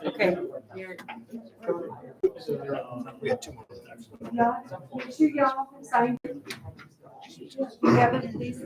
Okay. We got two more. Yeah, make sure y'all sign. You have it, please.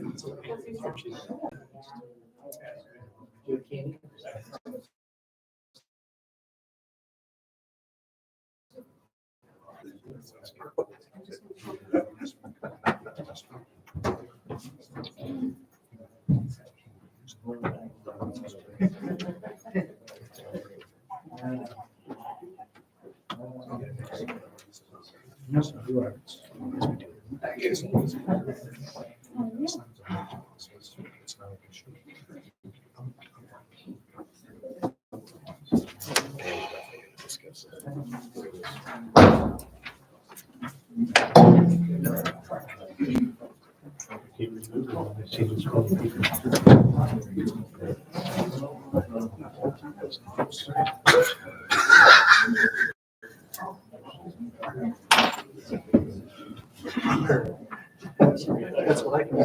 That's what I can.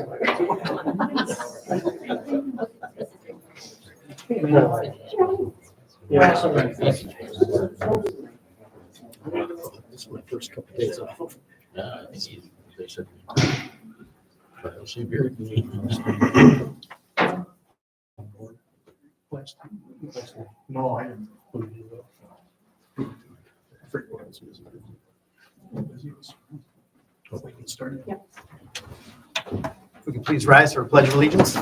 Yeah. This is my first couple of days off. They said. I'll see beer. No, I didn't. Oh, we can start it. Yep. If we can please rise for a pledge of allegiance.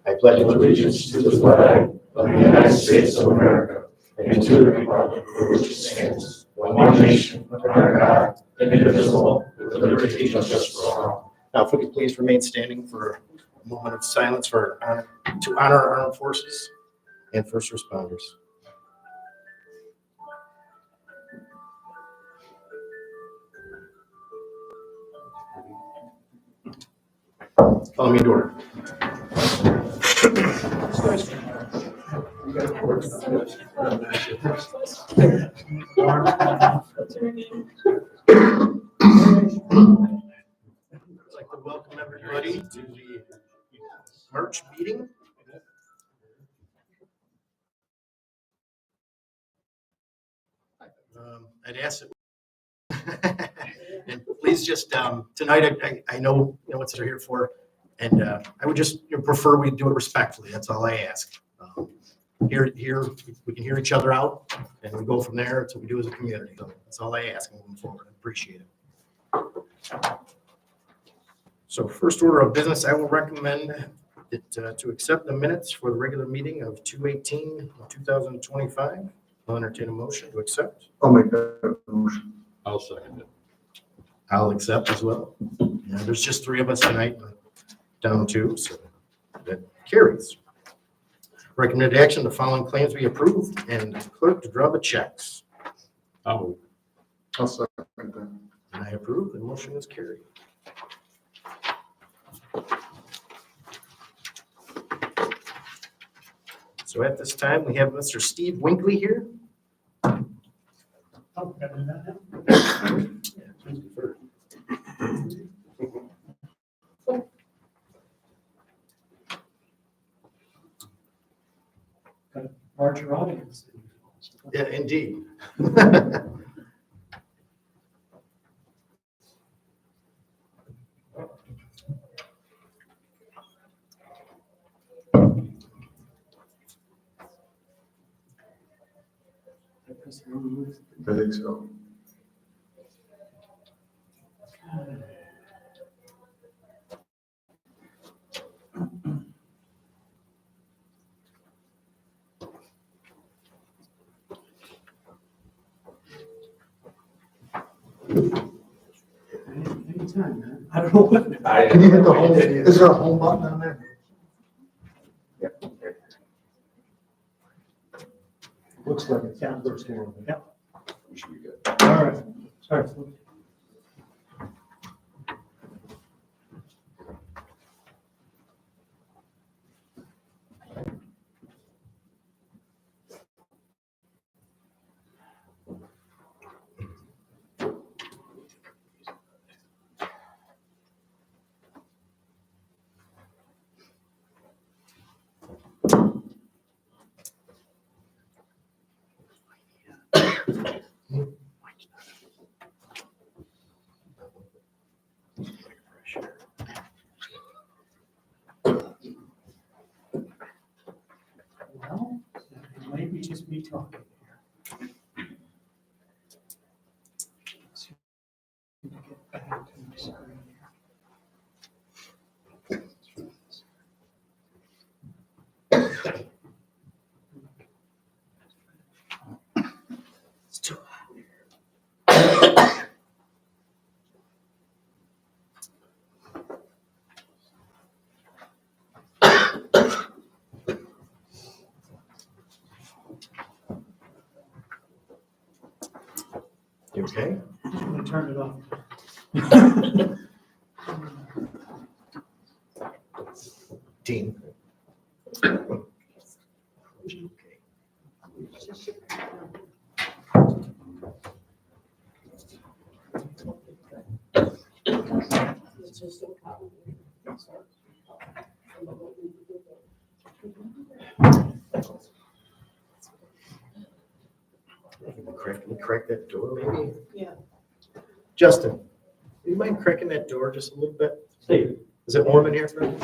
I pledge allegiance to the flag of the United States of America and to the republic for which it stands, one nation, under God, indivisible, with liberty and justice for all. Now, if we could please remain standing for a moment of silence to honor our armed forces and first responders. Call me to order. I'd like to welcome everybody to the March meeting. I'd ask that, and please just, tonight, I know what they're here for, and I would just prefer we do it respectfully, that's all I ask. Here, we can hear each other out, and we go from there, that's what we do as a community, so that's all I ask moving forward, I appreciate it. So first order of business, I will recommend that, to accept the minutes for the regular meeting of 2/18/2025. I'll entertain a motion to accept. I'll make that motion. I'll second it. I'll accept as well. Yeah, there's just three of us tonight, down two, so that carries. Recommended action, the following claims be approved and clerk to draw the checks. Oh, I'll second that. And I approve, the motion is carried. So at this time, we have Mr. Steve Winkley here. oh, got it now? Larger audience. Yeah, indeed. I think so. Anytime, man. I don't know what. Can you hit the home, is there a home button on there? Looks like it's down first floor. Yeah. We should be good. All right. Sorry. just me talking. Get back to my screen here. You okay? I'm gonna turn it off. Dean? Can we crack that door maybe? Yeah. Justin, do you mind cracking that door just a little bit? Hey. Is it warm in here, Fred?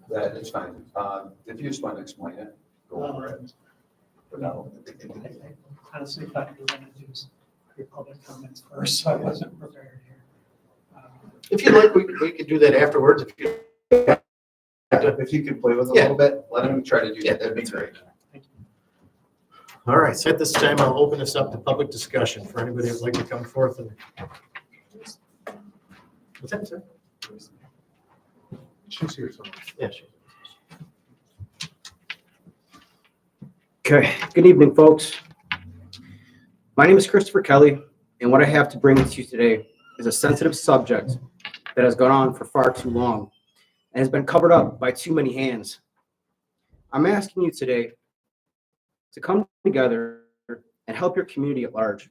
That is fine. If you just want to explain it, go over it. But no. Honestly, thought you were gonna do your public comments first, so I wasn't prepared here. If you'd like, we could do that afterwards. If you. If you could play with it a Yeah. little bit, let him try to do Yeah, that. That'd be that's great. Thank you. All right, so at this time, I'll open this up to public discussion for anybody who'd like to come forth and. What's that, sir? She's here somewhere. Yeah, sure. Okay, good evening, folks. My name is Christopher Kelly, and what I have to bring to you today is a sensitive subject that has gone on for far too long and has been covered up by too many hands. I'm asking you today to come together and help your community at large.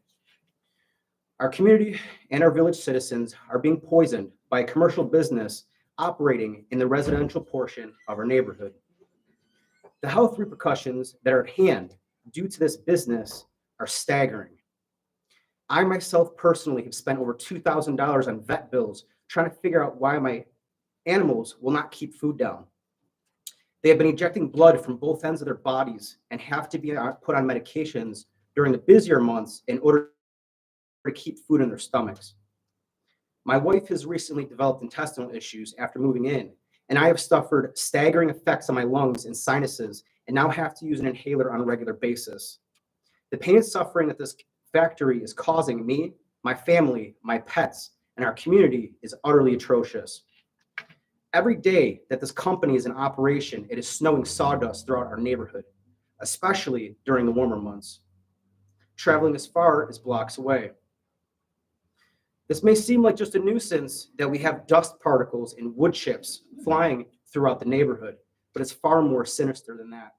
Our community and our village citizens are being poisoned by a commercial business operating in the residential portion of our neighborhood. The health repercussions that are at hand due to this business are staggering. I myself personally have spent over $2,000 on vet bills trying to figure out why my animals will not keep food down. They have been ejecting blood from both ends of their bodies and have to be put on medications during the busier months in order to keep food in their stomachs. My wife has recently developed intestinal issues after moving in, and I have suffered staggering effects on my lungs and sinuses and now have to use an inhaler on a regular basis. The pain and suffering that this factory is causing me, my family, my pets, and our community is utterly atrocious. Every day that this company is in operation, it is snowing sawdust throughout our neighborhood, especially during the warmer months, traveling as far as blocks away. This may seem like just a nuisance that we have dust particles and wood chips flying throughout the neighborhood, but it's far more sinister than that.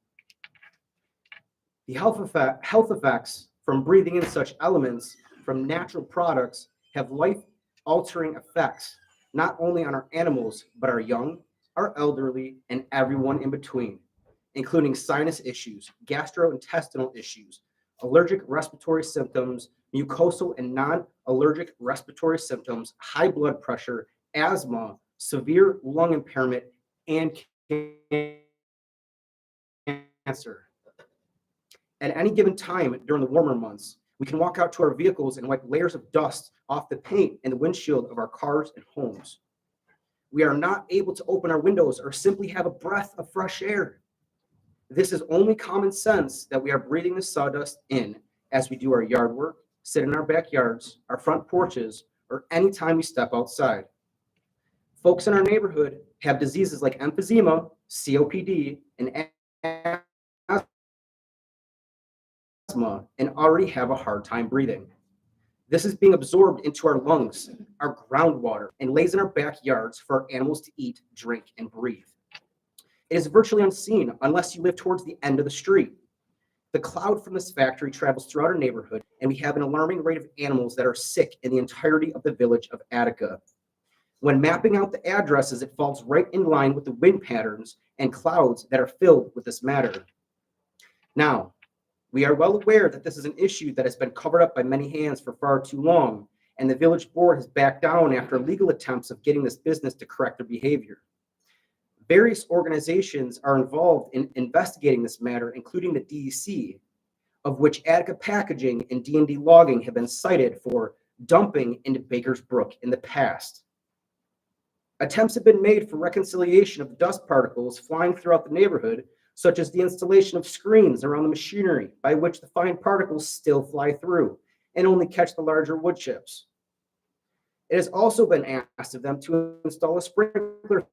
The health effects from breathing in such elements from natural products have life-altering effects, not only on our animals, but our young, our elderly, and everyone in between, including sinus issues, gastrointestinal issues, allergic respiratory symptoms, mucosal and non-allergic respiratory symptoms, high blood pressure, asthma, severe lung impairment, and cancer. At any given time during the warmer months, we can walk out to our vehicles and wipe layers of dust off the paint and the windshield of our cars and homes. We are not able to open our windows or simply have a breath of fresh air. This is only common sense that we are breathing the sawdust in as we do our yard work, sit in our backyards, our front porches, or anytime we step outside. Folks in our neighborhood have diseases like emphysema, COPD, and asthma, and already have a hard time breathing. This is being absorbed into our lungs, our groundwater, and lays in our backyards for our animals to eat, drink, and breathe. It is virtually unseen unless you live towards the end of the street. The cloud from this factory travels throughout our neighborhood, and we have an alarming rate of animals that are sick in the entirety of the village of Attica. When mapping out the addresses, it falls right in line with the wind patterns and clouds that are filled with this matter. Now, we are well aware that this is an issue that has been covered up by many hands for far too long, and the village board has backed down after legal attempts of getting this business to correct their behavior. Various organizations are involved in investigating this matter, including the DEC, of which Attica Packaging and D&D Logging have been cited for dumping into Baker's Brook in the past. Attempts have been made for reconciliation of the dust particles flying throughout the neighborhood, such as the installation of screens around the machinery by which the fine particles still fly through and only catch the larger wood chips. It has also been asked of them to install a sprinkler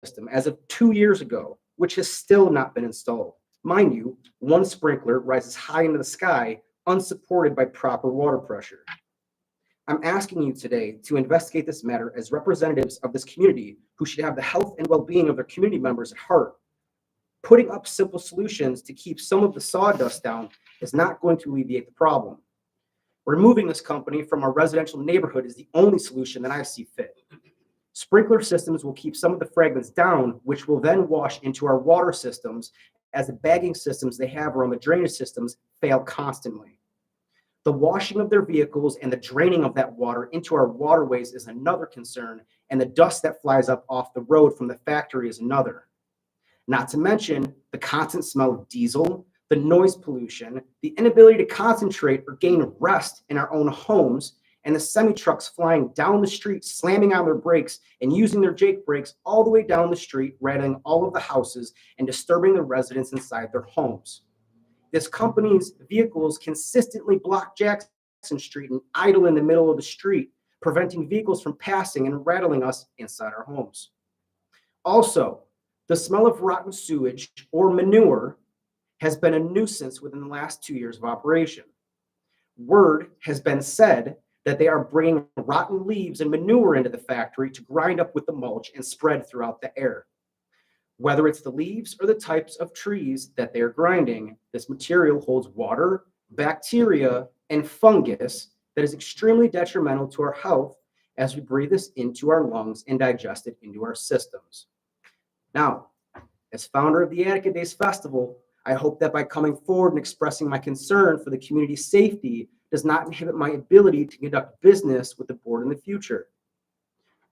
system as of 2 years ago, which has still not been installed. Mind you, one sprinkler rises high into the sky, unsupported by proper water pressure. I'm asking you today to investigate this matter as representatives of this community who should have the health and well-being of their community members at heart. Putting up simple solutions to keep some of the sawdust down is not going to alleviate the problem. Removing this company from our residential neighborhood is the only solution that I see fit. Sprinkler systems will keep some of the fragments down, which will then wash into our water systems as the bagging systems they have around the drainage systems fail constantly. The washing of their vehicles and the draining of that water into our waterways is another concern, and the dust that flies up off the road from the factory is another. Not to mention the constant smell of diesel, the noise pollution, the inability to concentrate or gain rest in our own homes, and the semi-trucks flying down the street, slamming on their brakes and using their Jake brakes all the way down the street, rattling all of the houses and disturbing the residents inside their homes. This company's vehicles consistently block Jackson Street and idle in the middle of the street, preventing vehicles from passing and rattling us inside our homes. Also, the smell of rotten sewage or manure has been a nuisance within the last 2 years of operation. Word has been said that they are bringing rotten leaves and manure into the factory to grind up with the mulch and spread throughout the air. Whether it's the leaves or the types of trees that they are grinding, this material holds water, bacteria, and fungus that is extremely detrimental to our health as we breathe this into our lungs and digest it into our systems. Now, as founder of the Attica Days Festival, I hope that by coming forward and expressing my concern for the community's safety does not inhibit my ability to conduct business with the board in the future.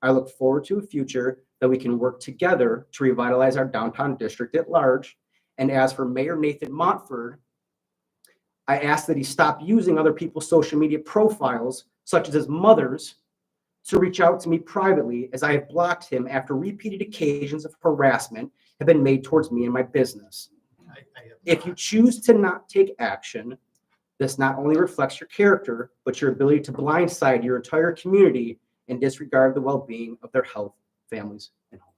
I look forward to a future that we can work together to revitalize our downtown district at large. And as for Mayor Nathan Montford, I ask that he stop using other people's social media profiles, such as his mother's, to reach out to me privately, as I have blocked him after repeated occasions of harassment have been made towards me and my business. If you choose to not take action, this not only reflects your character, but your ability to blindside your entire community and disregard the well-being of their health, families, and home.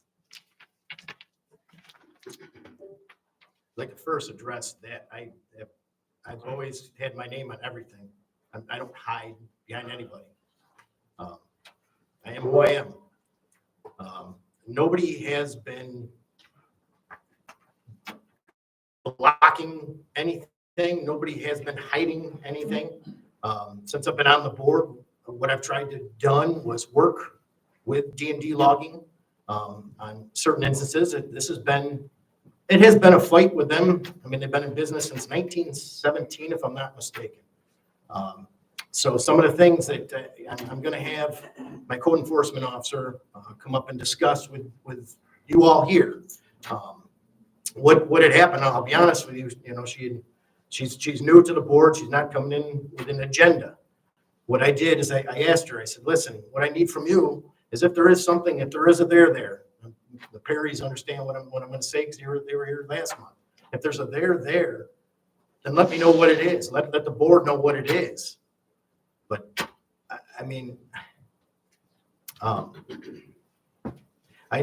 I'd like to first address that I've always had my name on everything. I don't hide behind anybody. I am who I am. Nobody has been blocking anything. Nobody has been hiding anything. Since I've been on the board, what I've tried to done was work with D&D Logging on certain instances. It has been a fight with them. I mean, they've been in business since 1917, if I'm not mistaken. So some of the things that I'm going to have my code enforcement officer come up and discuss with you all here. What had happened, I'll be honest with you, she's new to the board. She's not coming in with an agenda. What I did is I asked her, I said, listen, what I need from you is if there is something, if there is a there, the Perrys understand what I'm going to say because they were here last month. If there's a there, then let me know what it is. Let the board know what it is. But I mean, I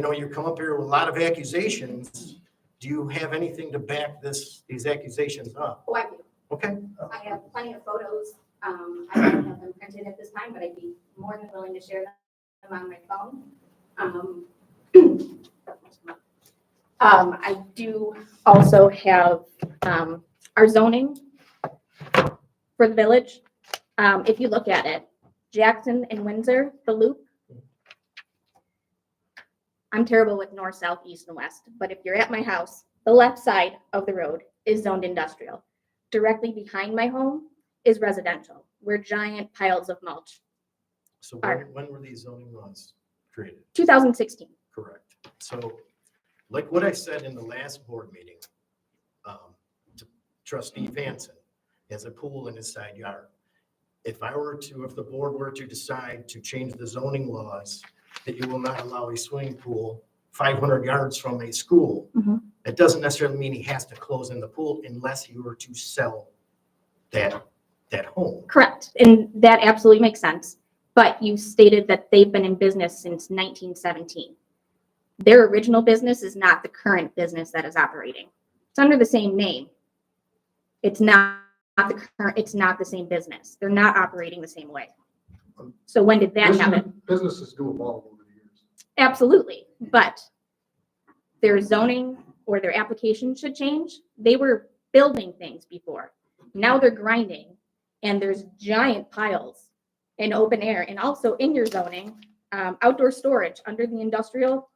know you come up here with a lot of accusations. Do you have anything to back these accusations up? Oh, I do. Okay. I have plenty of photos. I don't have them printed at this time, but I'd be more than willing to share them on my phone. I do also have our zoning for the village. If you look at it, Jackson and Windsor, the loop, I'm terrible with north, south, east, and west, but if you're at my house, the left side of the road is zoned industrial. Directly behind my home is residential, where giant piles of mulch. So Are- when were these zoning laws created? 2016. Correct. So like what I said in the last board meeting, to trustee Vanson has a pool in his side yard. If the board were to decide to change the zoning laws, that you will not allow a swimming pool 500 yards from a school, Mhm. it doesn't necessarily mean he has to close in the pool unless he were to sell that home. Correct, and that absolutely makes sense. But you stated that they've been in business since 1917. Their original business is not the current business that is operating. It's under the same name. It's not the same business. They're not operating the same way. So when did that happen? Businesses do evolve over the years. Absolutely, but their zoning or their application should change. They were building things before. Now they're grinding, and there's giant piles in open air, and also in your zoning, outdoor storage under the industrial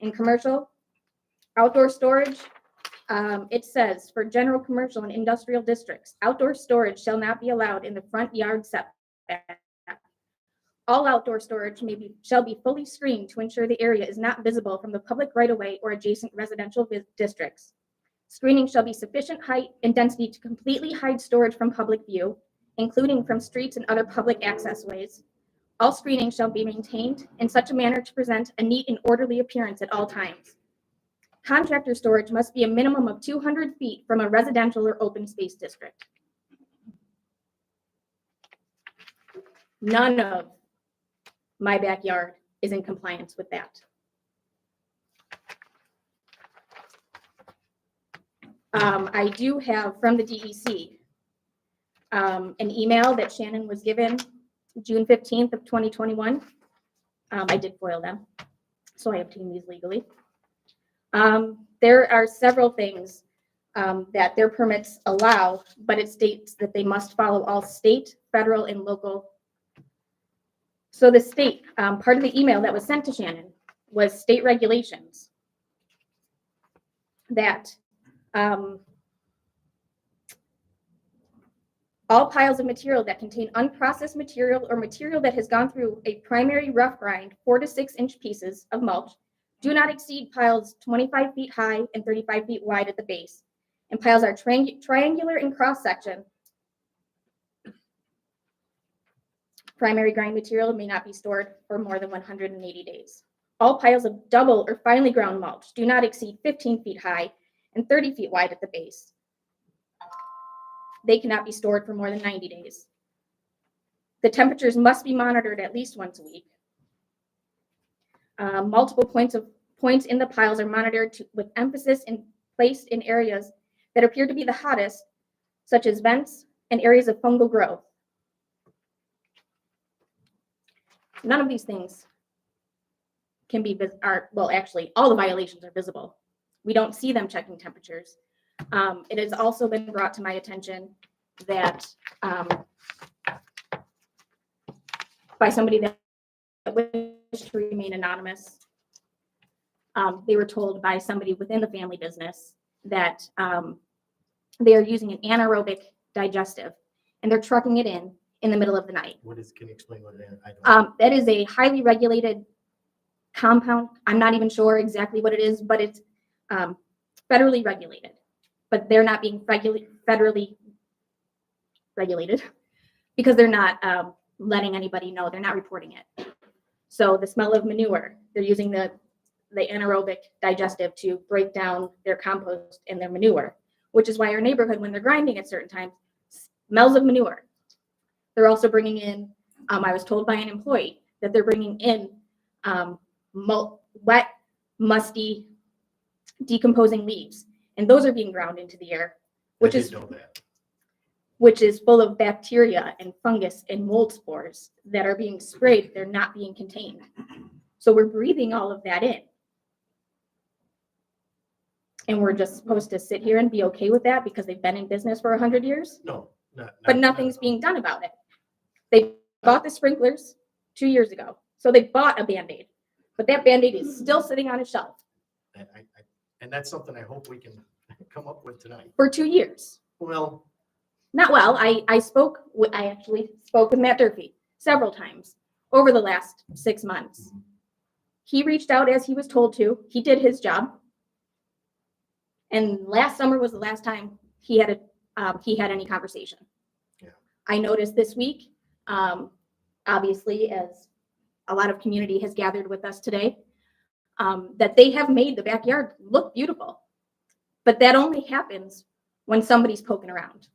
and commercial. Outdoor storage, it says for general commercial and industrial districts, outdoor storage shall not be allowed in the front yard setback. All outdoor storage shall be fully screened to ensure the area is not visible from the public right-of-way or adjacent residential districts. Screening shall be sufficient height and density to completely hide storage from public view, including from streets and other public access ways. All screening shall be maintained in such a manner to present a neat and orderly appearance at all times. Contractor storage must be a minimum of 200 feet from a residential or open space district. None of my backyard is in compliance with that. I do have from the DEC an email that Shannon was given June 15th of 2021. I did foil them, so I obtained these legally. There are several things that their permits allow, but it states that they must follow all state, federal, and local. So the state, part of the email that was sent to Shannon was state regulations that all piles of material that contain unprocessed material or material that has gone through a primary rough grind, 4 to 6 inch pieces of mulch, do not exceed piles 25 feet high and 35 feet wide at the base. And piles are triangular in cross section. Primary grind material may not be stored for more than 180 days. All piles of double or finely ground mulch do not exceed 15 feet high and 30 feet wide at the base. They cannot be stored for more than 90 days. The temperatures must be monitored at least once a week. Multiple points in the piles are monitored with emphasis placed in areas that appear to be the hottest, such as vents and areas of fungal growth. None of these things can be, actually, all the violations are visible. We don't see them checking temperatures. It has also been brought to my attention that by somebody that wished to remain anonymous, they were told by somebody within the family business that they are using an anaerobic digestive, and they're trucking it in the middle of the night. Can you explain what it is? I don't. That is a highly regulated compound. I'm not even sure exactly what it is, but it's federally regulated. But they're not being federally regulated because they're not letting anybody know. They're not reporting it. So the smell of manure, they're using the anaerobic digestive to break down their compost and their manure, which is why our neighborhood, when they're grinding at certain times, smells of manure. They're also bringing in, I was told by an employee that they're bringing in wet, musty, decomposing leaves. And those are being ground into the air, which is full of bacteria and fungus and mold spores that are being sprayed. They're not being contained. So we're breathing all of that in. And we're just supposed to sit here and be okay with that because they've been in business for 100 years? No, But nothing's being done about it. They bought the sprinklers 2 years ago. So they bought a Band-Aid, But that Band-Aid is still sitting on a shelf And that's something I hope we can come up with tonight. for 2 years. Well, Not well, I actually spoke with Matt Durfee several times over the last 6 months. He reached out as he was told to. He did his job. And last summer was the last time he had any conversation. Yeah. I noticed this week, obviously, as a lot of community has gathered with us today, that they have made the backyard look beautiful. But that only happens when somebody's poking around.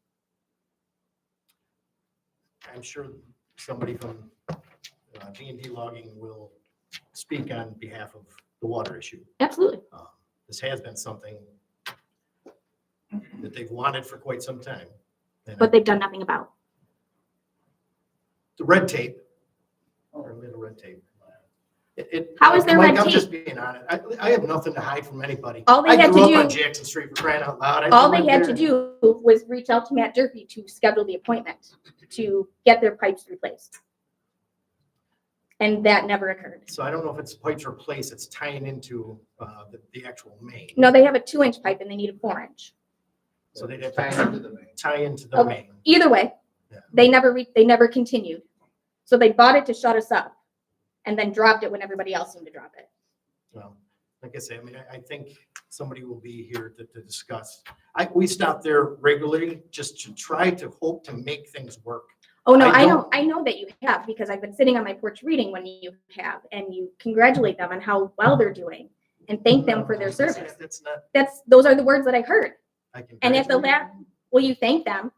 I'm sure somebody from D&D logging will speak on behalf of the water issue. Absolutely. This has been something that they've wanted for quite some time. And But they've done nothing about. the red tape, or a little red tape. How is there Mike, red I'm tape? just being honest. I have nothing to hide from anybody. All they I had grew to up on do, Jackson Street, for crying out loud. I all lived they had to there. do was reach out to Matt Durfee to schedule the appointment to get their pipes replaced. And that never occurred. So I don't know if it's pipes replaced, it's tying into the actual main. No, they have a 2-inch pipe and they need a 4-inch. So they'd have Tying to into the main. tie into the Okay. main. Either way, Yeah. they never continued. So they bought it to shut us up and then dropped it when everybody else seemed to drop it. Well, like I say, I mean, I think somebody will be here to discuss. We stop there regularly just to try to hope to make things work. Oh, no, I I know that you have, because I've been sitting on my porch reading when you have, and you congratulate them on how well they're doing and thank them for their service. That's not, Those are the words that I heard. I can. And at the will you thank them?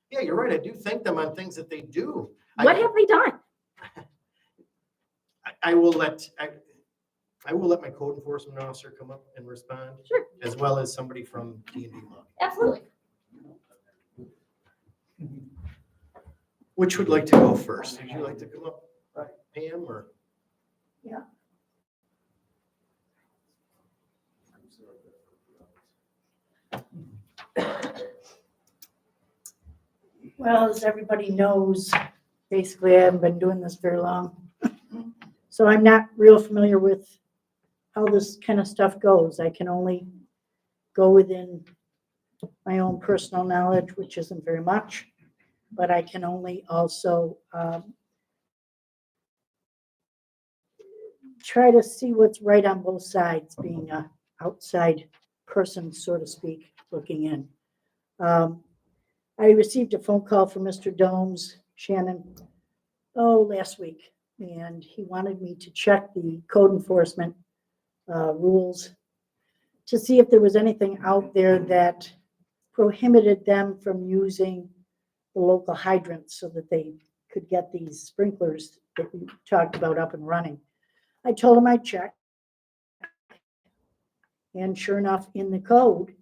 Yeah, you're right. I do thank them on things that they do. What have they done? I will let my code enforcement officer come up and respond. Sure. As well as somebody from D&D law. Absolutely. Which would like to go first? Would you like to come up, Pam, or? Well, as everybody knows, basically I haven't been doing this very long. So I'm not real familiar with how this kind of stuff goes. I can only go within my own personal knowledge, which isn't very much, but I can only also try to see what's right on both sides, being a outside person, so to speak, looking in. I received a phone call from Mr. Domes, Shannon, last week, and he wanted me to check the code enforcement rules to see if there was anything out there that prohibited them from using the local hydrants so that they could get these sprinklers that we talked about up and running. I told him I'd check. And sure enough, in the code,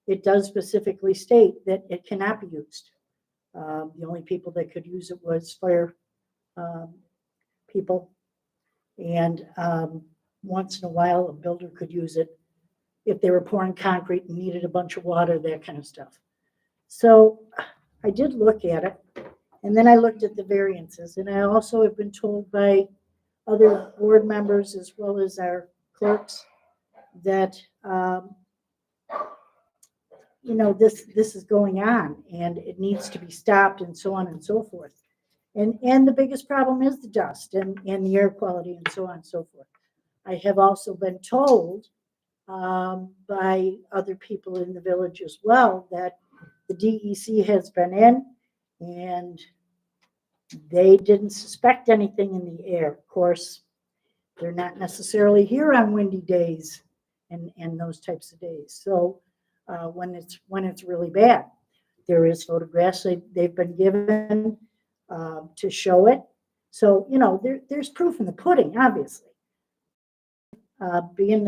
it does specifically state that it cannot be used. The only people that could use it was fire people. And once in a while, a builder could use it if they were pouring concrete and needed a bunch of water, that kind of stuff. So I did look at it, and then I looked at the variances. And I also have been told by other board members as well as our clerks that this is going on and it needs to be stopped and so on and so forth. And the biggest problem is the dust and the air quality and so on and so forth. I have also been told by other people in the village as well that the DEC has been in and they didn't suspect anything in the air. Of course, they're not necessarily here on windy days and those types of days. So when it's really bad, there is photographs they've been given to show it. So, there's proof in the pudding, obviously. Being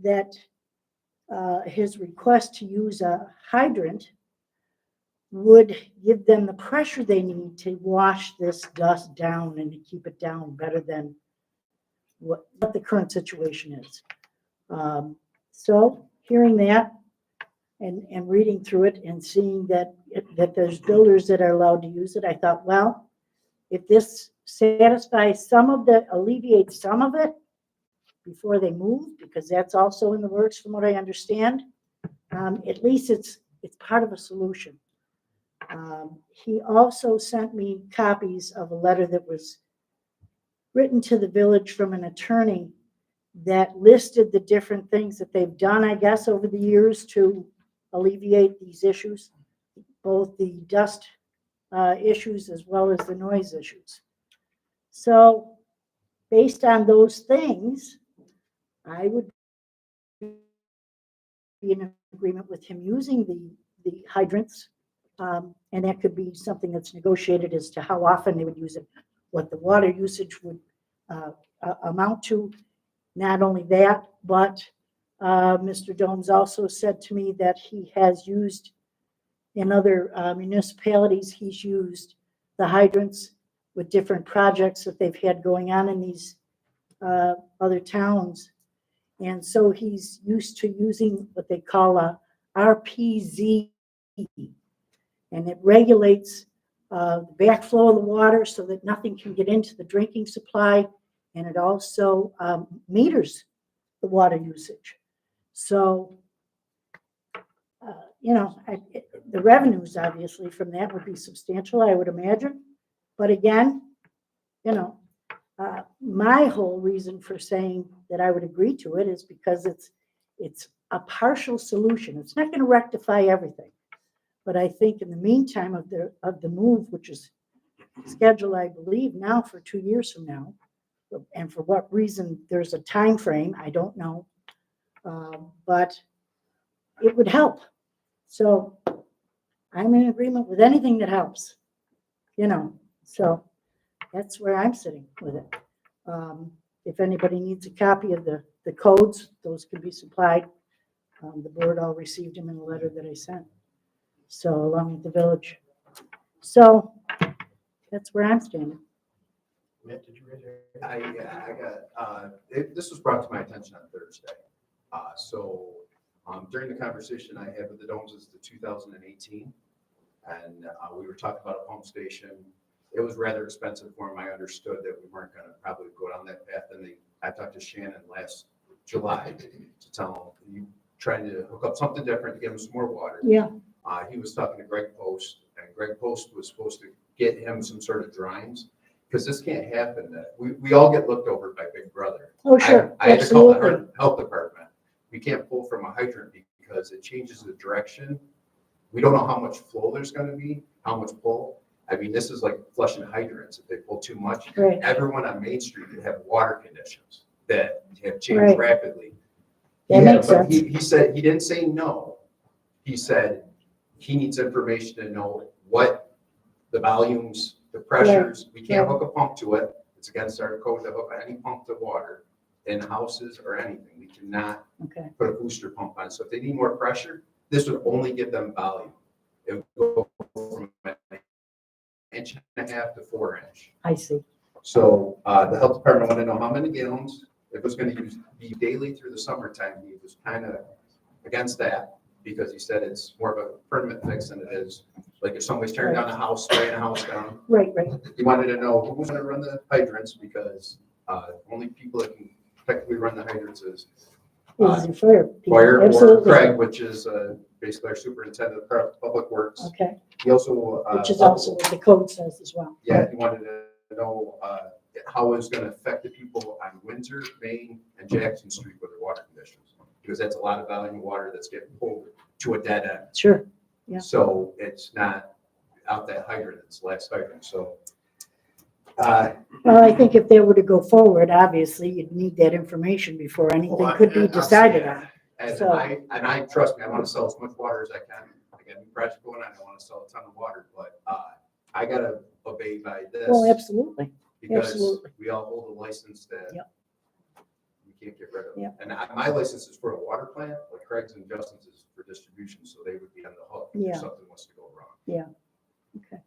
that his request to use a hydrant would give them the pressure they need to wash this dust down and to keep it down better than what the current situation is. So hearing that and reading through it and seeing that there's builders that are allowed to use it, I thought, well, if this satisfy alleviate some of it before they move, because that's also in the works from what I understand. At least it's part of a solution. He also sent me copies of a letter that was written to the village from an attorney that listed the different things that they've done, I guess, over the years to alleviate these issues, both the dust issues as well as the noise issues. So based on those things, I would be in agreement with him using the hydrants. And that could be something that's negotiated as to how often they would use it, what the water usage would amount to. Not only that, but Mr. Domes also said to me that he has used in other municipalities, he's used the hydrants with different projects that they've had going on in these other towns. And so he's used to using what they call a RPZ, and it regulates the backflow of the water so that nothing can get into the drinking supply, and it also meters the water usage. So, the revenues obviously from that would be substantial, I would imagine. But again, my whole reason for saying that I would agree to it is because it's a partial solution. It's not going to rectify everything. But I think in the meantime of the move, which is scheduled, I believe, now for 2 years from now, and for what reason there's a time frame, I don't know, but it would help. So I'm in agreement with anything that helps, so that's where I'm sitting with it. If anybody needs a copy of the codes, those can be supplied. The board all received them in the letter that I sent. So along with the village. So that's where I'm standing. Matt, did you raise your? This was brought to my attention on Thursday. During the conversation I had with the Domes, it's the 2018, and we were talking about a pump station. It was rather expensive for them. I understood that we weren't going to probably go down that path. And I talked to Shannon last July to tell him, you trying to hook up something different to give him some more water. Yeah. He was talking to Greg Post, and Greg Post was supposed to get him some sort of drawings, because this can't happen. That we all get looked over by Big Brother. Oh, sure. I had to call Absolutely. the health department. We can't pull from a hydrant because it changes the direction. We don't know how much flow there's going to be, how much pull. I mean, this is like flushing hydrants. If they pull too much, Right. everyone on Main Street would have water conditions that have changed Right. rapidly. That makes but sense. He said, he didn't say no. He said he needs information to know what the volumes, the pressures. We can't hook a pump to it. It's against our code to hook any pump to water in houses or anything. We cannot Okay. put a booster pump on. So if they need more pressure, this would only give them volume. It would go from an 1.5 to 4 inch. I see. So the health department wanted to know how many gallons. It was going to be daily through the summertime. He was kind of against that because he said it's more of a permanent fix than it is like if somebody's tearing down a house, spraying a house down. Right. He wanted to know who's going to run the hydrants because only people that can technically run the hydrants is Is the fire people. Fire or Absolutely. Craig, which is basically our superintendent of public works. Okay. He also Which is also what the code says as well. he wanted to know how it's going to affect the people on Windsor, Main, and Jackson Street with their water conditions, because that's a lot of volume of water that's getting pulled to a dead end. Sure. Yeah. So it's not out that hydrant, it's the last hydrant. So Well, I think if they were to go forward, obviously you'd need that information before anything could be decided on. And So- I trust me, I want to sell as much water as I can. I got a new project going on, I want to sell a ton of water, but I gotta obey by this. Well, absolutely. Because absolutely. we all hold a license that Yep. we can't get rid of. Yep. And my license is for a water plant, like Craig's and Justin's is for distribution, so they would be on the hook Yeah. if something was to go wrong. Okay.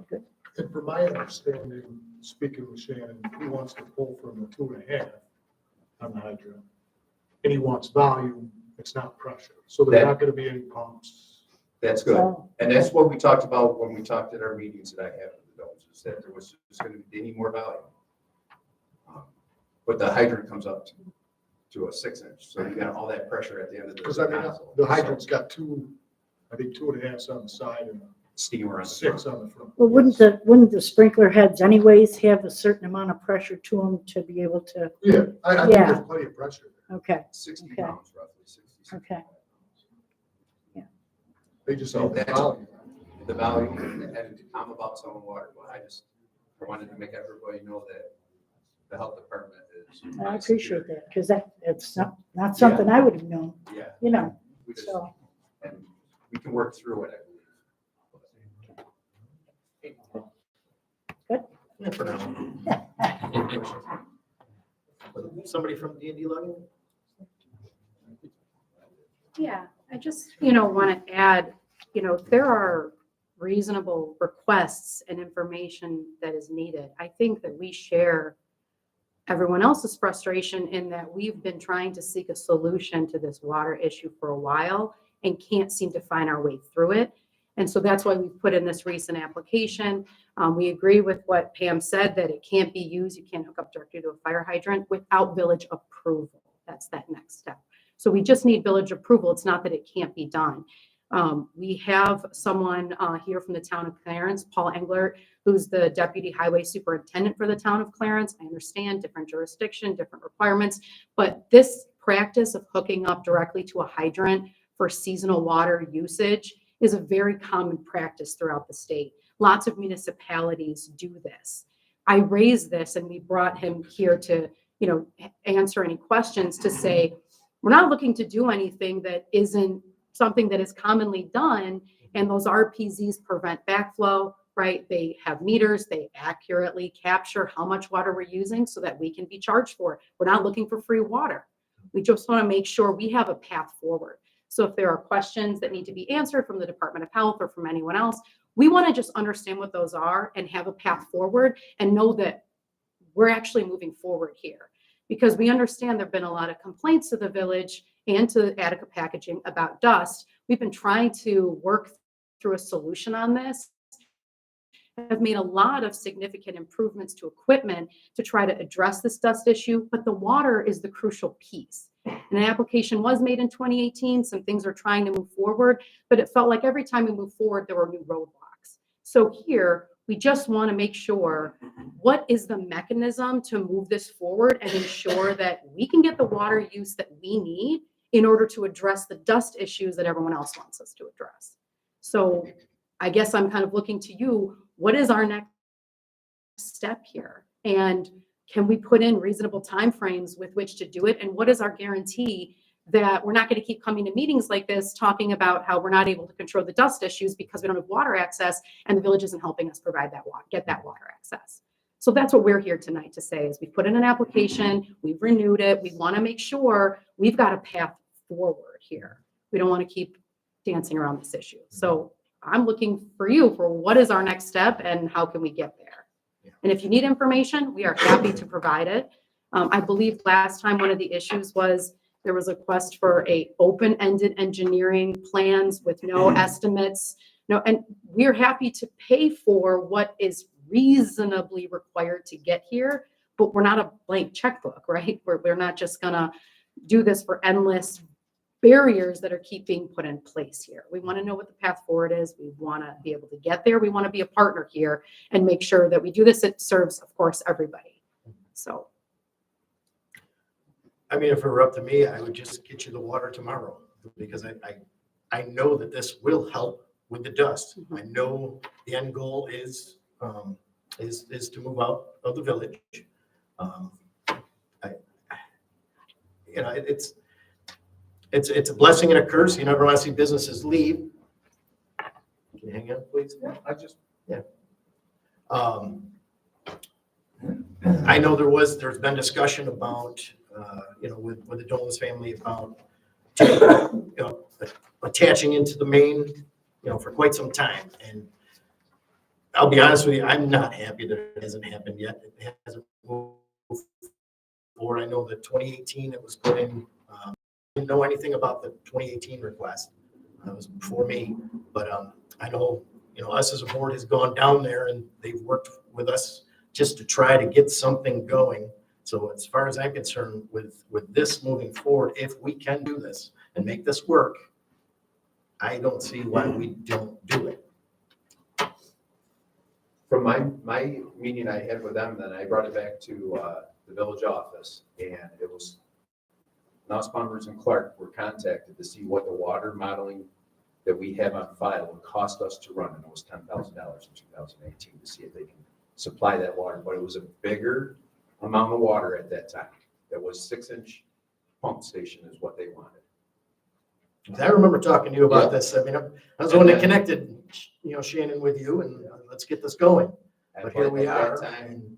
Good. And from my understanding, speaking with Shannon, he wants to pull from the 2.5 on the hydrant. And he wants volume, it's not pressure. So there's not gonna be any pumps. That's good. Oh, And that's what we talked about when we talked at our meetings that I had with the Domes. Domes, is that there was just gonna be, they need more value. But the hydrant comes up to a 6-inch, so you got all that pressure at the end of the Because I mean, nozzle. the hydrant's got two, I think 2.5 on the side and Steamer on the 6 front. on the front. Well, wouldn't the sprinkler heads anyways have a certain amount of pressure to them to be able to, Yeah, I think Yeah. there's plenty of pressure there. okay, 60 Okay. pounds roughly, 60. Okay. They just So need the that's volume. the value, and I'm about selling water, but I wanted to make everybody know that the health department is. I appreciate that, because it's not something I would have known, Yeah. you know, We just, so. and we can work through it, I believe. Yeah, for now. Somebody from D&D logging? Yeah, I just, want to add, there are reasonable requests and information that is needed. I think that we share everyone else's frustration in that we've been trying to seek a solution to this water issue for a while and can't seem to find our way through it. And so that's why we put in this recent application. We agree with what Pam said, that it can't be used, you can't hook up directly to a fire hydrant without village approval. That's that next step. So we just need village approval. It's not that it can't be done. We have someone here from the town of Clarence, Paul Engler, who's the deputy highway superintendent for the town of Clarence. I understand different jurisdiction, different requirements, but this practice of hooking up directly to a hydrant for seasonal water usage is a very common practice throughout the state. Lots of municipalities do this. I raised this and we brought him here to, answer any questions, to say, we're not looking to do anything that isn't something that is commonly done. And those RPZs prevent backflow, right? They have meters, they accurately capture how much water we're using so that we can be charged for it. We're not looking for free water. We just want to make sure we have a path forward. So if there are questions that need to be answered from the Department of Health or from anyone else, we want to just understand what those are and have a path forward and know that we're actually moving forward here. Because we understand there've been a lot of complaints to the village and to Attica Packaging about dust. We've been trying to work through a solution on this. Have made a lot of significant improvements to equipment to try to address this dust issue, but the water is the crucial piece. And an application was made in 2018. Some things are trying to move forward, but it felt like every time we moved forward, there were new roadblocks. So here, we just want to make sure what is the mechanism to move this forward and ensure that we can get the water use that we need in order to address the dust issues that everyone else wants us to address. So I guess I'm kind of looking to you, what is our next step here? And can we put in reasonable timeframes with which to do it? And what is our guarantee that we're not going to keep coming to meetings like this talking about how we're not able to control the dust issues because we don't have water access and the village isn't helping us provide that water, get that water access. So that's what we're here tonight to say is we put in an application, we've renewed it. We want to make sure we've got a path forward here. We don't want to keep dancing around this issue. So I'm looking for you for what is our next step and how can we get there? And if you need information, we are happy to provide it. I believe last time one of the issues was there was a request for a open-ended engineering plans with no estimates. And we're happy to pay for what is reasonably required to get here, but we're not a blank checkbook, right? We're not just gonna do this for endless barriers that are being put in place here. We want to know what the path forward is. We want to be able to get there. We want to be a partner here and make sure that we do this. It serves, of course, everybody. So. I mean, if it were up to me, I would just get you the water tomorrow because I know that this will help with the dust. I know the end goal is to move out of the village. It's a blessing and a curse. You never want to see businesses leave. Can you hang out, please? Yeah. I know there's been discussion about, with the Dolan's family about, attaching into the main, for quite some time. And I'll be honest with you, I'm not happy that it hasn't happened yet. It hasn't moved forward. I know that 2018 it was put in. I didn't know anything about the 2018 request. It was before me, but I know us as a board has gone down there and they've worked with us just to try to get something going. So as far as I'm concerned with this moving forward, if we can do this and make this work, I don't see why we don't do it. From my meeting I had with them, then I brought it back to the village office, and it was Nussbaumers and Clark were contacted to see what the water modeling that we have on file would cost us to run, and it was $10,000 in 2018 to see if they can supply that water. But it was a bigger amount of water at that time. That was 6-inch pump station is what they wanted. I remember talking to you about Yeah. this. I mean, I was the one that connected, Shannon with you, and let's get this going. And But here we at that are. time,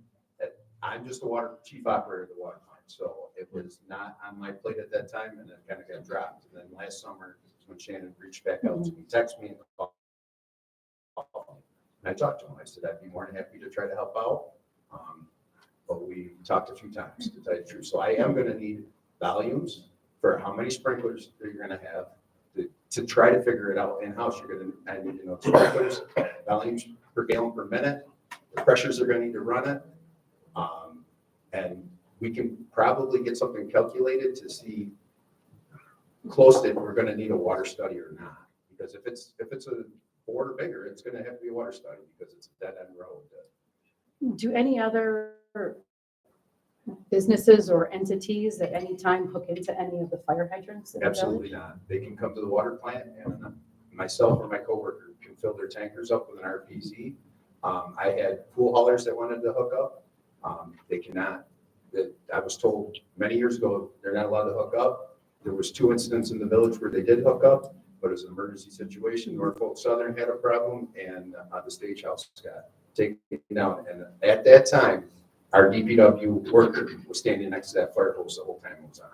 I'm just the chief operator of the water plant, so it was not on my plate at that time, and it kind of got dropped. And then last summer, when Shannon reached back out to me, texted me, and called me. And I talked to him. I said, I'd be more than happy to try to help out. But we talked a few times, to tell you the truth. So I am gonna need volumes for how many sprinklers that you're gonna have, to try to figure it out in-house. I need to know sprinklers, volumes per gallon per minute, the pressures they're gonna need to run it. And we can probably get something calculated to see close to if we're gonna need a water study or not. Because if it's a board or bigger, it's gonna have to be a water study because it's a dead end road. Do any other businesses or entities at any time hook into any of the fire hydrants in the village? Absolutely not. They can come to the water plant, and myself or my coworker can fill their tankers up with an RPZ. I had pool haulers that wanted to hook up. They cannot. I was told many years ago, they're not allowed to hook up. There was 2 incidents in the village where they did hook up, but it was an emergency situation. Norfolk Southern had a problem, and the stagehouse got taken down. And at that time, our DPW worker was standing next to that fire hose the whole time it was on.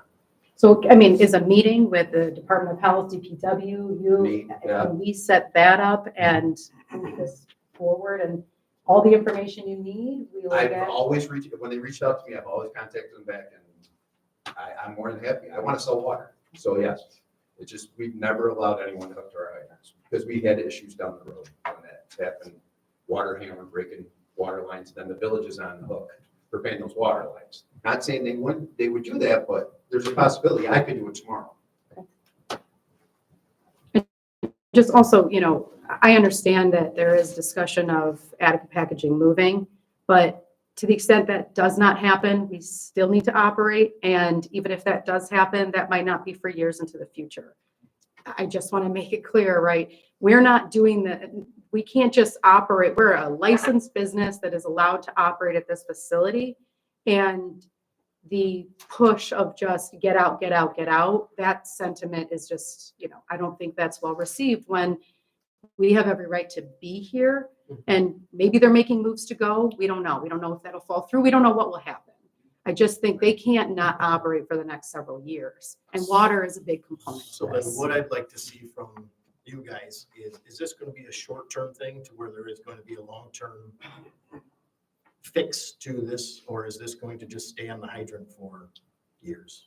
So, I mean, is a meeting with the Department of Health, DPW, Me, yeah. can we set that up and move this forward and all the information you need? We will I've get. always when they reached out to me, I've always contacted them back, and I'm more than happy. I want to sell water. So yes, it's just, we've never allowed anyone to hook to our hydrants because we had issues down the road when that happened. Water hammer breaking water lines, then the village is on the hook for paying those water lines. Not saying they would do that, but there's a possibility I could do it tomorrow. Just also, I understand that there is discussion of adequate packaging moving, but to the extent that does not happen, we still need to operate. And even if that does happen, that might not be for years into the future. I just want to make it clear, right? We're not doing we can't just operate. We're a licensed business that is allowed to operate at this facility. And the push of just get out, get out, get out, that sentiment is just, I don't think that's well received when we have every right to be here. And maybe they're making moves to go. We don't know. We don't know if that'll fall through. We don't know what will happen. I just think they can't not operate for the next several years. And water is a big component. So to then this. what I'd like to see from you guys is this going to be a short-term thing to where there is going to be a long-term fix to this, or is this going to just stay on the hydrant for years?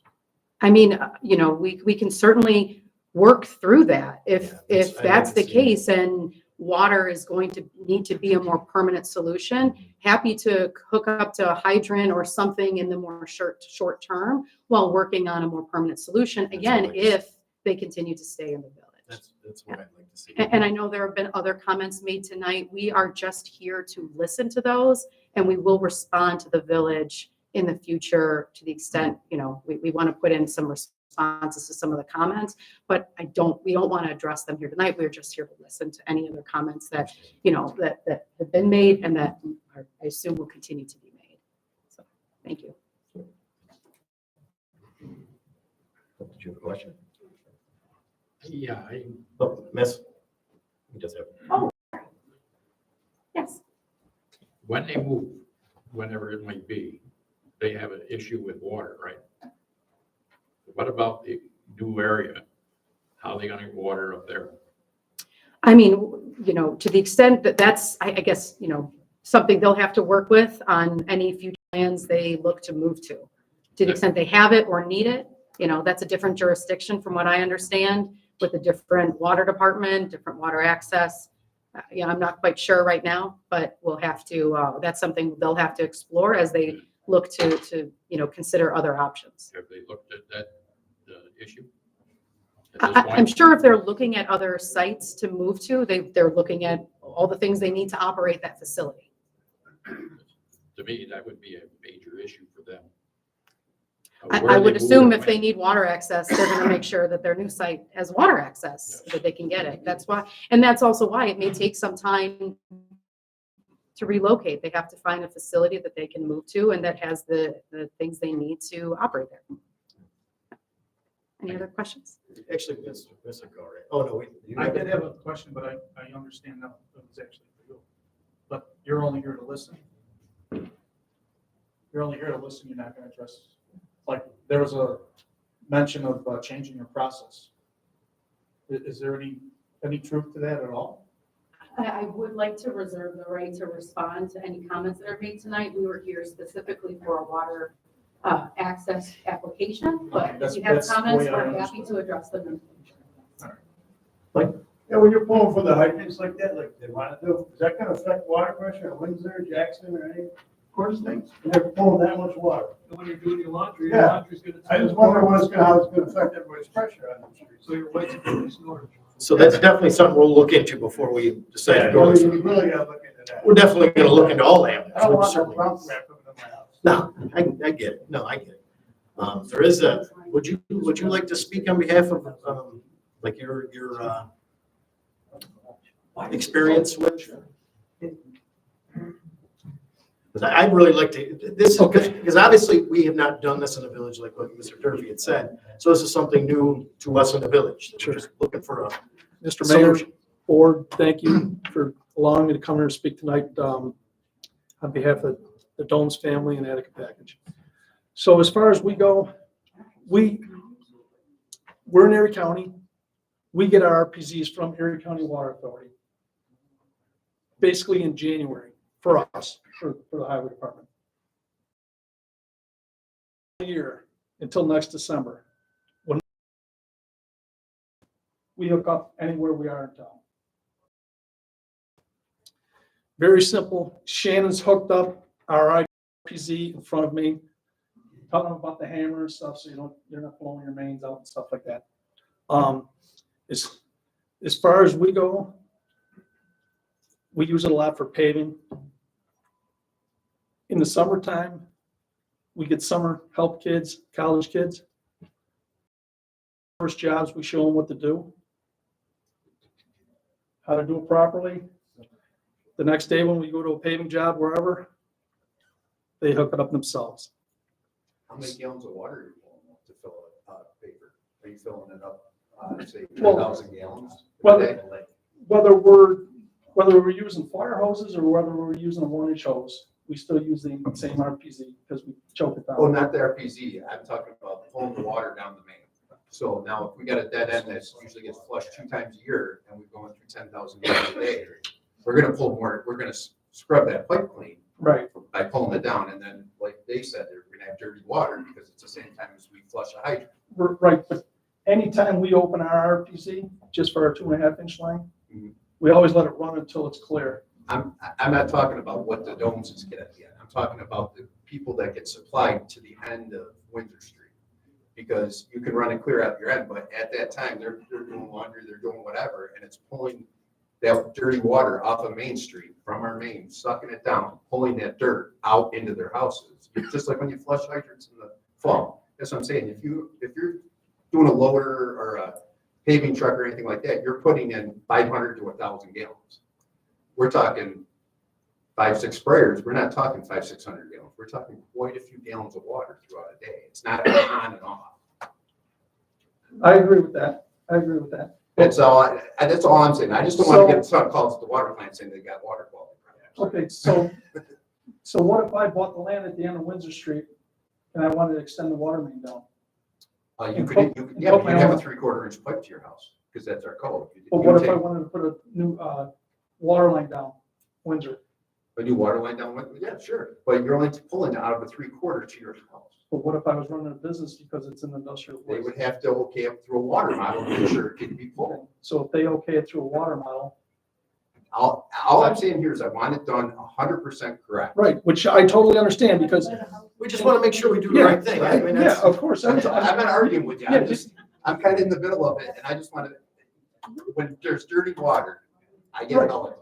I mean, we can certainly work through that if I'd like that's to the see case and water is going to need to be a more permanent solution. Happy to hook up to a hydrant or something in the more short term while working on a more permanent solution. Again, if they continue to stay in the village. That's what I'd like to see. And I know there have been other comments made tonight. We are just here to listen to those, and we will respond to the village in the future to the extent, we want to put in some responses to some of the comments, but we don't want to address them here tonight. We're just here to listen to any other comments that, that have been made and that I assume will continue to be made. So, thank you. Did you have a question? Yeah, Oh, Miss? You just have. Yes. when they move, whenever it might be, they have an issue with water, right? What about the new area? How are they gonna water up there? I mean, to the extent that that's, I guess, something they'll have to work with on any future plans they look to move to. To the extent they have it or need it, that's a different jurisdiction from what I understand with a different water department, different water access. Yeah, I'm not quite sure right now, but we'll have to, that's something they'll have to explore as they look to, consider other options. Have they looked at that issue? At this I'm point? sure if they're looking at other sites to move to, they're looking at all the things they need to operate that facility. To me, that would be a major issue for them. I Where would they move assume it if they when. need water access, they're gonna make sure that their new site has water access, so that they can get it. That's why, and that's also why it may take some time to relocate. They have to find a facility that they can move to and that has the things they need to operate there. Any other questions? Actually, Mr. Go, right? Oh, no, wait. you I have did it? have a question, but I understand now it was actually for you. But you're only here to listen. You're only here to listen, you're not gonna address, like, there was a mention of changing your process. Is there any truth to that at all? I would like to reserve the right to respond to any comments that are made tonight. We were here specifically for a water access application, but if That's- you have that's the comments, way I we're happy understood to address them. Yeah, when you're pulling for the hydrants like that, like they want to do, is that gonna affect water pressure in Windsor, Jackson, or any? Of course, things, and they're pulling that much water. And when you're doing your laundry, Yeah. laundry's gonna. I just wonder how it's gonna affect everybody's pressure on the streets. So your wet's gonna be snoring. So that's definitely something we'll look into before we decide to go. You really gotta look into that. We're definitely gonna look into all that. I don't want no Certainly. brown crap coming in my house. No, I get it. No, I get it. There is would you like to speak on behalf of, like your experience with? Because I'd really like to, because obviously we have not done this in a village like what Mr. Durfee had said. So this is something new to us in the village. We're just looking for a Mr. Mayor, solution. Board, thank you for allowing me to come here and speak tonight on behalf of the Dones family and Attica Package. So as far as we go, we're in Erie County. We get our RPZs from Erie County Water Authority, basically in January for us, for the highway department. Year until next December, when we hook up anywhere we are in town. Very simple. Shannon's hooked up our IPZ in front of me, telling them about the hammer and stuff, so you're not blowing your mains out and stuff like that. As far as we go, we use it a lot for paving. In the summertime, we get summer help kids, college kids. First jobs, we show them what to do, how to do it properly. The next day when we go to a paving job, wherever, they hook it up themselves. How many gallons of water are you pulling to fill a paper? Are you filling it up, say, Well, 10,000 gallons? whether- Whether we're using fire hoses or whether we're using a 1-inch hose, we still use the same RPZ because we choke it Oh, down. not the RPZ. I'm talking about pulling the water down the main. So now if we got a dead end that usually gets flushed 2 times a year and we're going through 10,000 gallons a day, we're gonna pull more, we're gonna scrub that pipe clean Right. by pulling it down. And then, like they said, we're gonna have dirty water because it's the same time as we flush a hydrant. Right, but anytime we open our RPZ, just for our 2.5-inch line, Mhm. we always let it run until it's clear. I'm not talking about what the domes is get at the end. I'm talking about the people that get supplied to the end of Windsor Street. Because you can run it clear out your end, but at that time, they're doing laundry, they're doing whatever, and it's pulling that dirty water off of Main Street from our main, sucking it down, pulling that dirt out into their houses. It's just like when you flush hydrants in the fall. That's what I'm saying. If you're doing a loader or a paving truck or anything like that, you're putting in 500 to 1,000 gallons. We're talking 5-6 sprayers. We're not talking 500-600 gallons. We're talking quite a few gallons of water throughout a day. It's not on and off. I agree with that. That's all I'm saying. I just don't want to get some calls at the water plant saying they got water quality problems. Okay, so what if I bought the land at the end of Windsor Street and I wanted to extend the water main down? You could have a 3/4 inch pipe to your house because that's our code. But what if I wanted to put a new water line down Windsor? A new water line down, yeah, sure. But you're only pulling out of a 3/4 to your house. But what if I was running a business because it's an industrial They waste? would have to okay up through a water model to make sure it can be pulled. So if they okay it through a water model, all I'm saying here is I want it done 100% correct. Right, which I totally understand because, We just want to make sure we do the yeah, right thing. I mean, yeah, that's, of course. I'm not arguing with you. Yeah, I'm kind of in the middle of it, and I just want to, when there's dirty water, I get it all.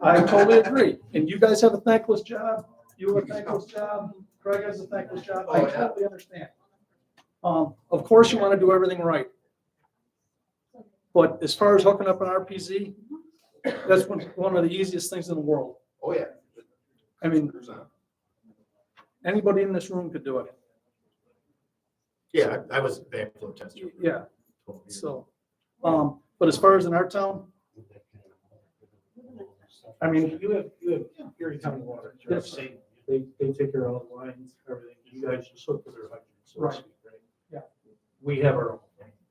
I totally agree. And you guys have a thankless job. You have a thankless job. Craig has a thankless job. I Oh, yeah. totally understand. Of course, you want to do everything right. But as far as hooking up an RPZ, that's one of the easiest things in the world. Oh, yeah. I mean, 100%. anybody in this room could do it. yeah, I was backflow tester. Yeah, so, but as far as in our town, I mean, You have Erie County Water, Yes. they take care of all the lines, everything, you guys just hook to their hydrants, so to Right. speak, right? Yeah. We have our own,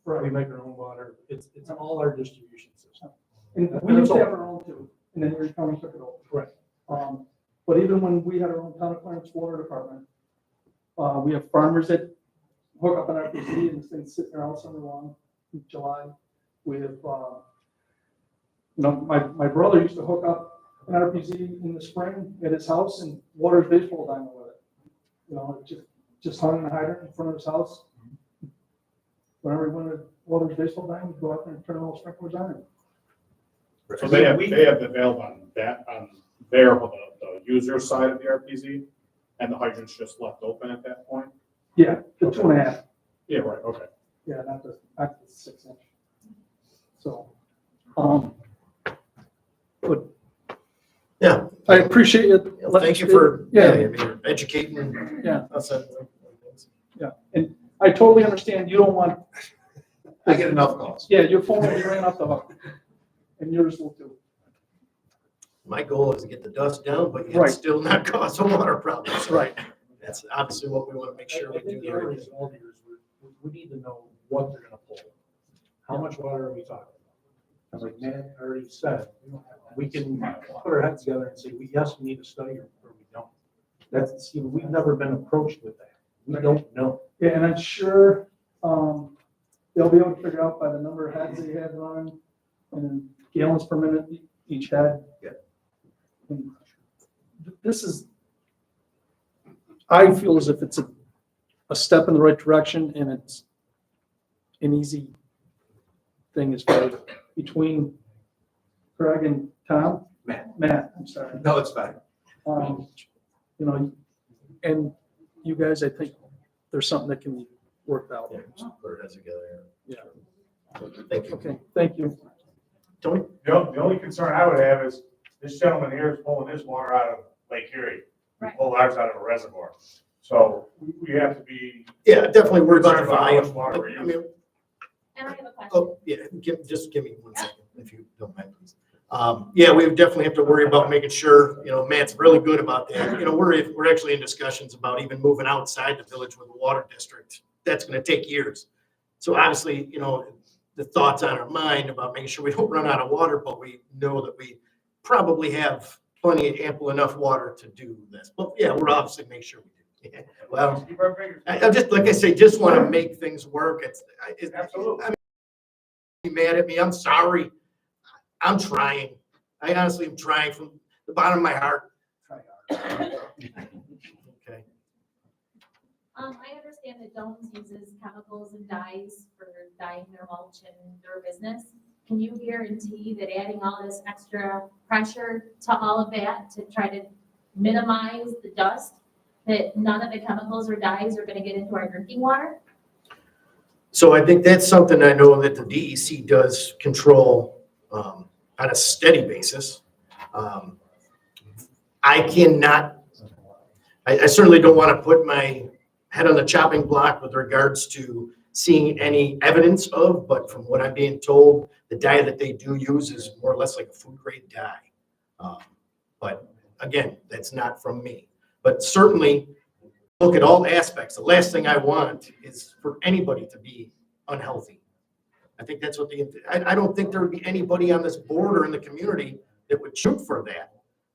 we right. make our own water, it's all our distribution system. And we used to have our own too, and then Erie County took it over. Right. But even when we had our own town of Clarence water department, we have farmers that hook up an RPC and this thing's sitting there all summer long, in July. We have, my brother used to hook up an RPZ in the spring at his house and water his baseball diamond with it. It just hung in the hydrant in front of his house. Whenever he wanted to water his baseball diamond, he'd go out there and turn all the sprinklers on. So they have the valve on that, on the user side of the RPZ, and the hydrant's just left open at that point? Yeah, the 2.5. Yeah, right, okay. Yeah, not the 6 inch. So, but Yeah. I appreciate it. Thank you for, Yeah. you're educating Yeah. us. Yeah, and I totally understand. You don't want, I get enough calls. yeah, your phone will be ringing off the hook. And yours will too. My goal is to get the dust down, but Right. yet still not cause a water problem. So Right. That's obviously what we want to make sure we I think do. the other is all these, we need to know what they're gonna pull. How much water are we talking about? As like Matt already said, we can put our heads together and say, yes, we need a study or we don't. That's, we've never been approached with that. We don't know. Yeah, and I'm sure, they'll be able to figure out by the number of heads they have running and gallons per minute each head. Yeah. And this is, I feel as if it's a step in the right direction and it's an easy thing as far as between Craig and Tom. Matt, I'm sorry. No, it's fine. And you guys, I think there's something that can be worked out. Yeah, just put our heads together. Yeah. Thank you. Okay, thank you. Tony? The only concern I would have is this gentleman here is pulling his water out of Lake Erie. We Right. pull ours out of a reservoir. So we have to be. Yeah, definitely worry about the concerned how much volume. water we're I using. mean, And I have a question. oh, yeah, just give me 1 second, if you don't mind, please. Yeah, we definitely have to worry about making sure, Matt's really good about that. We're actually in discussions about even moving outside the village with a water district. That's gonna take years. So obviously, the thoughts on our mind about making sure we don't run out of water, but we know that we probably have plenty, ample enough water to do this. But yeah, we're obviously make sure we do. Yeah. Well, Keep our fingers. I just, like I say, just want to make things work. Absolutely. I mean, be mad at me. I'm sorry. I'm trying. I honestly am trying from the bottom of my heart. Okay. I understand that Domes uses chemicals and dyes for dyeing their mulch and their business. Can you guarantee that adding all this extra pressure to all of that to try to minimize the dust, that none of the chemicals or dyes are gonna get into our drinking water? So I think that's something I know that the DEC does control on a steady basis. I cannot, I certainly don't want to put my head on the chopping block with regards to seeing any evidence of, but from what I'm being told, the dye that they do use is more or less like a food grade dye. But again, that's not from me. But certainly look at all aspects. The last thing I want is for anybody to be unhealthy. I think that's what I don't think there would be anybody on this board or in the community that would shoot for that.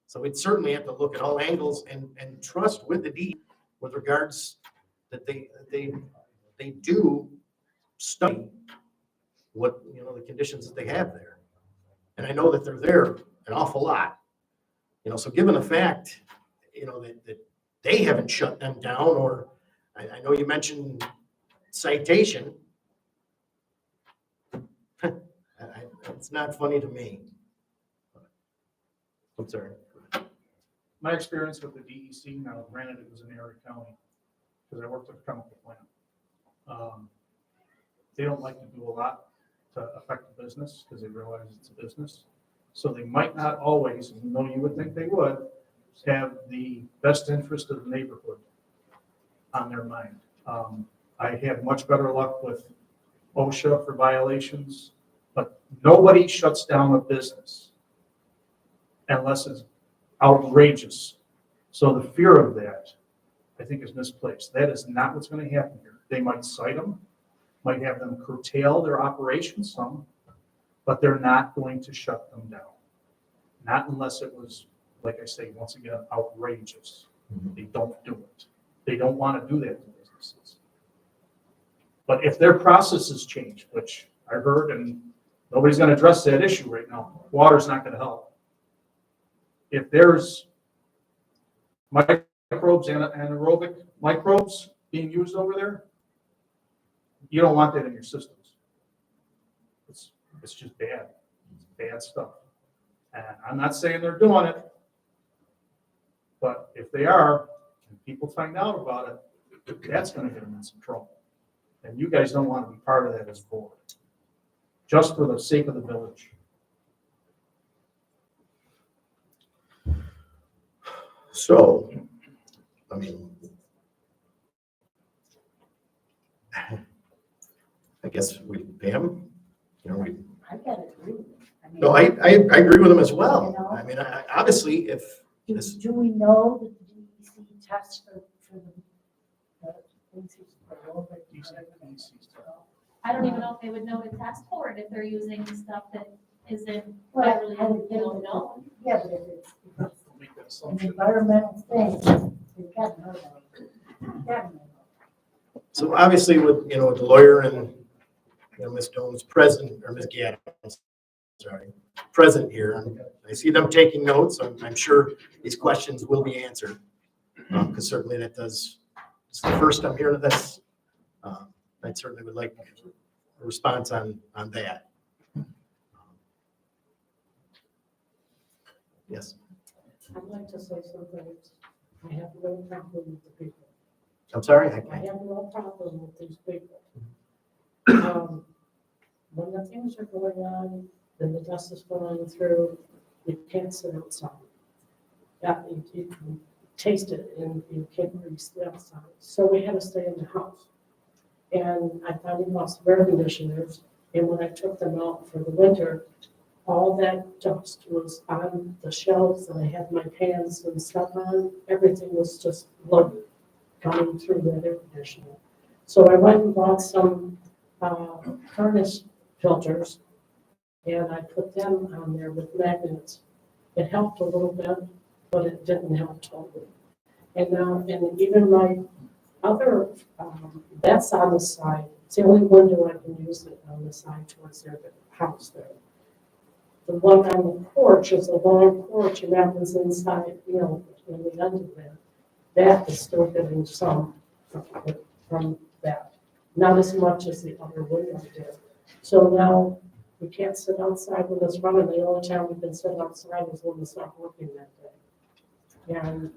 So we'd certainly have to look at all angles and trust with the D with regards that they do study what, the conditions that they have there. And I know that they're there an awful lot. So given the fact, that they haven't shut them down, or I know you mentioned citation. It's not funny to me. I'm sorry. My experience with the DEC, now granted it was in Erie County, because I worked at a chemical plant. They don't like to do a lot to affect the business, because they realize it's a business. So they might not always, even though you would think they would, have the best interest of the neighborhood on their mind. I have much better luck with OSHA for violations, but nobody shuts down a business unless it's outrageous. So the fear of that, I think, is misplaced. That is not what's going to happen here. They might cite them, might have them curtail their operations some, but they're not going to shut them down. Not unless it was, like I say, once again, outrageous. They don't do it. They don't want to do that to businesses. But if their processes change, which I heard, and nobody's going to address that issue right now, water's not going to help. If there's microbes and anaerobic microbes being used over there, you don't want that in your systems. It's just bad. It's bad stuff. And I'm not saying they're doing it, but if they are, and people find out about it, that's going to get them in some trouble. And you guys don't want to be part of that as board, just for the sake of the village. So, I mean, I guess we pay them, we. I gotta agree with you. I mean, No, I agree with them as well. You know? I mean, obviously, if this, Do we know that the DEC tests for the things I don't even know if they would know to test for it if they're using stuff that isn't Well, federally, I would you think know, that- known. Yeah, but if it's Make that an assumption. environmental thing, they've got to know that. They've got to know that. so obviously with, the lawyer and, Ms. Doan's present, or Ms. Gadd, sorry, present here. And I see them taking notes. I'm sure these questions will be answered. Because certainly it's the first I'm hearing of this. I certainly would like a response on that. Yes, I'd like to say something. I have no problem with the people. I'm sorry. I have no problem with these people. When the things are going on, and the dust is flying through, you can't sit outside. Yeah, you can taste it and you can't really sit outside. So we had to stay in the house. And I finally lost air conditioners, and when I took them out for the winter, all that dust was on the shelves that I had my pans and stuff on. Everything was just loaded, coming through that air conditioner. So I went and bought some furnace filters, and I put them on there with magnets. It helped a little bit, but it didn't help totally. And now, and even my other, that's on the side. It's the only window I can use it on the side towards their house there. The one on the porch is a long porch, and that was inside, in the end of there. That is still getting some from that. Not as much as the other window did. So now we can't sit outside when it's running. The only time we can sit outside is when it's not working that day. And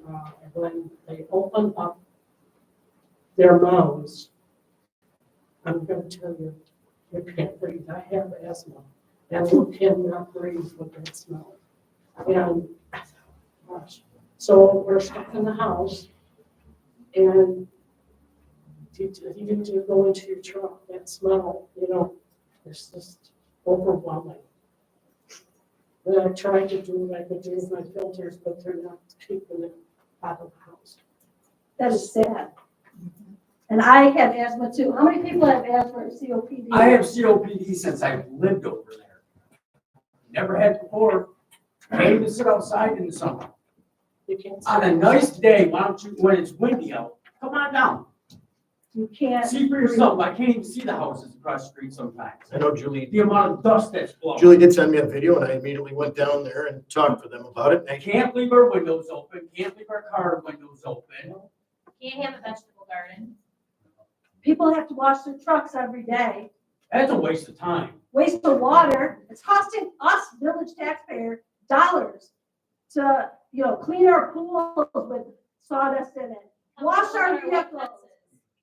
when they open up their mouths, I'm going to tell you, you can't breathe. I have asthma, and you cannot breathe with that smell. And gosh, so we're stuck in the house, and even to go into your truck, that smell, it's just overwhelming. And I tried to do what I could do with my filters, but they're not keeping it out of the house. That is sad. And I have asthma too. How many people have asthma or COPD? I have COPD since I've lived over there. Never had before. I can't even sit outside in the summer. You can't. On a nice day, why don't you, when it's windy out, come on down. You can't. See for yourself, I can't even see the houses across the street sometimes. I know Julie, The amount of dust that's blowing. Julie did send me a video and I immediately went down there and talked to them about it. I can't leave our windows open, can't leave our car windows open. Can't have a vegetable garden. People have to wash their trucks every day. That's a waste of time. Waste of water. It's costing us, village taxpayer, dollars to, clean our pools with sawdust in it. Wash our vehicles.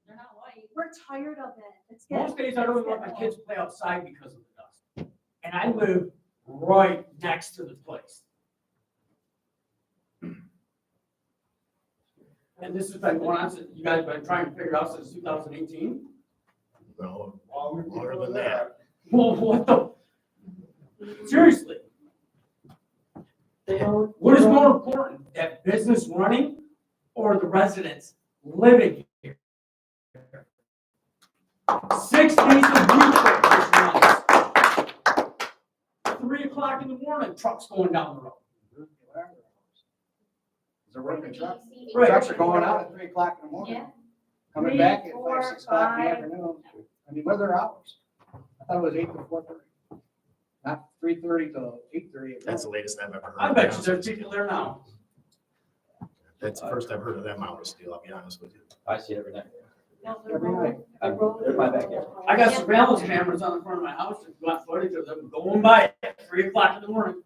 They're not white. We're tired of it. It's Most days I don't even let my getting kids play outside because of the dust. And I live right next to the place. And this has been going on since, you guys have been trying to figure it out since 2018? No, longer than that. Well, what the? Seriously, what is more important, that business running or the residents living here? 6 days a week, this runs. 3 o'clock in the morning, trucks going down the road. Is there working trucks? Right. Trucks are going out at 3 o'clock in the morning. Yeah. Coming 3, back at 4, 5, 6 o'clock in the 5. afternoon. I mean, what are their hours? I thought it was 8 to 4:30. Not 3:30 to 8:30. That's the latest I've ever heard. I bet you there's people there now. That's the first I've heard of them hours still, I'll be honest with you. I see it every night. Every night. They're my backyard. I got surveillance cameras on the front of my house that got footage of them going by at 3 o'clock in the morning.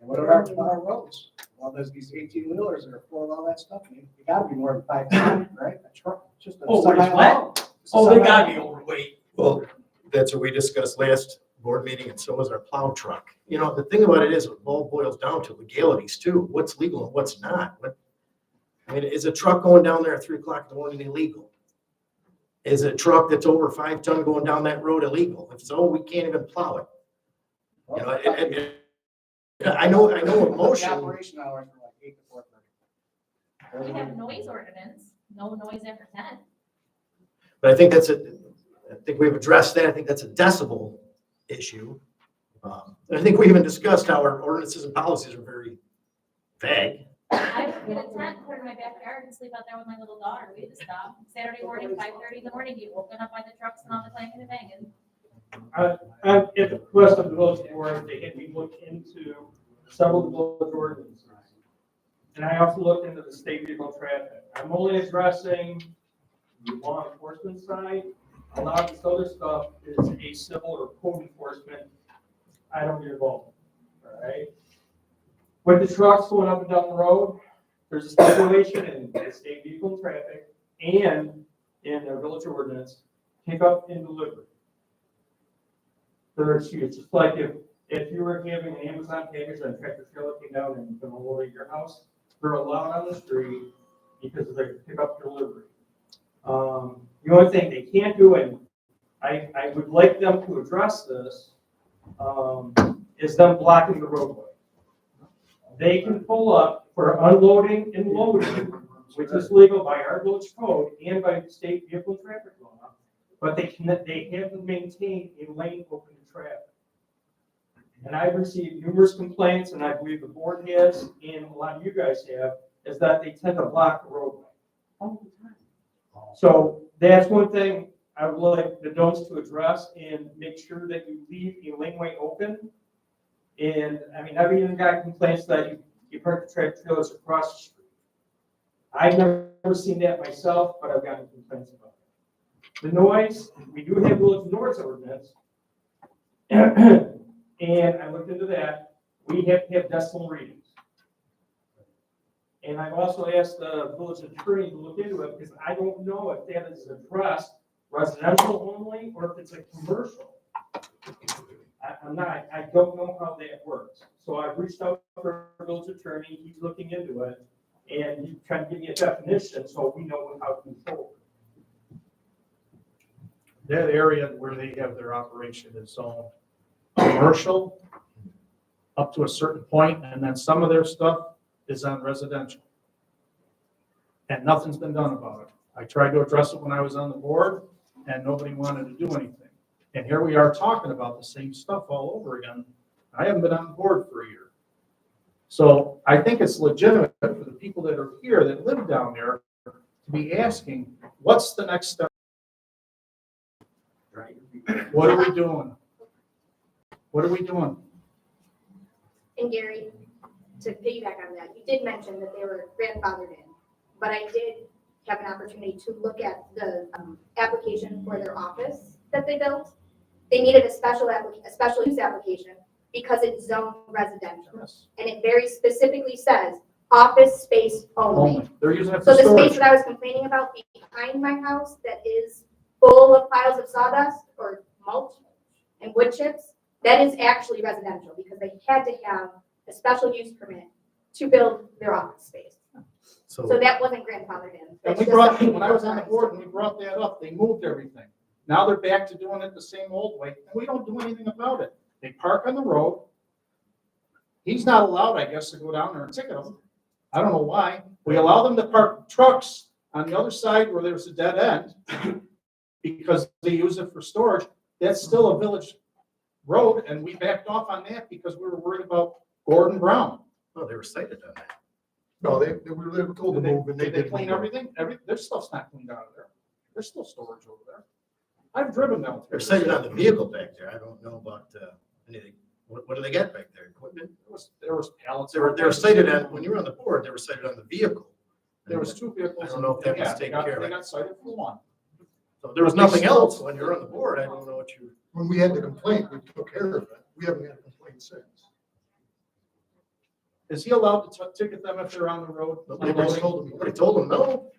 And what about our roads? Well, there's these 18-wheelers that are full of all that stuff. You gotta be more than 5 tons, right? A truck, just a Oh, when it's semi wet? load. It's a Oh, they semi gotta be load. overweight. Well, that's what we discussed last board meeting, and so was our plow truck. The thing about it is, it all boils down to legalities too. What's legal and what's not? Is a truck going down there at 3 o'clock in the morning illegal? Is a truck that's over 5 ton going down that road illegal? If so, we can't even plow it. I know The emotion. operation hours were like 8 to 4:30. We have noise ordinance, no noise after 10. But I think we've addressed that. I think that's a decibel issue. And I think we even discussed how our ordinances and policies are very vague. I would get a tent, put it in my backyard and sleep out there with my little daughter. We had to stop. Saturday morning, 5:30 in the morning, get woken up by the trucks and all the clanging and banging. At the request of the village board, they had me look into several of the village ordinances. And I also looked into the state vehicle traffic. I'm only addressing the law enforcement side. A lot of this other stuff is a civil or code enforcement. I don't get involved, all right? With the trucks going up and down the road, there's a stipulation in the state vehicle traffic and in the village ordinance, pick up and delivery. They're excused, just like if you were having an Amazon package and a tractor trailer came down and going over to your house, they're allowed on the street because of their pick up delivery. The only thing they can't do, and I would like them to address this, is them blocking the roadway. They can pull up for unloading and loading, which is legal by our village code and by the state vehicle traffic law, but they have to maintain a lane open to traffic. And I've received numerous complaints, and I believe the board has, and a lot of you guys have, is that they tend to block the roadway. So that's one thing I would like the don'ts to address and make sure that you leave a laneway open. And I've even got complaints that you park the tractor trailers across the street. I've never seen that myself, but I've gotten complaints about it. The noise, we do have village noise ordinance. And I looked into that. We have to have decimal readings. And I've also asked the village attorney to look into it because I don't know if that is addressed residential only or if it's a commercial. I don't know how that works. So I've reached out for a village attorney, he's looking into it, and he's trying to give me a definition so we know how to control it. That area where they have their operation is zoned commercial up to a certain point, and then some of their stuff is on residential. And nothing's been done about it. I tried to address it when I was on the board, and nobody wanted to do anything. And here we are talking about the same stuff all over again. I haven't been on the board for a year. So I think it's legitimate for the people that are here that live down there to be asking What's the next step? What are we doing? What are we doing? And Gary, to piggyback on that, you did mention that they were grandfathered in, but I did have an opportunity to look at the application for their office that they built. They needed a special use application because it's zoned residential. Yes. And it very specifically says office space only. Only. They're using it So for the space storage. that I was complaining about behind my house that is full of piles of sawdust or mulch and wood chips, that is actually residential because they had to have a special use permit to build their office space. So that wasn't grandfathered in. And That's we just brought, something when I was on the authorized. board and we brought that up, they moved everything. Now they're back to doing it the same old way, and we don't do anything about it. They park on the road. He's not allowed, I guess, to go down there and ticket them. I don't know why. We allow them to park trucks on the other side where there's a dead end because they use it for storage. That's still a village road, and we backed off on that because we were worried about Gordon Brown. Oh, they were cited on that. No, they were told to move and they Did they did. clean move. everything? Their stuff's not cleaned out of there. There's still storage over there. I've driven down They're through. cited on the vehicle back there. I don't know about, anything. What do they get back there? Equipment? There was pallets. They were cited on, when you were on the board, they were cited on the vehicle. There was two vehicles. I don't know if that was Yeah, taken got- care of. They got cited for one. So there was nothing else when you were on the board. I don't know what you. When we had the complaint, we took care of it. We haven't had a complaint since. Is he allowed to ticket them if they're on the road? Nobody told him no.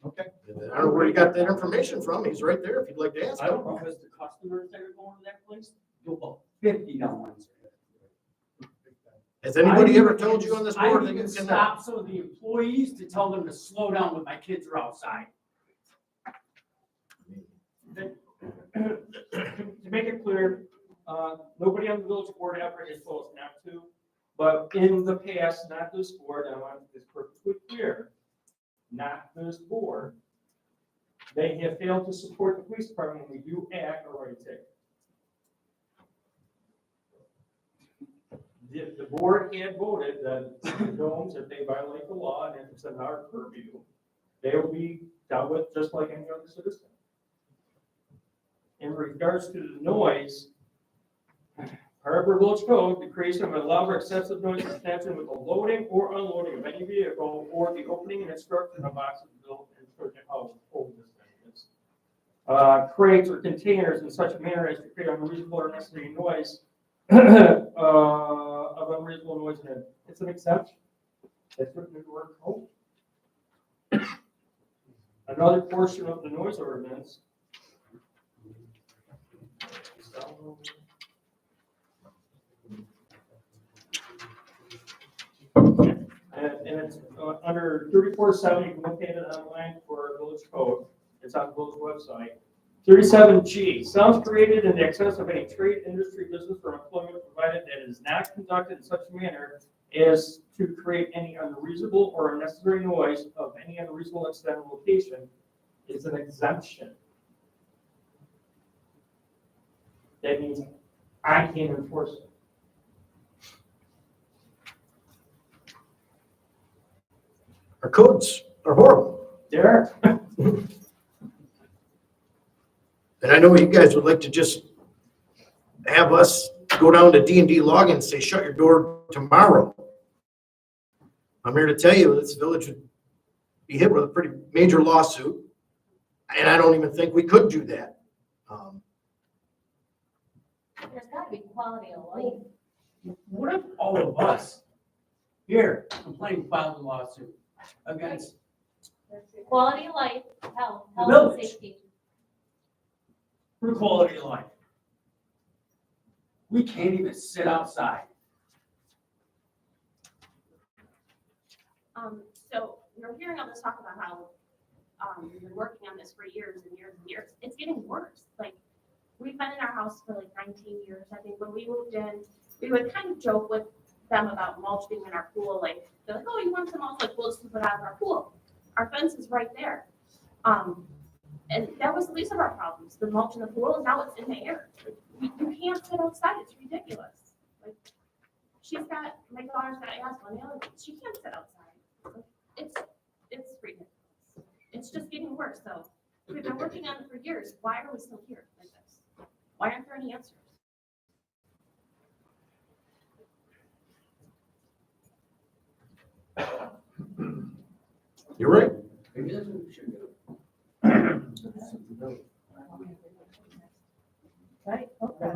Okay. I don't know where you got that information from. He's right there if you'd like to ask I him. don't know, because the customers that are going to that place, go about $50. Has anybody ever told you on this board I that you even can? stop some of the employees to tell them to slow down when my kids are outside. To make it clear, nobody on the village board ever has told us not to, but in the past, not this board, I want this perfectly clear, not this board, they have failed to support the police department when we do act or write a ticket. The board had voted that the domes, if they violate the law and if it's in our purview, they will be dealt with just like any other citizen. In regards to the noise, per our village code, the creation of a loud or excessive noise in connection with the loading or unloading of any vehicle or the opening and instruction of boxes built in such a house. Crates or containers in such a manner as to create unreasonable or unnecessary noise of unreasonable noise in it. It's an exception. That's written into our code. Another portion of the noise ordinance. And it's under 34.7, you can look at it online for our village code. It's on the village website. 37G, sounds created in the excess of any trade, industry, business, or employment provided that is not conducted in such a manner as to create any unreasonable or unnecessary noise of any unreasonable extent or location is an exemption. That means I can't enforce it. Our codes are horrible. There. And I know you guys would like to just have us go down to D&D login and say, shut your door tomorrow. I'm here to tell you, this village would be hit with a pretty major lawsuit. And I don't even think we could do that. There's gotta be quality of life. What if all of us here complain, filed a lawsuit against Quality of life, health and village. safety. for quality of life? We can't even sit outside. So we're hearing all this talk about how, we've been working on this for years and years and years. It's getting worse. Like, we've been in our house for like 19 years. I think when we moved in, we would kind of joke with them about mulch being in our pool. Like, they're like, oh, you want some mulch? Like, we'll just put it out of our pool. Our fence is right there. And that was the least of our problems. The mulch in the pool, and now it's in the air. You can't sit outside. It's ridiculous. Like, my daughter's got asthma and allergies. She can't sit outside. It's ridiculous. It's just getting worse. So We've been working on it for years. Why are we still here like this? Why aren't there any answers? You're right. Right, okay.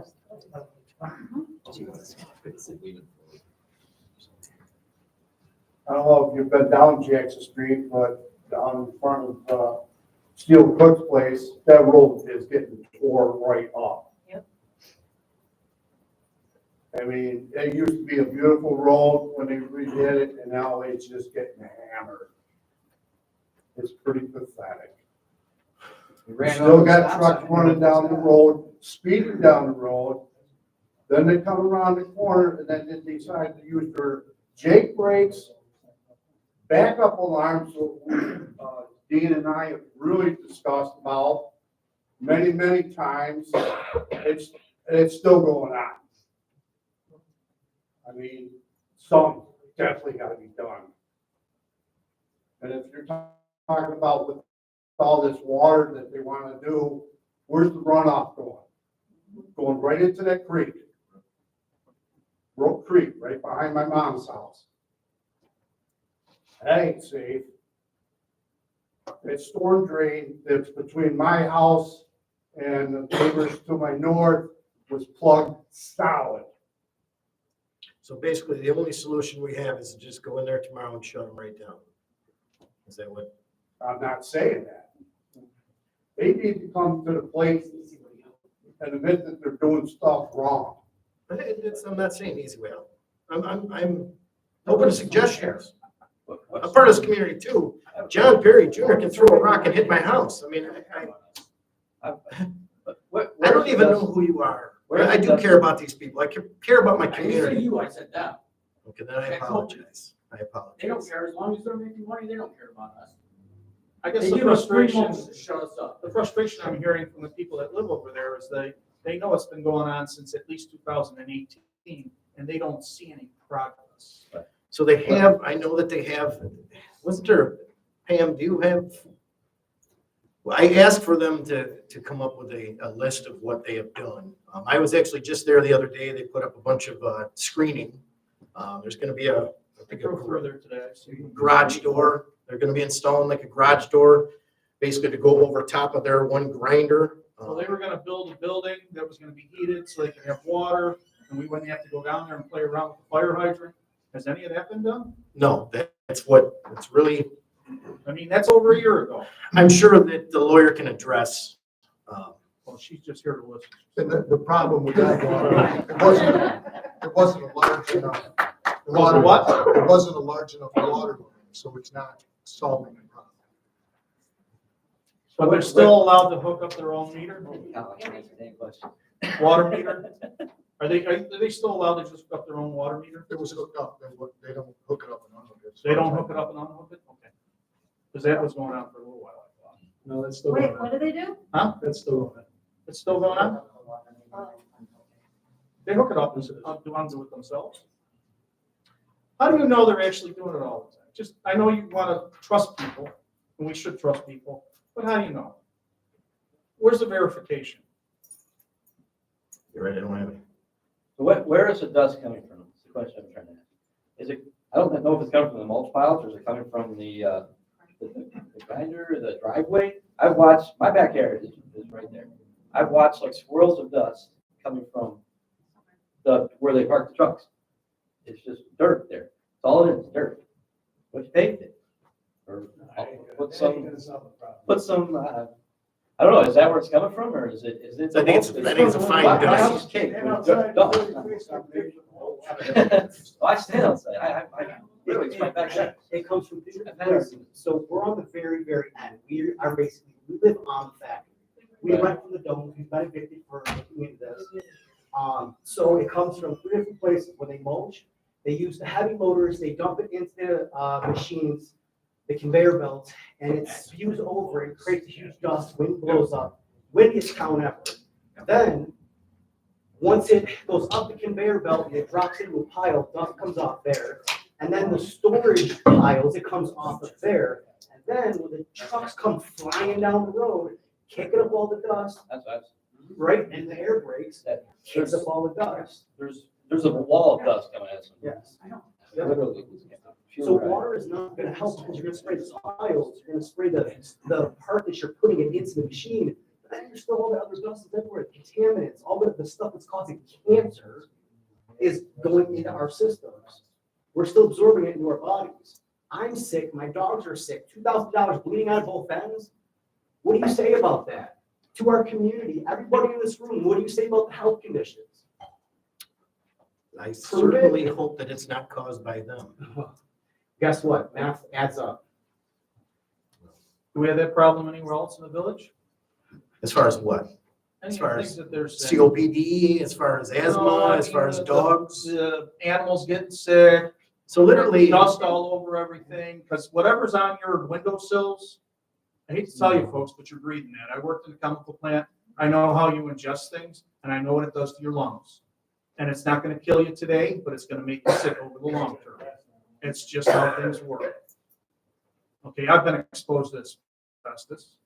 I don't know if you've been down Jackson Street, but down in front of, Steel Cook's place, that road is getting tore right up. Yep. I mean, it used to be a beautiful road when they redid it, and now it's just getting hammered. It's pretty pathetic. You still got trucks running down the road, speeding down the road. Then they come around the corner and then they decide to use their Jake brakes, backup alarms, Dean and I have really discussed about many, many times. It's still going on. I mean, something definitely gotta be done. And if you're talking about with all this water that they wanna do, where's the runoff going? Going right into that creek. Brook Creek, right behind my mom's house. That ain't safe. That storm drain that's between my house and the neighbors to my north was plugged solid. So basically, the only solution we have is to just go in there tomorrow and shut them right down. Is that what? I'm not saying that. They need to come to the place and admit that they're doing stuff wrong. But I'm not saying easy way out. I'm open to suggestions. I'm part of this community too. John Perry Jr. can throw a rock and hit my house. I mean, I don't even know who you are. I do care about these people. I care about my I didn't say community. you, I said them. Okay, then I apologize. I apologize. They don't care, as long as they're making money, they don't care about us. I guess They the give us 3 frustration, months to shut us up. the frustration I'm hearing from the people that live over there is they know it's been going on since at least 2018, and they don't see any progress. So they have, I know that they have, wasn't there, Pam, do you have? Well, I asked for them to come up with a list of what they have done. I was actually just there the other day. They put up a bunch of screening. There's gonna be I drove through there today. I see. garage door. They're gonna be installing like a garage door, basically to go over top of their one grinder. Well, they were gonna build a building that was gonna be heated so they could have water, and we wouldn't have to go down there and play around with the fire hydrant. Has any of that been done? No, that's what, it's really, I mean, that's over a year ago. I'm sure that the lawyer can address. Well, she's just here to listen. And the problem with that water, it wasn't a large enough. The water, What? it wasn't a large enough water line, so it's not solving the problem. But they're still allowed to hook up their own meter, water meter? Are they still allowed to just hook up their own water meter? It was hooked up, they don't hook it up and unhook it. They don't hook it up and unhook it? Okay. Because that was going on for a little while, I thought. No, that's still Wait, going what on. do they do? Huh? That's still going on. It's still going on? They hook it up and undo it themselves? How do you know they're actually doing it all the time? Just, I know you want to trust people, and we should trust people, but how do you know? Where's the verification? You're right, I don't have it. Where is the dust coming from? That's the question I'm trying to ask. Is it, I don't know if it's coming from the mulch piles or is it coming from the grinder, the driveway? I've watched, my backyard is right there. I've watched like swirls of dust coming from where they park the trucks. It's just dirt there. That's all it is, dirt. But you paved it. Or put some, I don't know, is that where it's coming from or is it? I think it's a fine My dust. house is caked with dust. I stand outside. I literally, it's my backyard. It comes from different places. So we're on the very, very end. We are basically, we live on the factory. We rent from the dome, we've been evicted for looking into this. So it comes from 3 different places. When they mulch, they use the heavy motors, they dump it into the machines, the conveyor belts, and it spews over and creates a huge dust, wind blows up, windiest town ever. Then, once it goes up the conveyor belt and it drops into a pile, dust comes off there. And then the storage piles, it comes off of there. And then when the trucks come flying down the road, kicking up all the dust, That's what right, and the air brakes, that, kicks up all the dust. there's a wall of dust coming at us. Yes. Literally. So water is not gonna help because you're gonna spray the soils, you're gonna spray the part that you're putting it into the machine. But then there's still all the other dust everywhere, contaminants, all the stuff that's causing cancer is going into our systems. We're still absorbing it into our bodies. I'm sick, my dogs are sick, $2,000 bleeding out of both ends. What do you say about that? To our community, everybody in this room, what do you say about the health conditions? I certainly hope that it's not caused by them. Guess what? Math adds up. Do we have that problem anywhere else in the village? As far as what? Any As far things as that they're saying? COPD, as far as No, asthma, I as far mean, as the- dogs. The animals getting sick, So literally, dust all over everything, because whatever's on your windowsills, I hate to tell you folks, but you're breathing that. I worked in a chemical plant. I know how you ingest things, and I know what it does to your lungs. And it's not gonna kill you today, but it's gonna make you sick over the long term. It's just how things work. Okay, I've been exposed to asbestos.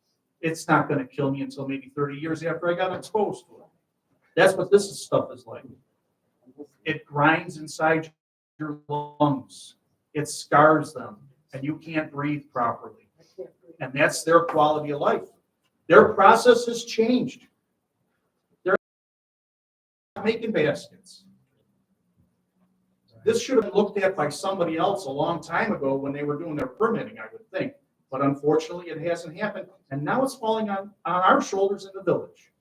It's not gonna kill me until maybe 30 years after I got exposed to it. That's what this stuff is like. It grinds inside your lungs. It scars them, and you can't breathe properly. And that's their quality of life. Their process has changed. They're not making baskets. This should have been looked at by somebody else a long time ago when they were doing their permitting, I would think. But unfortunately, it hasn't happened, and now it's falling on our shoulders in the village.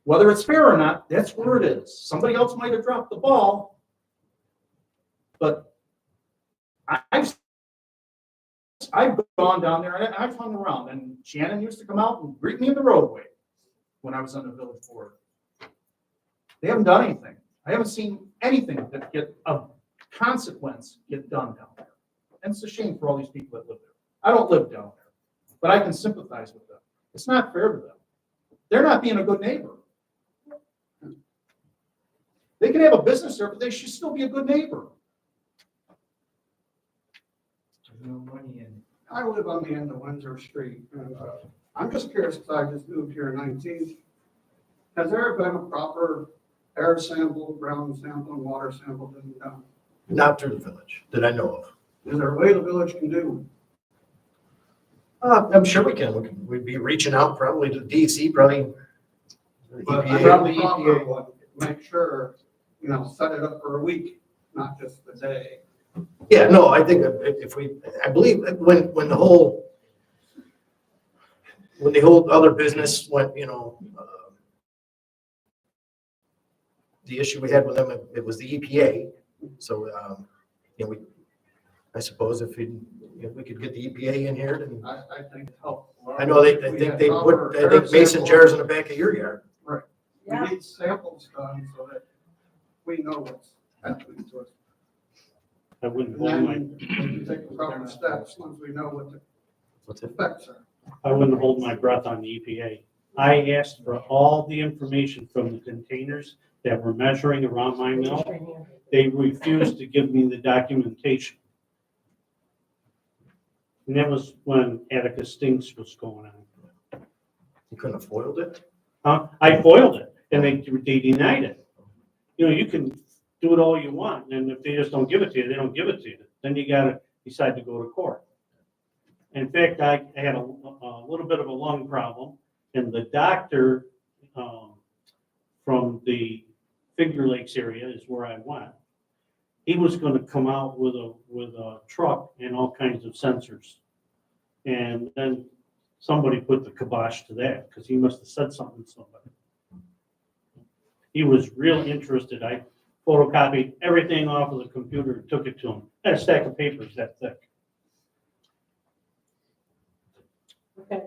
Whether it's fair or not, that's where it is. Somebody else might have dropped the ball, but I've gone down there and I've hung around, and Shannon used to come out and greet me in the roadway when I was on the village board. They haven't done anything. I haven't seen anything that get a consequence get done down there. And it's a shame for all these people that live there. I don't live down there, but I can sympathize with them. It's not fair to them. They're not being a good neighbor. They can have a business there, but they should still be a good neighbor. I live on the end of Windsor Street, and I'm just curious, because I just moved here in 19. Has there been a proper air sample, ground sample, and water sample been done? not through the village that I know of. Is there a way the village can do? I'm sure we can. We'd be reaching out probably to DEC, probably. the But EPA. probably EPA one, make sure, set it up for a week, not just the day. Yeah, no, I think if we, I believe when the whole other business went, the issue we had with them, it was the EPA. So, I suppose if we could get the EPA in here, then I think it helped. I know I think they put, I think mason jars in the back of your yard. Right. We need samples done so that we know what's happening to us. I wouldn't And hold my, then we can take the proper steps once we know what the effects are. I wouldn't hold my breath on the EPA. I asked for all the information from the containers that were measuring around my mill. They refused to give me the documentation. And that was when Attica Stinks was going on. You couldn't have foiled it? I foiled it, and they denied it. You can do it all you want, and if they just don't give it to you, they don't give it to you. Then you gotta decide to go to court. In fact, I had a little bit of a lung problem, and the doctor from the Figure Lakes area is where I went. He was gonna come out with a truck and all kinds of sensors. And then somebody put the kibosh to that, because he must have said something to somebody. He was real interested. I photocopied everything off of the computer and took it to him. Had a stack of papers that thick. Okay.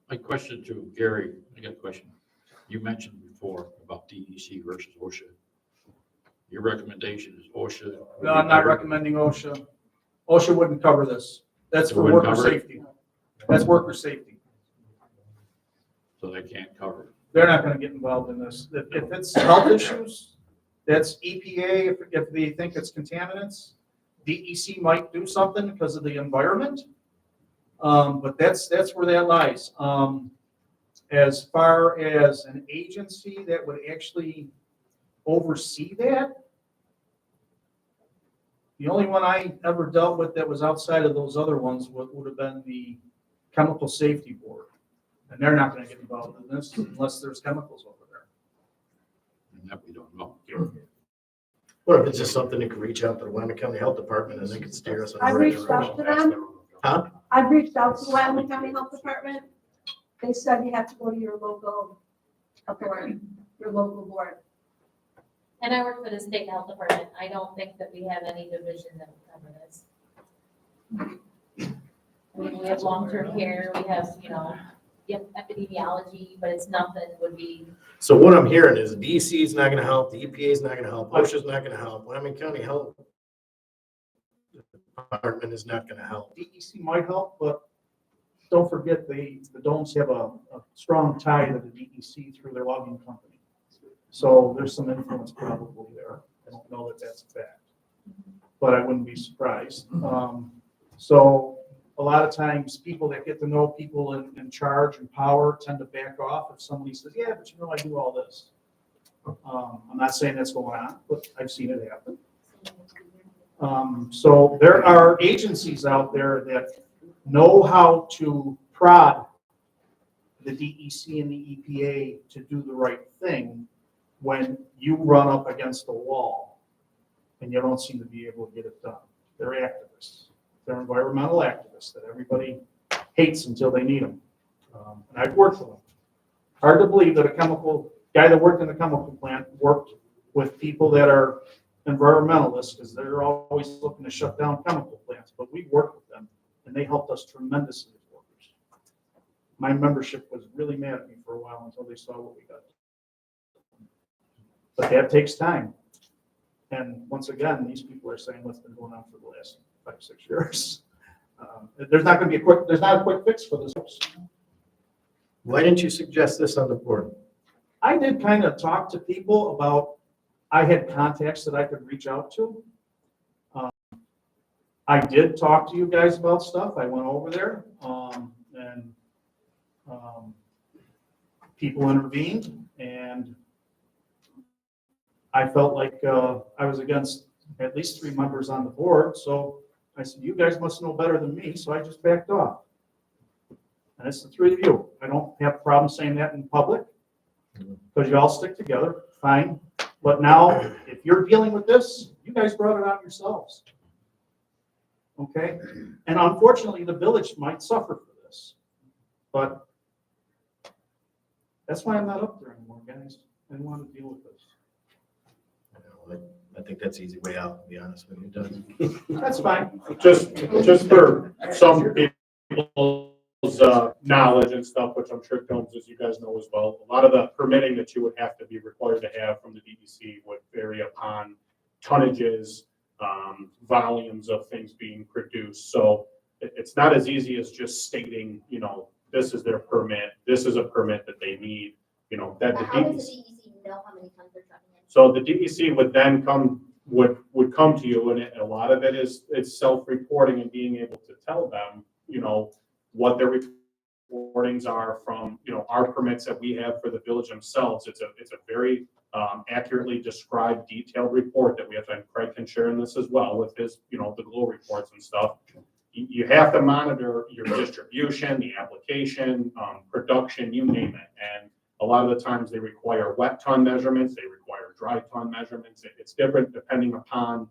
My question to Gary, I got a question. You mentioned before about DEC versus OSHA. Your recommendation is OSHA? No, I'm not recommending OSHA. OSHA wouldn't cover this. That's It for wouldn't worker cover it? safety. That's worker safety. So they can't cover it. They're not gonna get involved in this. If it's health issues, that's EPA. If they think it's contaminants, DEC might do something because of the environment. But that's where that lies. as far as an agency that would actually oversee that, the only one I ever dealt with that was outside of those other ones would have been the Chemical Safety Board. And they're not gonna get involved in this unless there's chemicals over there. And that we don't know. What if it's just something that could reach out to the Wyoming County Health Department and they could steer us in the I've right reached out direction? to them. Huh? I've reached out to the Wyoming County Health Department. They said you have to go to your local authority, your local board. And I work for the state health department. I don't think that we have any division that will cover this. I mean, we have long-term care, we have, you have epidemiology, but it's nothing would be, So what I'm hearing is the DEC is not gonna help, the EPA is not gonna help, OSHA's not gonna help, Wyoming County Health Department is not gonna help. DEC might help, but don't forget the Domes have a strong tie to the DEC through their logging company. So there's some influence probably there. I don't know that that's a fact, but I wouldn't be surprised. So a lot of times people that get to know people in charge and power tend to back off if somebody says, yeah, but I do all this. I'm not saying that's going on, but I've seen it happen. So there are agencies out there that know how to prod the DEC and the EPA to do the right thing when you run up against a wall and you don't seem to be able to get it done. They're activists. They're environmental activists that everybody hates until they need them. And I've worked with them. Hard to believe that a chemical guy that worked in the chemical plant worked with people that are environmentalists because they're always looking to shut down chemical plants. But we worked with them and they helped us tremendously as workers. My membership was really mad at me for a while until they saw what we got. But that takes time. And once again, these people are saying what's been going on for the last 5-6 years. There's not going to be there's not a quick fix for this. Why didn't you suggest this on the board? I did kind of talk to people about, I had contacts that I could reach out to. I did talk to you guys about stuff. I went over there and people intervened and I felt like I was against at least 3 members on the board. So I said, you guys must know better than me. So I just backed off. And it's the 3 of you. I don't have a problem saying that in public because you all stick together, fine. But now, if you're dealing with this, you guys brought it on yourselves. Okay? And unfortunately, the village might suffer for this. But that's why I'm not up there anymore, guys. I don't want to deal with this. I think that's the easy way out, to be honest with you, Doug. That's fine. Just for some people's knowledge and stuff, which I'm sure Domes, as you guys know as well, a lot of the permitting that you would have to be required to have from the DEC would vary upon tonnages, volumes of things being produced. So it's not as easy as just stating, this is their permit, this is a permit that they need, that the how DEC. does the DEC know how many tons they're trucking in? So the DEC would then would come to you, and a lot of it is self-reporting and being able to tell them, what their reportings are from, our permits that we have for the village themselves. It's a very accurately described, detailed report that we have to, and Craig can share in this as well with his, the GLOW reports and stuff. You have to monitor your distribution, the application, production, you name it. And a lot of the times they require wet ton measurements, they require dry ton measurements. It's different depending upon,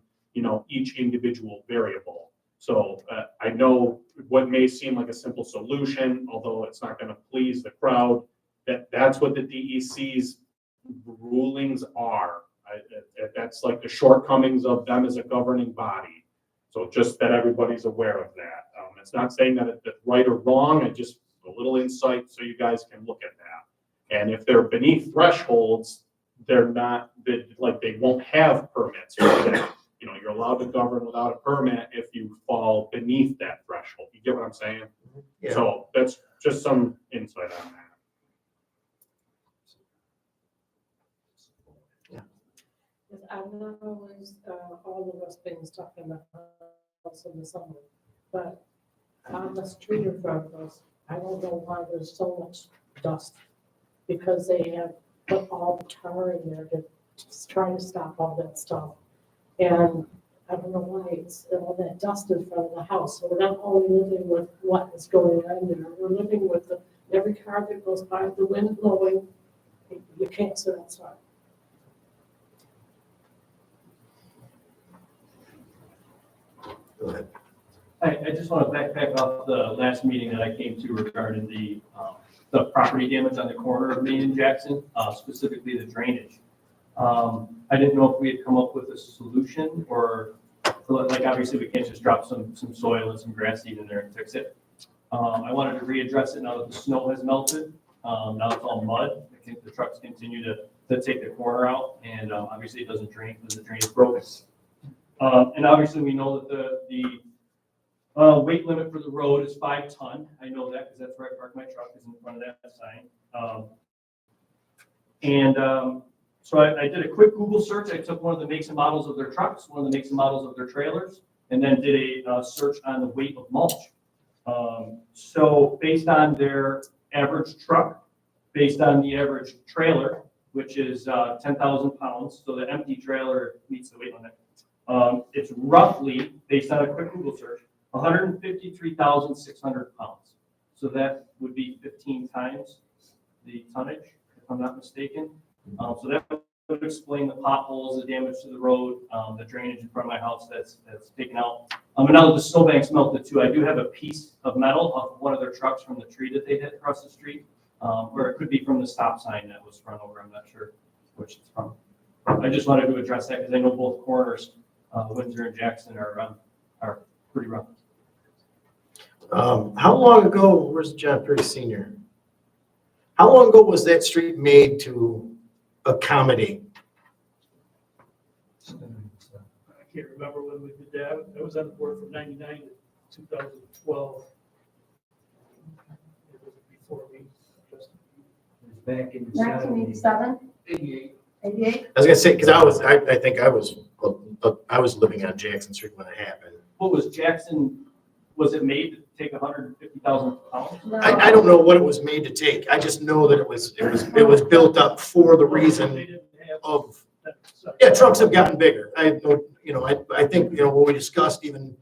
each individual variable. So I know what may seem like a simple solution, although it's not going to please the crowd, that's what the DEC's rulings are. That's like the shortcomings of them as a governing body. So just that everybody's aware of that. It's not saying that it's right or wrong, it's just a little insight so you guys can look at that. And if they're beneath thresholds, they're not, they won't have permits. You're allowed to govern without a permit if you fall beneath that threshold. You get what I'm saying? Yeah. So that's just some insight on that. Because I know all of us been talking about house in the summer, but on the street in front of us, I don't know why there's so much dust because they have put all the tar in there to just try to stop all that stuff. And I don't know why all that dust in front of the house. So we're not only living with what is going on there, we're living with every car that goes by, the wind blowing, you can't sit outside. Go ahead. I just want to backpack off the last meeting that I came to regarding the property damage on the corner of Main and Jackson, specifically the drainage. I didn't know if we had come up with a solution or, like, obviously we can't just drop some soil and some grass seed in there and fix it. I wanted to readdress it now that the snow has melted. Now it's all mud. I think the trucks continue to take the corner out, and obviously it doesn't drain because the drain is broken. And obviously we know that the weight limit for the road is 5 ton. I know that because that's where I park my truck, is in front of that sign. So I did a quick Google search. I took one of the makes and models of their trucks, one of the makes and models of their trailers, and then did a search on the weight of mulch. So based on their average truck, based on the average trailer, which is 10,000 pounds, so the empty trailer meets the weight limit. It's roughly, based on a quick Google search, 153,600 pounds. So that would be 15 times the tonnage, if I'm not mistaken. So that would explain the potholes, the damage to the road, the drainage in front of my house that's taken out. And now that the snowbank's melted too, I do have a piece of metal off of one of their trucks from the tree that they hit across the street, or it could be from the stop sign that was run over. I'm not sure which it's from. I just wanted to address that because I know both corners, Windsor and Jackson, are pretty rough. How long ago, where's John Perry Senior? How long ago was that street made to accommodate? I can't remember when we did that. I was on the board from 99 to 2012. It was before me. Back in 1987? 88. 88? I was gonna say, because I think I was living on Jackson Street when it happened. What was Jackson, was it made to take 150,000 pounds? No. I don't know what it was made to take. I just know that it was built up for the reason of, yeah, trucks have gotten bigger. I think, what we discussed, even,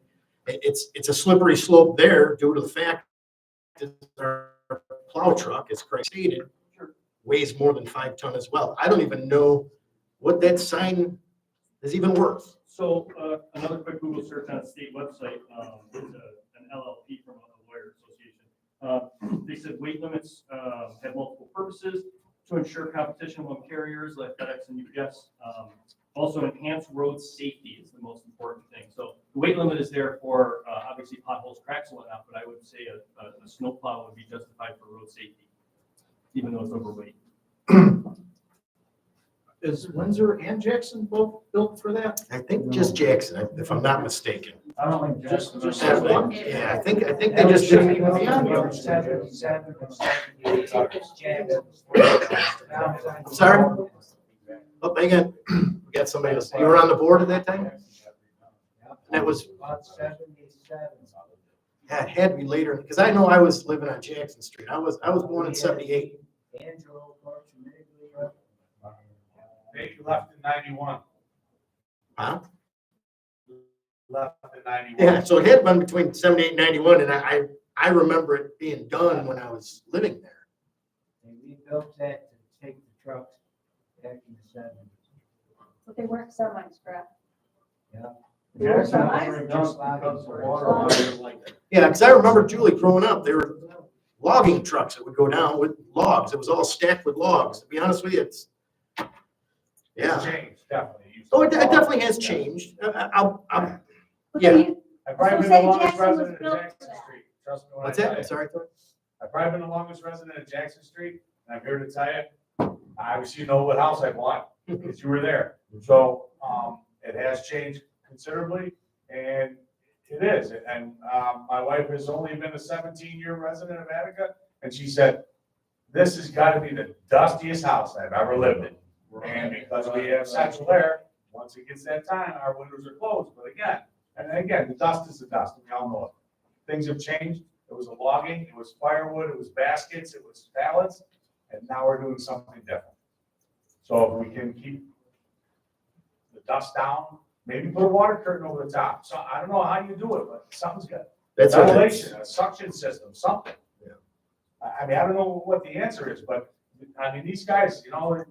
it's a slippery slope there due to the fact that our plow truck, as Craig stated, weighs more than 5 ton as well. I don't even know what that sign is even worth. So another quick Google search on a state website is an LLP from a lawyer association. They said weight limits have multiple purposes to ensure competition among carriers like FedEx and UPS. Also, enhance road safety is the most important thing. So the weight limit is there for obviously potholes, cracks, and whatnot, but I would say a snowplow would be justified for road safety, even though it's overweight. Is Windsor and Jackson both built for that? I think just Jackson, if I'm not mistaken. I don't think Jackson. Just That one? Yeah, I think they just did. I'm sorry? Oh, hang on. We got somebody else. You were on the board at that time? That was, yeah, it had to be later, because I know I was living on Jackson Street. I was born in 78. They left in 91. Huh? Left in 91. Yeah, so it had been between 78 and 91, and I remember it being done when I was living there. And we built that to take the trucks back in the 70s. But they weren't semis, correct? Yeah. They were Jackson semis? was reduced because the water was like that. Yeah, because I remember Julie growing up, there were logging trucks that would go down with logs. It was all stacked with logs. To be honest with you, it's, yeah. It's changed, definitely. Oh, it definitely has changed. But Yeah. they- I've probably So been say the longest Jackson was resident of built Jackson for that. Street. Trust me when I What's tell that? you. I'm sorry. I've probably been the longest resident of Jackson Street, and I'm here to tell you, obviously you know what house I bought, because you were there. So, it has changed considerably, and it is. And, my wife has only been a 17-year resident of Attica, and she said, this has got to be the dustiest house I've ever lived in. And because we have central air, once it gets that time, our windows are closed. But again, the dust is the dust. We all know it. Things have changed. it was a logging, it was firewood, it was baskets, it was pallets, and now we're doing something different. So if we can keep the dust down, maybe put a water curtain over the top. So I don't know how you do it, but something's good. That's what Ventilation, a suction system, something. I mean, I don't know what the answer is, but I mean, these guys, you know,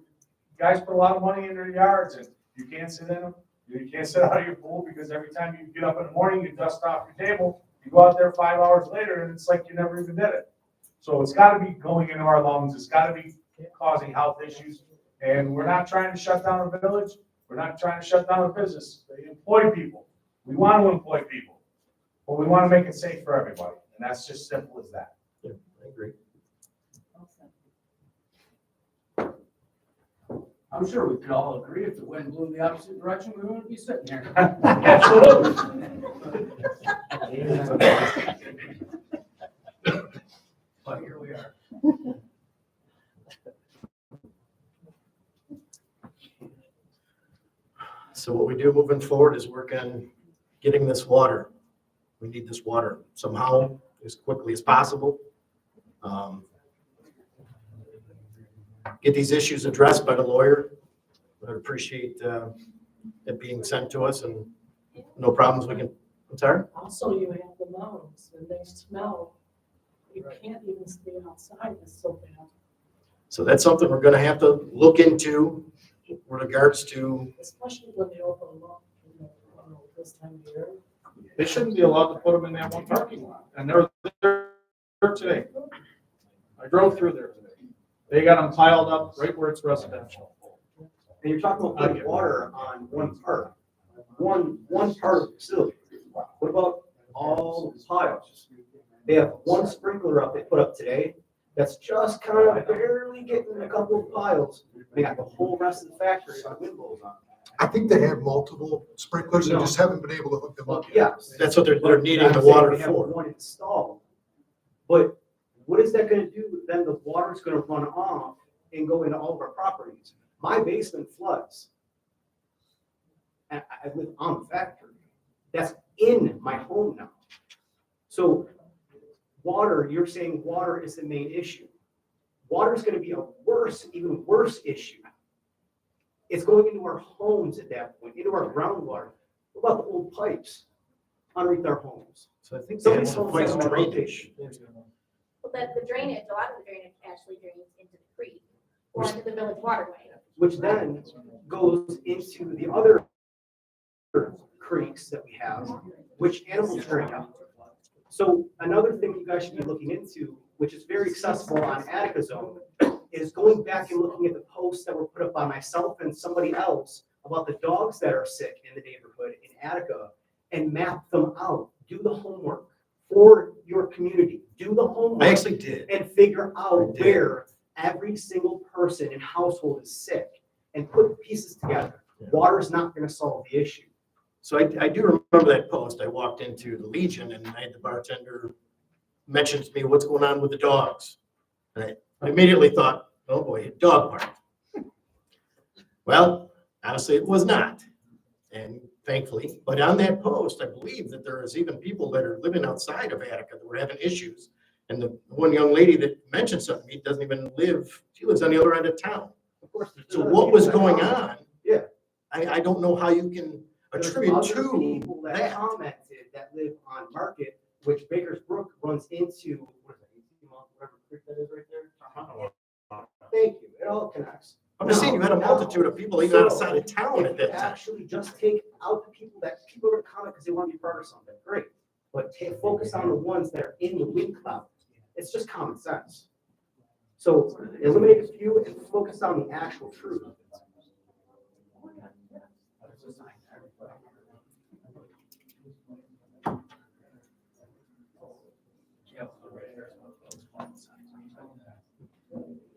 guys put a lot of money in their yards and you can't sit in them. You can't sit out of your pool because every time you get up in the morning, you dust off your table. You go out there 5 hours later and it's like you never even did it. So it's gotta be going into our lungs. It's gotta be causing health issues. And we're not trying to shut down a village. We're not trying to shut down a business. They employ people. We want to employ people, but we want to make it safe for everybody. And that's just simple as that. Yeah, I agree. I'm sure we could all agree if the wind blew in the opposite direction, we wouldn't be sitting here. Absolutely. But here we are. So what we do moving forward is work on getting this water. We need this water somehow as quickly as possible. Get these issues addressed by the lawyer. I'd appreciate it being sent to us and no problems we can, I'm sorry? Also, you have the mounds and they smell. You can't even stay outside, it's so bad. So that's something we're gonna have to look into with regards to, Especially when they open them up, you know, this time of year. They shouldn't be allowed to put them in that one parking lot, and they're there today. I drove through there today. They got them piled up right where it's residential. And you're talking about putting water on one part of the facility. What about all the piles? They have one sprinkler up they put up today that's just kind of barely getting a couple of piles. They got the whole rest of the factory on wind blows on. I think they have multiple sprinklers and just haven't been able to hook them up yet. Yes. that's what they're needing I'm the saying water we have for. one installed. But what is that gonna do? Then the water's gonna run off and go into all of our properties. My basement floods. And I live on the factory. That's in my home now. So water, you're saying water is the main issue. Water is gonna be a worse, even worse issue. It's going into our homes at that point, into our groundwater. What about the old pipes underneath our homes? So I think Some they of have these some homes place have no drainage. Well, the drainage, a lot of the drainage actually drains into the creek or into the village waterway. Which then goes into the other creeks that we have, which animals drink out. So another thing you guys should be looking into, which is very accessible on Attica Zone, is going back and looking at the posts that were put up by myself and somebody else about the dogs that are sick in the neighborhood in Attica and map them out. Do the homework for your community. Do the homework. I actually did. And figure out where every single person in household is sick and put the pieces together. Water is not going to solve the issue. So I do remember that post. I walked into the Legion and I had the bartender mention to me, what's going on with the dogs? And I immediately thought, oh boy, dog park. Well, honestly, it was not. And thankfully, but on that post, I believe that there is even people that are living outside of Attica that were having issues. And the one young lady that mentioned something to me doesn't even live, she lives on the other end of town. Of course. So what was going on? Yeah. I don't know how you can attribute There's other to people that that. commented that live on Market, which Baker's Brook runs into, what is it, 18 Mile, whatever creek that is right there? Thank you, it all connects. I'm just saying you had a multitude of people even outside of town at that time. Actually, just take out the people that people are gonna comment because they want to be part of something, great. But focus on the ones that are in the wind cloud. It's just common sense. So eliminate a few and focus on the actual truth.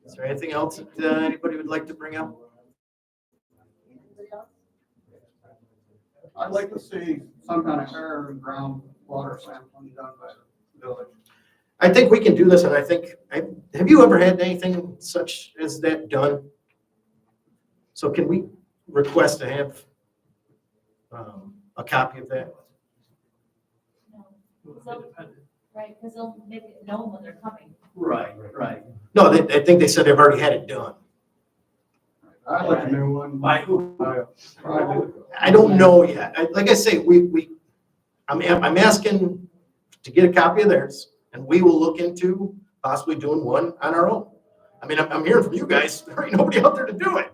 Is there anything else that anybody would like to bring up? I'd like to see some kind of air and ground water sampling done by the village. I think we can do this, and I think, have you ever had anything such as that done? So can we request to have a copy of that? Right, because they'll make it known when they're coming. Right. No, I think they said they've already had it done. I'd like a new one. By who? Private. I don't know yet. Like I say, I'm asking to get a copy of theirs, and we will look into possibly doing one on our own. I mean, I'm hearing from you guys, there ain't nobody out there to do it,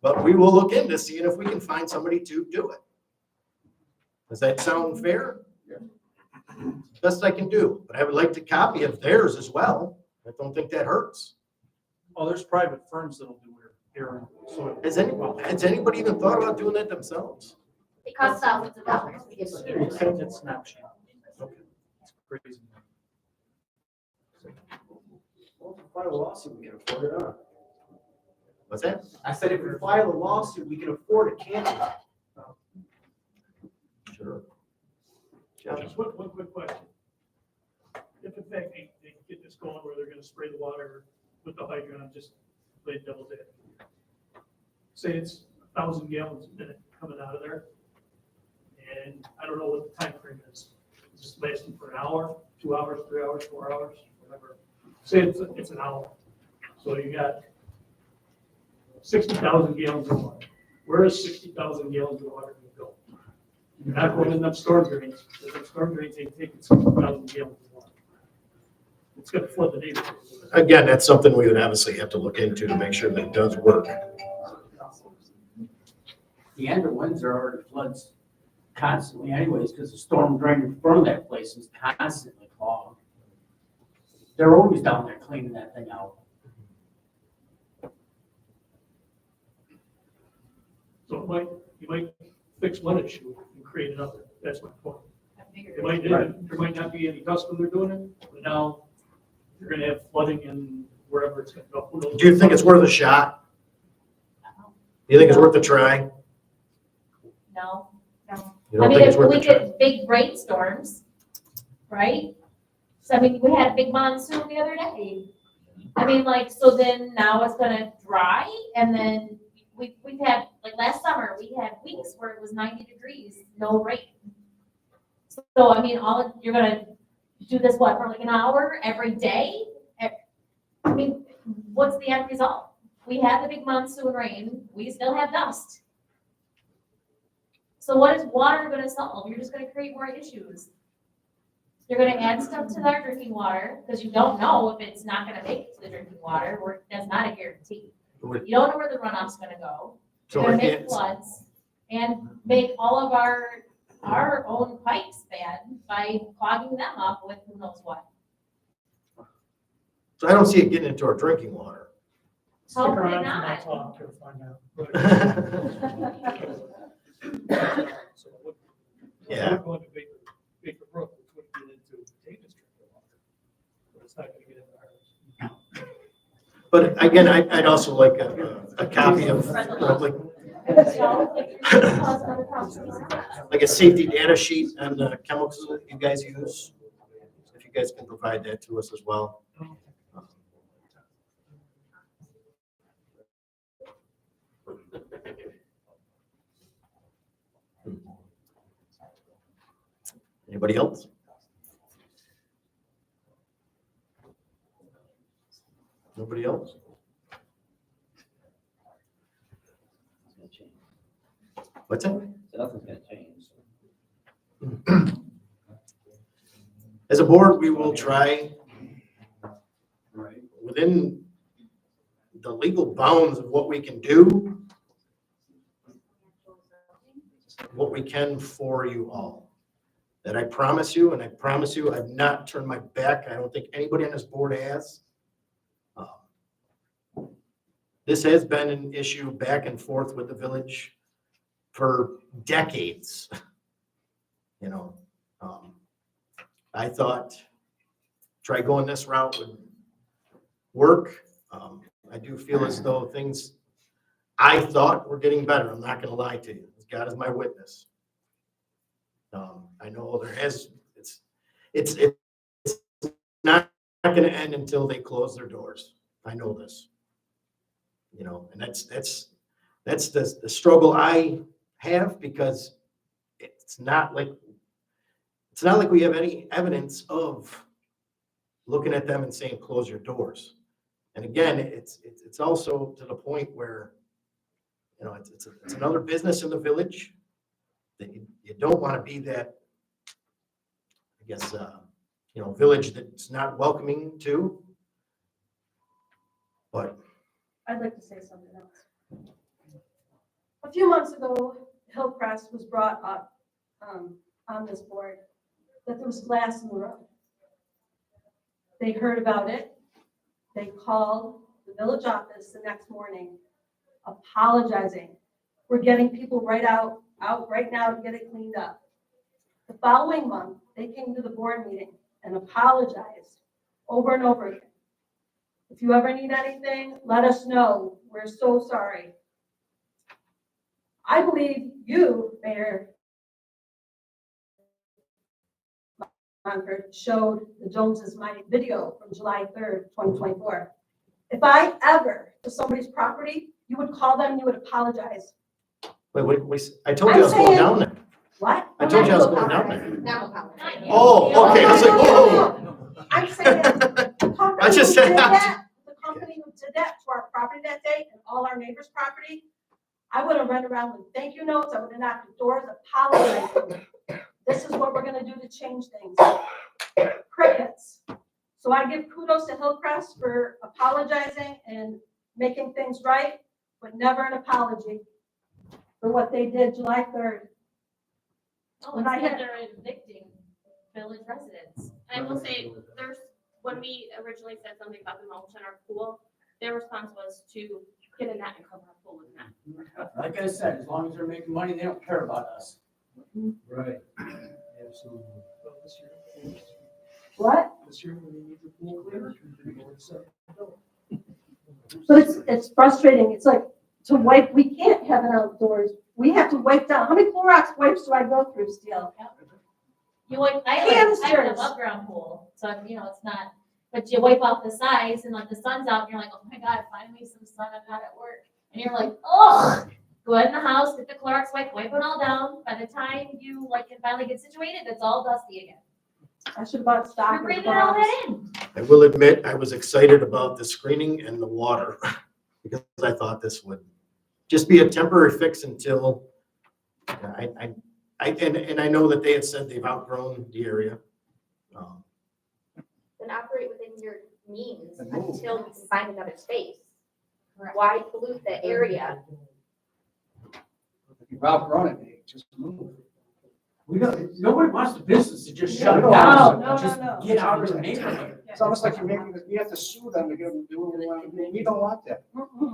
but we will look into seeing if we can find somebody to do it. Does that sound fair? Best I can do, but I would like to copy of theirs as well. I don't think that hurts. Oh, there's private firms that'll do their soil. Has anybody even thought about doing that themselves? It costs thousands of dollars. It's not cheap. It's crazy. Well, if we file a lawsuit, we can afford it, huh? What's that? I said if we file a lawsuit, we can afford it, can't we? Sure. Just one quick question. If in fact they get this going where they're gonna spray the water with the hydrant, I'm just playing devil's advocate. Say it's 1,000 gallons a minute coming out of there. And I don't know what the time frame is. Is this lasting for an hour, 2 hours, 3 hours, 4 hours, whatever? Say it's an hour. So you got 60,000 gallons of water. Where is 60,000 gallons of water gonna go? You're not going in them storm drains. The storm drains ain't taking 60,000 gallons of water. It's gonna flood the neighborhood. Again, that's something we would obviously have to look into to make sure that it does work. The end of Windsor already floods constantly anyways, because the storm drain in front of that place is constantly clogged. They're always down there cleaning that thing out. So you might fix one issue and create another. That's my point. There might not be any dust when they're doing it, but now you're gonna have flooding in wherever it's gonna go. Who knows? Do you think it's worth a shot? Do you think it's worth a try? No. You I don't mean, think it's if worth we a try? get big rainstorms, right? So I mean, we had a big monsoon the other day. I mean, like, so then now it's gonna dry and then we've had, like last summer, we had weeks where it was 90 degrees, no rain. So I mean, you're gonna do this, what, for like an hour every day? I mean, what's the end result? We had the big monsoon rain, we still have dust. So what is water gonna solve? You're just gonna create more issues. You're gonna add stuff to our drinking water, because you don't know if it's not gonna make it to the drinking water, or that's not a guarantee. You don't know where the runoff's gonna go. So You're gonna I make can't- floods and make all of our own pipes bad by clogging them up with who knows what. So I don't see it getting into our drinking water. Stick Hopefully around for my not. talk to find out. Yeah. We're going to Baker Brook, which would get into Davis drinking water. But it's not gonna get into ours. But again, I'd also like a copy of, like a safety data sheet on the chemicals that you guys use. If you guys can provide that to us as well. Anybody else? Nobody else? What's that? Nothing's gonna change. As a board, we will try within the legal bounds of what we can do, what we can for you all. That I promise you, and I promise you, I've not turned my back. I don't think anybody on this board has. This has been an issue back and forth with the village for decades. You know, I thought try going this route would work. I do feel as though things I thought were getting better. I'm not going to lie to you. God is my witness. I know it's not going to end until they close their doors. I know this. You know, and that's the struggle I have, because it's not like we have any evidence of looking at them and saying, close your doors. And again, it's also to the point where, you know, it's another business in the village that you don't want to be that, I guess, you know, village that's not welcoming to. But I'd like to say something else. A few months ago, Hillcrest was brought up on this board that there was glass in the road. They heard about it. They called the village office the next morning, apologizing. We're getting people out right now to get it cleaned up. The following month, they came to the board meeting and apologized over and over again. If you ever need anything, let us know. We're so sorry. I believe you, Mayor Montford, showed the Joneses my video from July 3rd, 2024. If I ever to somebody's property, you would call them, you would apologize. wait, I told you I was going down there. What? I told you I was going down there. Not apologize. Oh, okay, I was like, whoa. I'm saying the company I just who said did that. that, the company who did that to our property that day and all our neighbors' property, I would have run around with thank you notes. I would have knocked the doors, apologizing. This is what we're gonna do to change things. Crickets. So I give kudos to Hillcrest for apologizing and making things right, but never an apology for what they did July 3rd. Oh, When it's I that had- they're evicting village residents. I will say, when we originally said something about the mulch in our pool, their response was to get a net and cover our pool with net. Like I said, as long as they're making money, they don't care about us. Right. Absolutely. What? This year, when you need the pool cleaner, you're going to set it. But it's frustrating. It's like to wipe, we can't have it outdoors. We have to wipe down. How many Clorox wipes do I go through still? You wipe, I have an above ground pool, so, you know, it's not, but you wipe off the sides and like the sun's out and you're like, oh my God, finally some sun, I'm not at work. And you're like, oh, go in the house, get the Clorox wipe it all down. By the time you like can finally get situated, it's all dusty again. I should have bought stock. You're breathing all that in. I will admit, I was excited about the screening and the water because I thought this would just be a temporary fix until and I know that they had said they've outgrown the area. Then operate within your means until you can find another space. Why pollute the area? If you've outgrown it, just move. Nobody wants the business to just shut No, down. no, Just no. get out of the neighborhood. It's almost like you have to sue them to get them to do what they want to do, and you don't want that.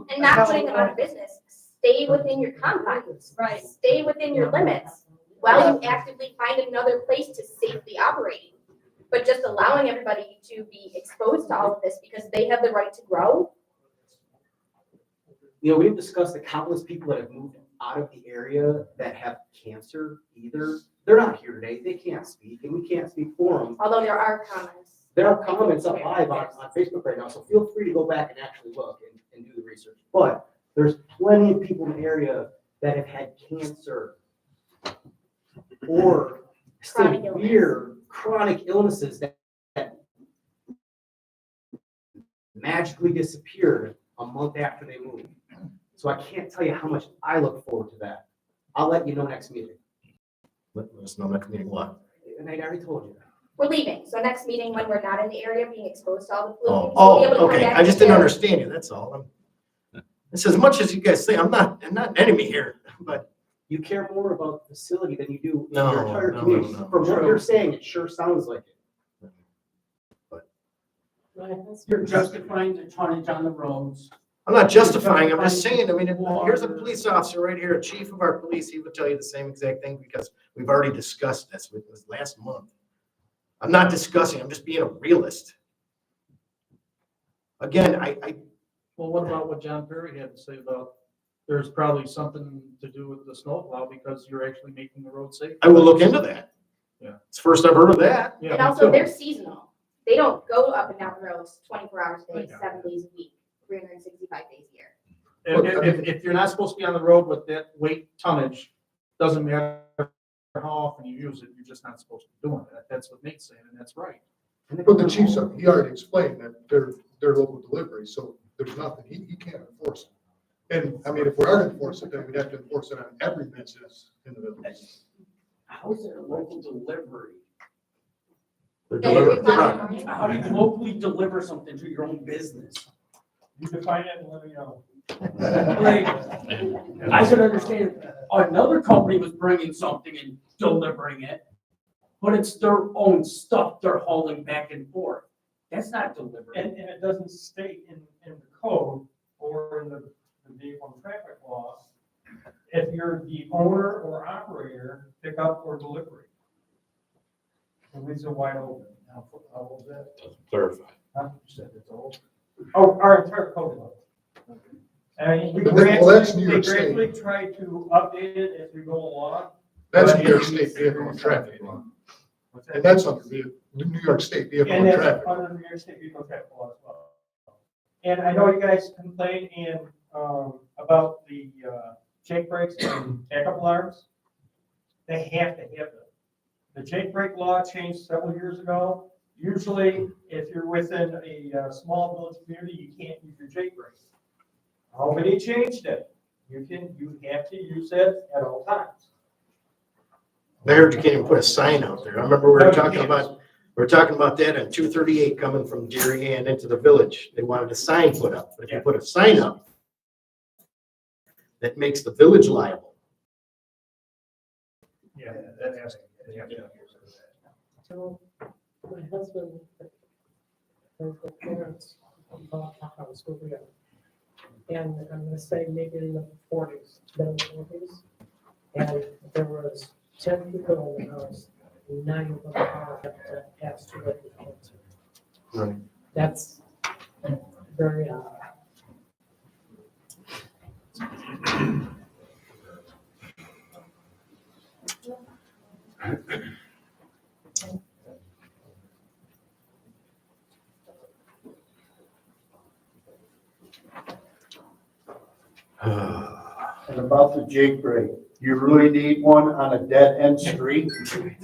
And not putting them out of business. Stay within your confines. Right. Stay within your limits while you actively find another place to safely operate. But just allowing everybody to be exposed to all of this because they have the right to grow. You know, we've discussed the countless people that have moved out of the area that have cancer either. They're not here today. They can't speak and we can't speak for them. Although there are comments. There are comments up live on Facebook right now, so feel free to go back and actually look and do the research. But there's plenty of people in the area that have had cancer or severe chronic illnesses that magically disappeared a month after they moved. So I can't tell you how much I look forward to that. I'll let you know next meeting. Let us know next meeting what? And I already told you that. We're leaving. So next meeting, when we're not in the area being exposed to all the pollutants. Oh, we'll be able to come okay. back I just and didn't share. understand you. That's all. It's as much as you guys say. I'm not an enemy here, but You care more about the facility than you do No, your entire no, community. no, no. From what True. you're saying, it sure sounds like it. You're justifying the tonnage on the roads. I'm not justifying. I'm just saying. I mean, here's a police officer right here, a chief of our police. He would tell you the same exact thing because we've already discussed this with this last month. I'm not discussing. I'm just being a realist. Again, Well, what about what John Perry had to say about there's probably something to do with the snowplow because you're actually making the road safe? I will look into that. Yeah. It's the first I've heard of that. Yeah, And me also too. they're seasonal. They don't go up and down the roads 24 hours a day, 7 days a week, 365 days a year. If you're not supposed to be on the road with that weight tonnage, doesn't matter how often you use it, you're just not supposed to be doing that. That's what Nate's saying, and that's right. But the chief said, he already explained that they're local delivery, so there's nothing, he can't enforce it. And, I mean, if we are to enforce it, then we'd have to enforce it on every business in the village. How is it a local delivery? They're Yeah, delivering we product. found- How do you locally deliver something to your own business? You can find it and let me know. Like, I could understand another company was bringing something and delivering it, but it's their own stuff they're hauling back and forth. That's not delivery. And it doesn't state in the code or in the vehicle and traffic law, if you're the owner or operator, pickup or delivery. The leaves are wide open. How old is that? Clarify. Huh? You said it's old? Oh, our entire code is old. And we Well, that's New York gradually State. try to update it as we go along. That's But New York it State needs vehicle and serious traffic updating. law. What's that? And that's under the New York State vehicle And and that's traffic. under New York State vehicle traffic law as well. And I know you guys complained about the jake brakes and backup alarms. They have to have them. The jake brake law changed several years ago. Usually, if you're within a small village community, you can't use your jake brakes. Nobody changed it. You have to use it at all times. I heard you can't even put a sign out there. I remember we were talking about that on 238 coming from Darien into the village. They wanted a sign put up, but if you put a sign up, that makes the village liable. Yeah, that has to. So my husband, his parents bought a house where we are. And I'm gonna say maybe in the 40s, middle 40s. And there was 10 people in the house, 9 of them had passed away with cancer. Right. That's very odd. And about the jake brake, you really need one on a dead end street?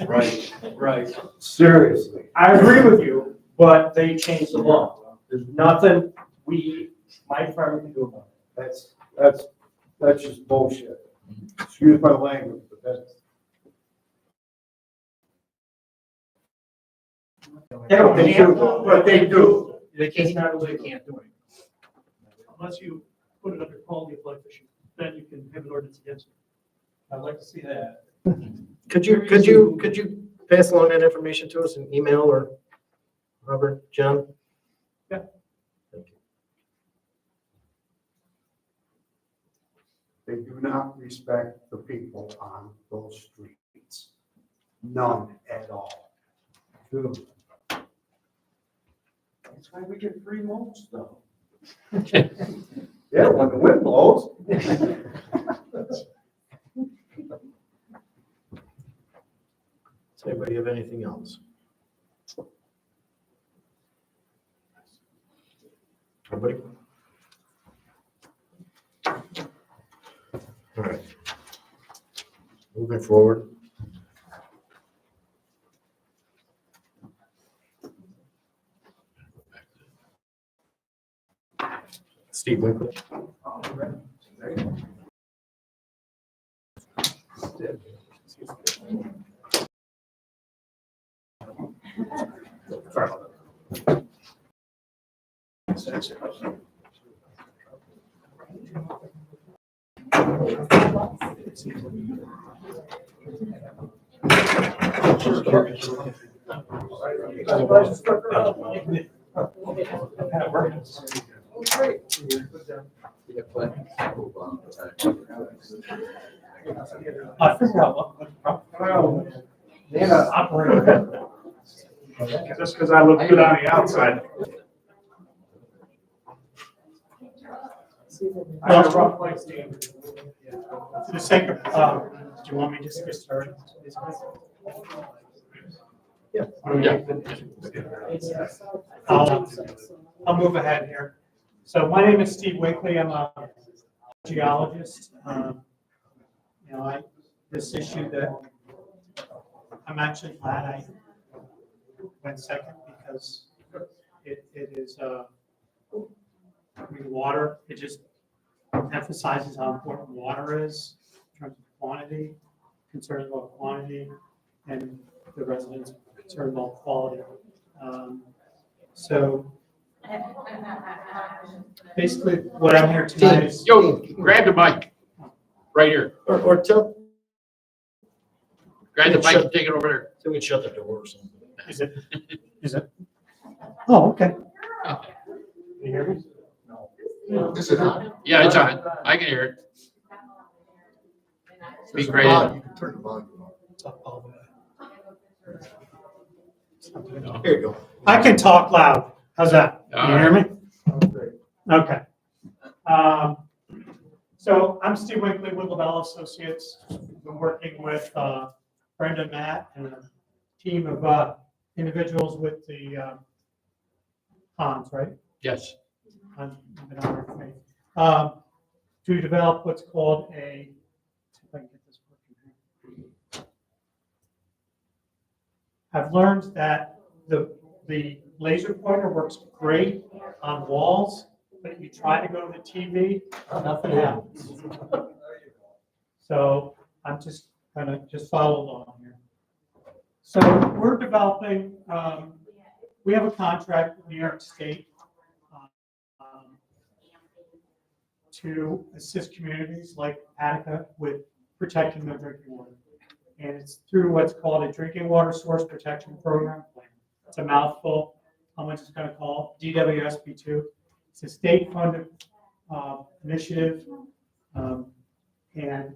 Right, right. Seriously. I agree with you, but they changed the law. There's nothing my department can do about it. That's just bullshit. Excuse my language, but that's. They don't They have do, to, but they do. It's not really, they can't do it. Unless you put it under quality of life issue, then you can have an ordinance against it. I'd like to see that. Could you pass along that information to us in email or Robert, John? Yeah. Thank you. They do not respect the people on those streets. None at all. Dude. That's why we get free mulch though. Yeah, when the wind blows. Does anybody have anything else? Nobody? All right. Moving forward. Steve Winkler. Sorry about that. I figured out what. Yeah. Operator. Just because I look good on the outside. I have a rough place, Steve. For the sake of, do you want me just to get started? Yeah. I'll move ahead here. So my name is Steve Wakely. I'm a geologist. This issue that I'm actually glad I went second because it is, water, it just emphasizes how important water is in terms of quantity, concerns about quantity, and the residents are concerned about quality. So basically, what I'm here tonight is. Yo, grab the mic, right here. Or tell. Grab the mic and take it over there. So we can shut the doors. Is it? Oh, okay. Can you hear me? No. Is it on? Yeah, it's on. I can hear it. Speak right in. You can turn the volume up. Here you go. I can talk loud. How's that? Can you hear me? Great. Okay. So I'm Steve Winkley with LaBelle Associates. Been working with Brenda, Matt, and a team of individuals with the ponds, right? Yes. To develop what's called a, see if I can get this working here. I've learned that the laser pointer works great on walls, but you try to go to the TV, nothing happens. So I'm just gonna follow along here. So we're developing, we have a contract with New York State to assist communities like Attica with protecting their drinking water. And it's through what's called a Drinking Water Source Protection Program. It's a mouthful. How much it's going to call DWSP2. It's a state-funded initiative. And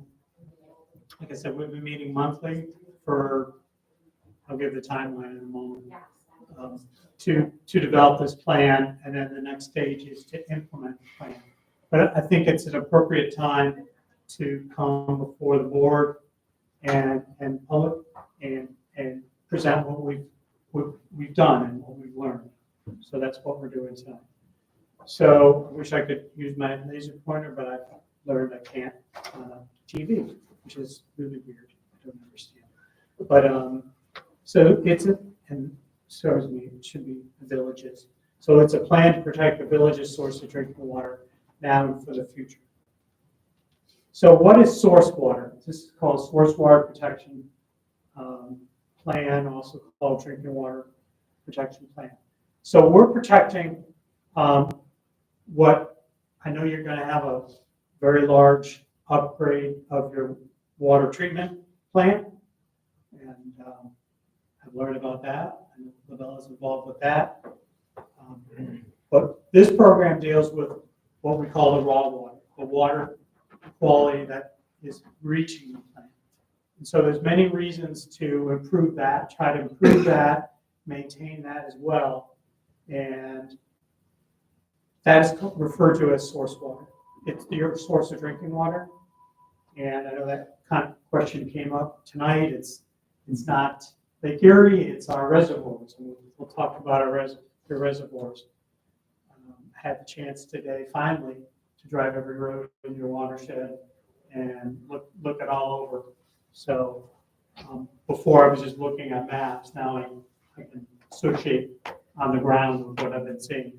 like I said, we've been meeting monthly for, I'll give the timeline in a moment, to develop this plan. And then the next stage is to implement the plan. But I think it's an appropriate time to come before the board and public and present what we've done and what we've learned. So that's what we're doing tonight. So I wish I could use my laser pointer, but I've learned I can't on TV, which is really weird. I don't understand. But so it's a, and serves me, it should be the villages. So it's a plan to protect the village's source of drinking water now and for the future. So what is source water? This is called Source Water Protection Plan, also called Drinking Water Protection Plan. So we're protecting what I know you're going to have a very large upgrade of your water treatment plant, and I've learned about that. And LaBelle is involved with that. But this program deals with what we call the raw water, the water quality that is reaching the plant. And so there's many reasons to improve that, try to improve that, maintain that as well. And that is referred to as source water. It's your source of drinking water. And I know that kind of question came up tonight. It's not Lake Erie, it's our reservoirs. And we'll talk about our reservoirs. I had the chance today, finally, to drive every road in your watershed and look it all over. So before I was just looking at maps, now I can associate on the ground with what I've been seeing.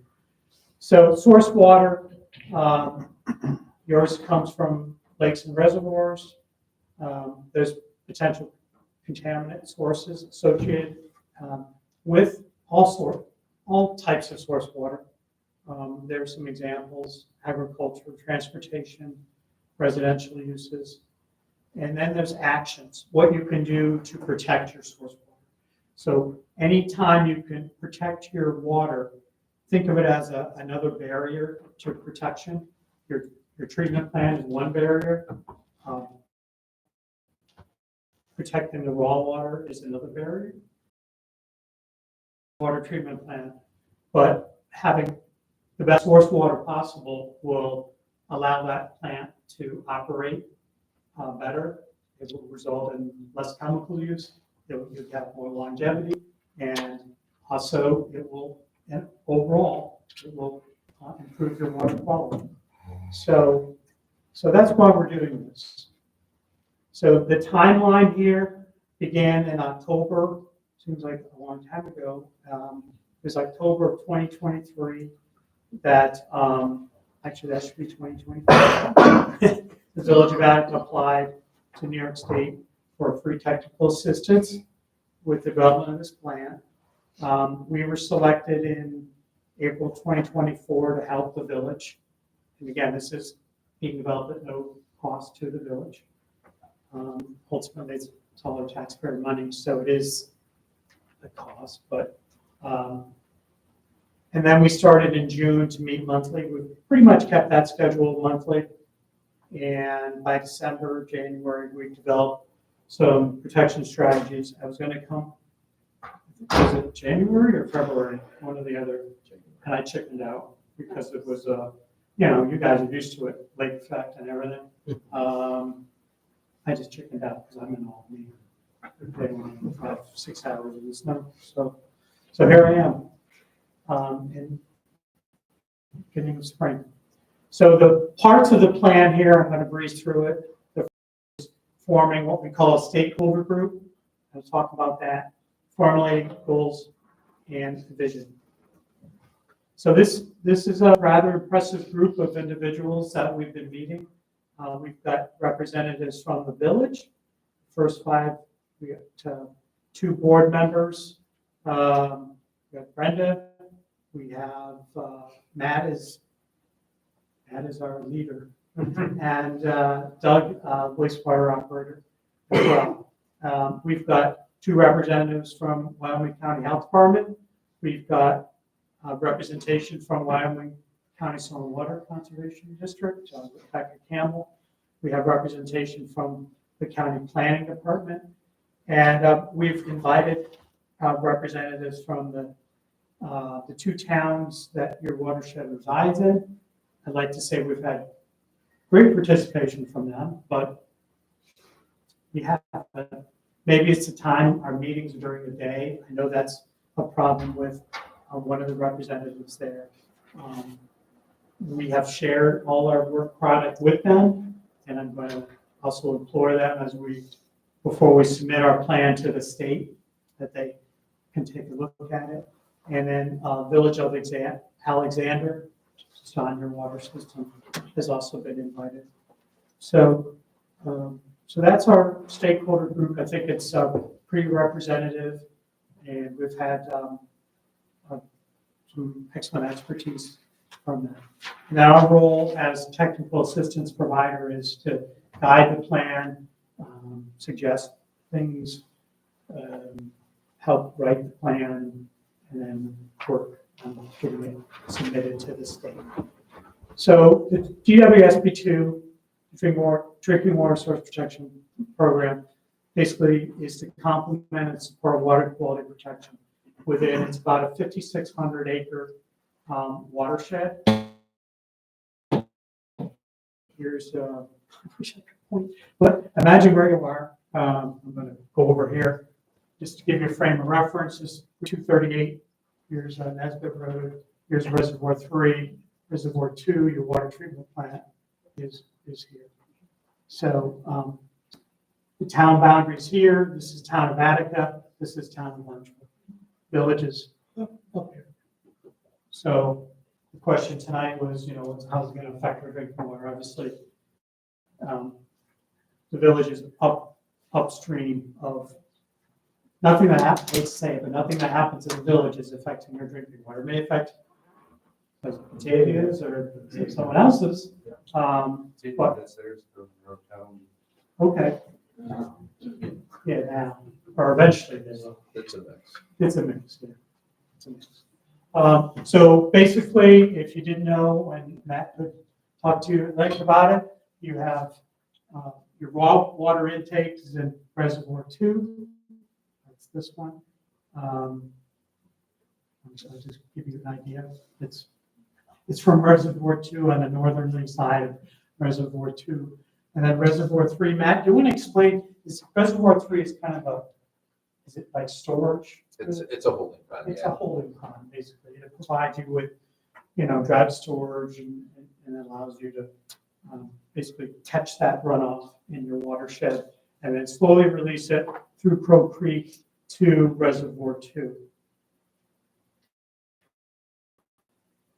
So source water, yours comes from lakes and reservoirs. There's potential contaminant sources associated with all types of source water. There are some examples: agriculture, transportation, residential uses. And then there's actions, what you can do to protect your source water. So anytime you can protect your water, think of it as another barrier to protection. Your treatment plan is one barrier. Protecting the raw water is another barrier. Water treatment plan, but having the best source water possible will allow that plant to operate better. It will result in less chemical use. You'll have more longevity, and also it will, and overall, it will improve your water quality. So that's why we're doing this. So the timeline here began in October. Seems like a long time ago. was October of 2023 that, actually that should be 2024. The Village of Attica applied to New York State for free technical assistance with the development of this plan. We were selected in April 2024 to help the village. And again, this is being developed at no cost to the village. Ultimately, it's all our taxpayer money, so it is a cost, but, and then we started in June to meet monthly. We pretty much kept that schedule monthly. And by December, January, we developed some protection strategies. I was gonna come, was it January or February? One or the other. And I chickened out because it was, you know, you guys are used to it, lake effect and everything. I just chickened out because I'm in all me. 5-6 hours in the snow. So here I am, in beginning of spring. So the parts of the plan here, I'm going to breeze through it. The first is forming what we call a stakeholder group. I'll talk about that. Formulating goals and vision. So this is a rather impressive group of individuals that we've been meeting. We've got representatives from the village. First 5, we got 2 board members. We got Brenda. We have Matt is our leader, and Doug, wastewater operator as well. We've got 2 representatives from Wyoming County Health Department. We've got representation from Wyoming County Soil and Water Conservation District, Rebecca Campbell. We have representation from the County Planning Department. And we've invited representatives from the 2 towns that your watershed resides in. I'd like to say we've had great participation from them, but we have, maybe it's the time, our meetings are during the day. I know that's a problem with one of the representatives there. We have shared all our work product with them, and I'm going to also implore them before we submit our plan to the state, that they can take a look at it. And then Village of Alexander, just on your water system, has also been invited. So that's our stakeholder group. I think it's pretty representative, and we've had some excellent expertise from that. Now, our role as technical assistance provider is to guide the plan, suggest things, help write the plan, and then work on getting it submitted to the state. So the DWSP2, Drinking Water Source Protection Program, basically is to complement and support water quality protection within, it's about a 5,600 acre watershed. Here's, I wish I could point, but imagine where you are. I'm going to go over here just to give you a frame of reference. This is 238. Here's Nesbitt Road. Here's Reservoir 3, Reservoir 2. Your water treatment plant is here. So the town boundaries here. This is town of Attica. This is town of Lunchwood. Villages up here. So the question tonight was, how's it going to affect our drinking water? Obviously, the village is upstream of nothing that happens. I hate to say it, but nothing that happens in the village is affecting your drinking water. It may affect Batavia's or someone else's. But That's theirs, our town. okay. Yeah, now or eventually they will. It's a mix. It's a mix. Yeah. It's a mix. So basically, if you didn't know, and Matt could talk to you at length about it, you have your raw water intake is in Reservoir 2. That's this one. I'll just give you an idea. It's from Reservoir 2 on the northerly side of Reservoir 2. And then Reservoir 3, Matt, you want to explain, Reservoir 3 is kind of is it like storage? It's a holding pond. It's a holding pond, basically. It provides you with, drought storage and allows you to basically catch that runoff in your watershed and then slowly release it through Crow Creek to Reservoir 2.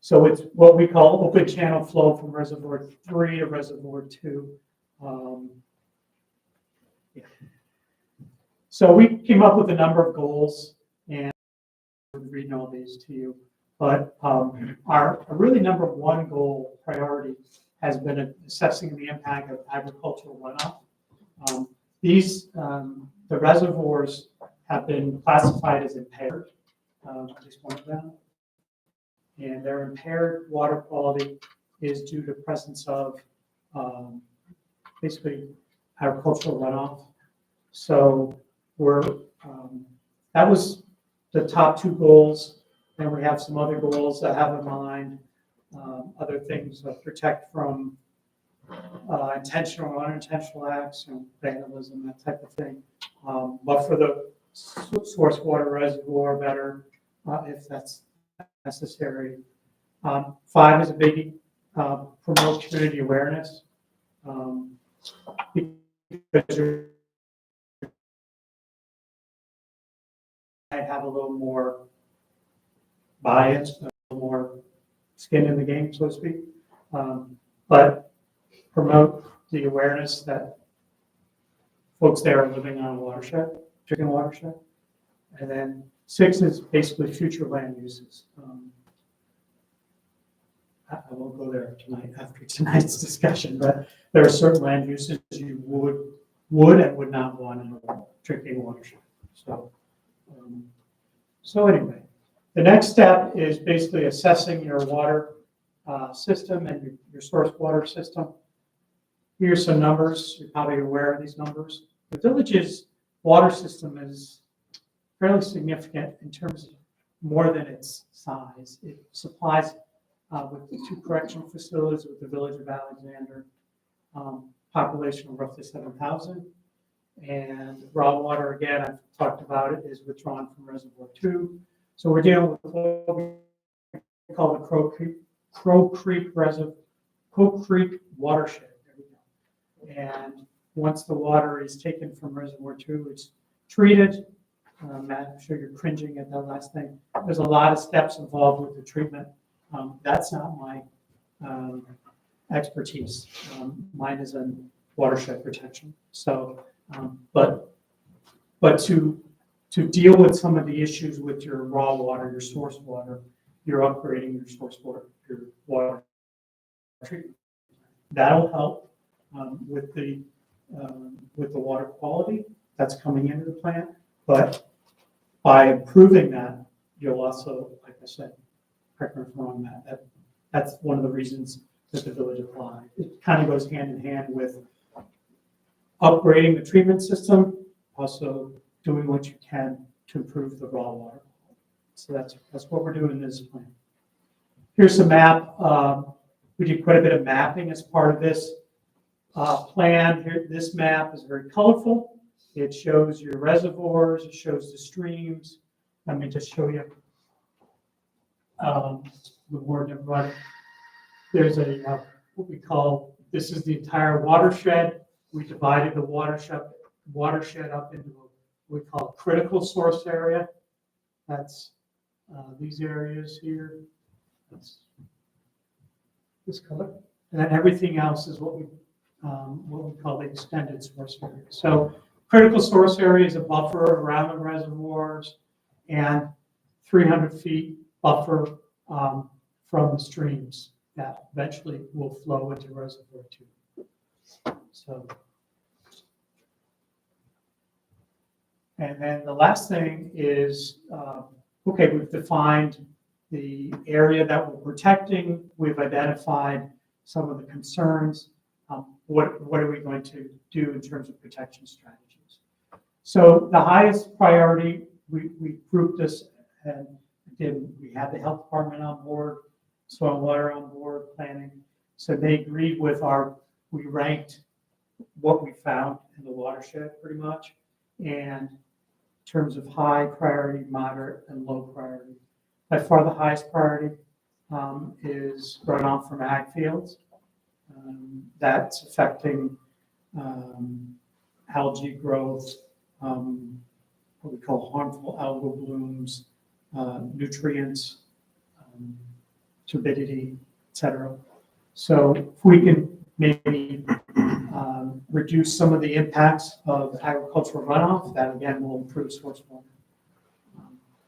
So it's what we call open channel flow from reservoir 3 to reservoir 2. Yeah. So we came up with a number of goals, and I'm reading all these to you. But our really number one goal priority has been assessing the impact of agricultural runoff. The reservoirs have been classified as impaired, at least one of them. And their impaired water quality is due to presence of basically agricultural runoff. So that was the top two goals. And we have some other goals that have in mind, other things that protect from intentional or unintentional acts, vandalism, that type of thing. But for the source water reservoir better, if that's necessary. 5 is a biggie, promote community awareness. Because you might have a little more bias, a little more skin in the game, so to speak. But promote the awareness that folks there are living on a watershed, drinking watershed. And then 6 is basically future land uses. I won't go there tonight after tonight's discussion, but there are certain land uses you would and would not want in a drinking watershed. So anyway, the next step is basically assessing your water system and your source water system. Here's some numbers. You're probably aware of these numbers. The village's water system is fairly significant in terms of more than its size. It supplies with the 2 correctional facilities with the village of Alexander, population of roughly 7,000. And raw water, again, I've talked about it, is withdrawn from Reservoir 2. So we're dealing with what we call the Crow Creek watershed. And once the water is taken from Reservoir 2, it's treated. Matt, I'm sure you're cringing at that last thing. There's a lot of steps involved with the treatment. That's not my expertise. Mine is in watershed protection. So, but to deal with some of the issues with your raw water, your source water, you're upgrading your source water, your water treatment. That'll help with the water quality that's coming into the plant. But by improving that, you'll also, like I said, correct me if I'm wrong, Matt, that's one of the reasons that the village applied. It kind of goes hand in hand with upgrading the treatment system, also doing what you can to improve the raw water. So that's what we're doing in this plan. Here's a map. We did quite a bit of mapping as part of this plan. Here, this map is very colorful. It shows your reservoirs. It shows the streams. Let me just show you the word everybody. There's a what we call, this is the entire watershed. We divided the watershed up into what we call critical source area. That's these areas here. That's this color. And then everything else is what we call the extended source area. So critical source area is a buffer around the reservoirs and 300 feet buffer from the streams that eventually will flow into Reservoir 2. So, and then the last thing is, okay, we've defined the area that we're protecting. We've identified some of the concerns. What are we going to do in terms of protection strategies? So the highest priority, we grouped this, and again, we had the health department on board, soil and water on board, planning. So they agreed with we ranked what we found in the watershed pretty much, and in terms of high priority, moderate, and low priority. By far the highest priority is runoff from ag fields. That's affecting algae growth, what we call harmful algal blooms, nutrients, turbidity, et cetera. So if we can maybe reduce some of the impacts of agricultural runoff, that again will improve source water.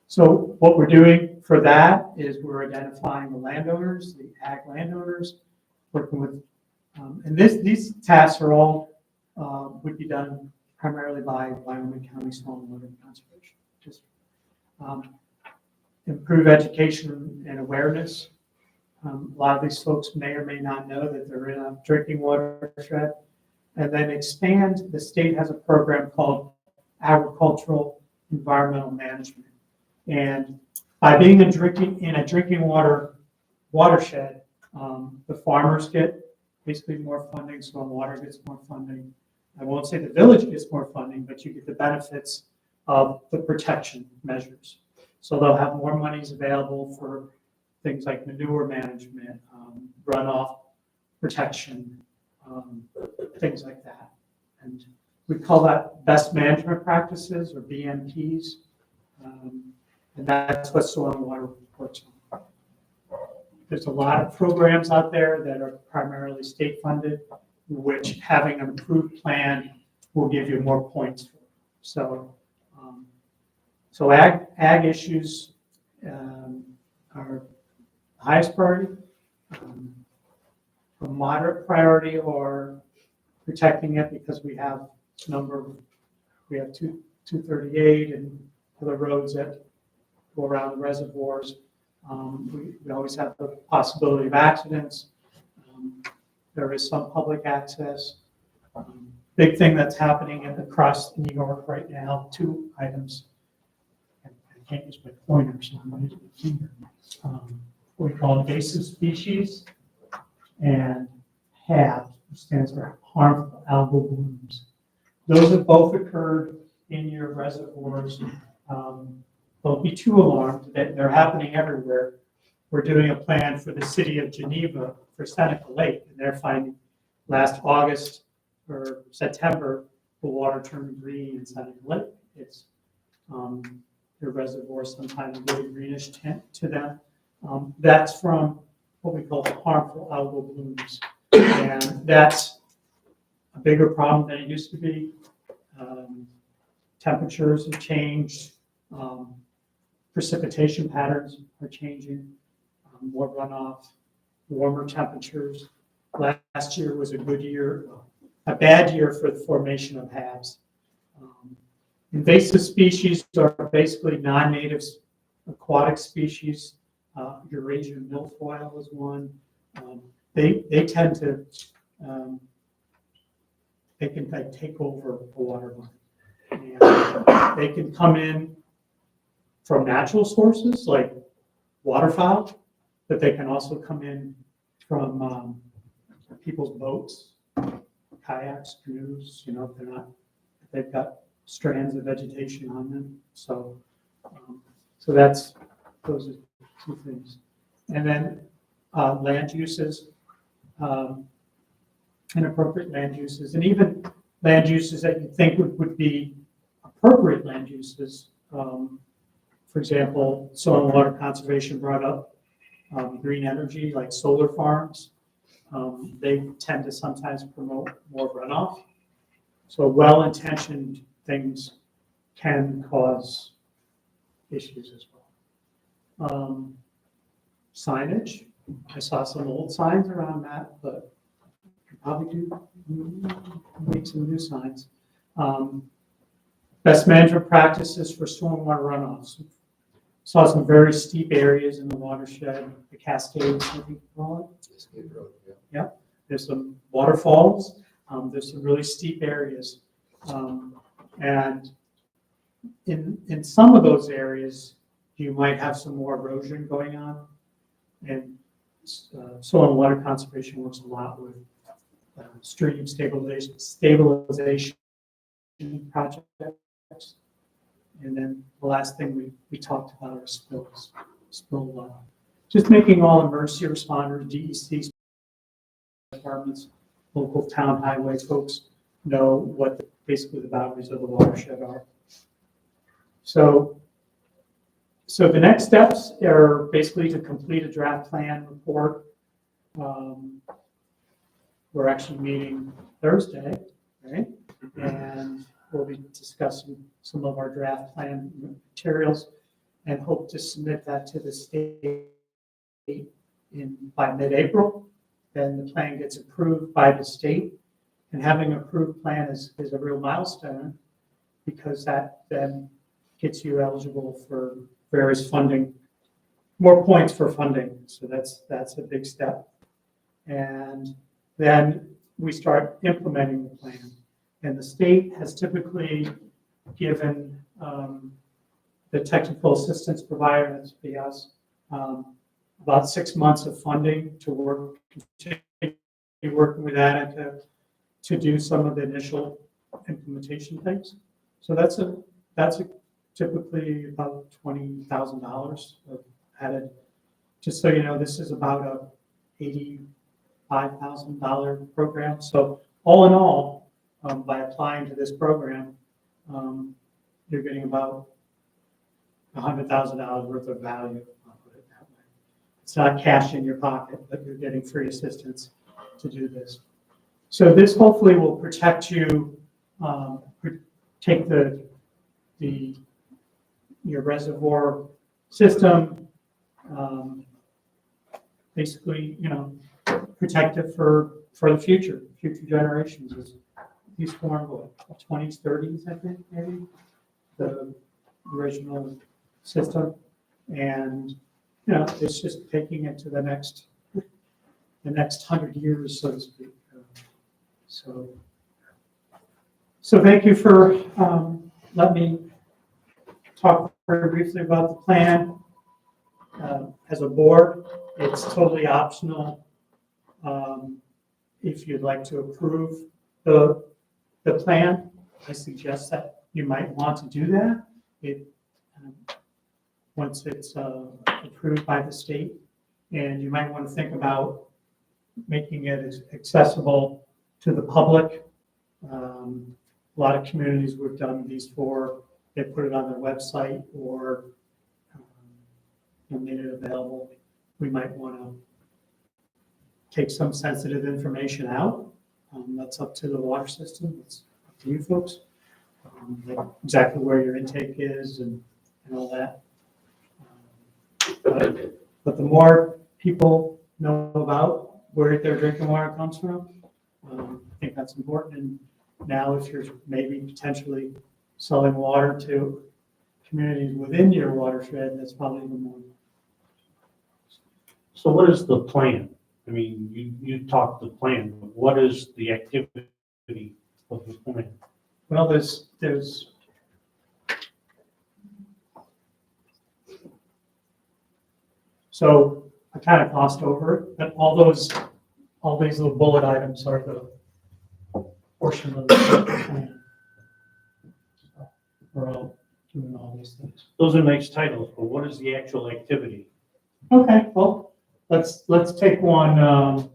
So what we're doing for that is we're identifying the landowners, the ag landowners, working with, and these tasks are all, would be done primarily by Wyoming County Stormwater Conservation District. Improve education and awareness. A lot of these folks may or may not know that they're in a drinking watershed. And then expand, the state has a program called Agricultural Environmental Management. And by being in a drinking water watershed, the farmers get basically more funding, stormwater gets more funding. I won't say the village gets more funding, but you get the benefits of the protection measures. So they'll have more monies available for things like manure management, runoff protection, things like that. And we call that best management practices, or BMPs. And that's what soil and water reports on. There's a lot of programs out there that are primarily state funded, which having an approved plan will give you more points for. So ag issues are highest priority. A moderate priority or protecting it because we have 238 and other roads that go around the reservoirs. We always have the possibility of accidents. There is some public access. Big thing that's happening across New York right now, 2 items. I can't use my pointer, so I'm going to use my finger. What we call invasive species and HAB, which stands for harmful algal blooms. Those have both occurred in your reservoirs. Don't be too alarmed that they're happening everywhere. We're doing a plan for the city of Geneva for Seneca Lake, and they're finding last August or September, the water turned green in Seneca Lake. It's your reservoir sometimes really greenish tint to them. That's from what we call harmful algal blooms. And that's a bigger problem than it used to be. Temperatures have changed. Precipitation patterns are changing. More runoff, warmer temperatures. Last year was a good year, a bad year for the formation of HABs. Invasive species are basically non-native aquatic species. Eurasian milfoil is one. They tend to, they can like take over the water line. And they can come in from natural sources like waterfowl, but they can also come in from people's boats, kayaks, canoes. You know, they've got strands of vegetation on them. So those are 2 things. And then land uses, inappropriate land uses, and even land uses that you think would be appropriate land uses. For example, soil and water conservation brought up green energy, like solar farms. They tend to sometimes promote more runoff. So well-intentioned things can cause issues as well. Signage, I saw some old signs around that, but you probably do make some new signs. Best management practices for stormwater runoffs. Saw some very steep areas in the watershed, the Cascades, I think you call it. Cascade Road, yeah. Yep, there's some waterfalls, there's some really steep areas. And in some of those areas, you might have some more erosion going on. And soil and water conservation works a lot with stream stabilization projects. And then the last thing we talked about are spills. Just making all emergency responders, DEC departments, local town highway folks know what basically the boundaries of the watershed are. So So the next steps are basically to complete a draft plan report. We're actually meeting Thursday, right? And we'll be discussing some of our draft plan materials and hope to submit that to the state by mid-April. Then the plan gets approved by the state. And having an approved plan is a real milestone because that then gets you eligible for various funding, more points for funding. So that's a big step. And then we start implementing the plan. And the state has typically given the technical assistance provider, that's be us, about 6 months of funding to continue working with Attica to do some of the initial implementation things. So that's typically about $20,000 added. Just so you know, this is about a $85,000 program. So all in all, by applying to this program, you're getting about $100,000 worth of value. I'll put it that way. It's not cash in your pocket, but you're getting free assistance to do this. So this hopefully will protect you, take your reservoir system, basically, protect it for the future generations. These formed what, 20s, 30s, I think, maybe, the original system. And, it's just taking it to the next 100 years, so to speak. So thank you for letting me talk very briefly about the plan. As a board, it's totally optional. If you'd like to approve the plan, I suggest that you might want to do that. Once it's approved by the state, and you might want to think about making it accessible to the public. A lot of communities we've done these for, they put it on their website or made it available. We might want to take some sensitive information out. That's up to the water system. It's up to you folks. Like exactly where your intake is and all that. But the more people know about where their drinking water comes from, I think that's important. And now if you're maybe potentially selling water to communities within your watershed, that's probably even more. So what is the plan? I mean, you talked the plan, but what is the activity of the plan? Well, there's so I kind of glossed over it, but all these little bullet items are the portion of the plan. We're all doing all these things. Those are nice titles, but what is the actual activity? Okay, well, let's take one. I'm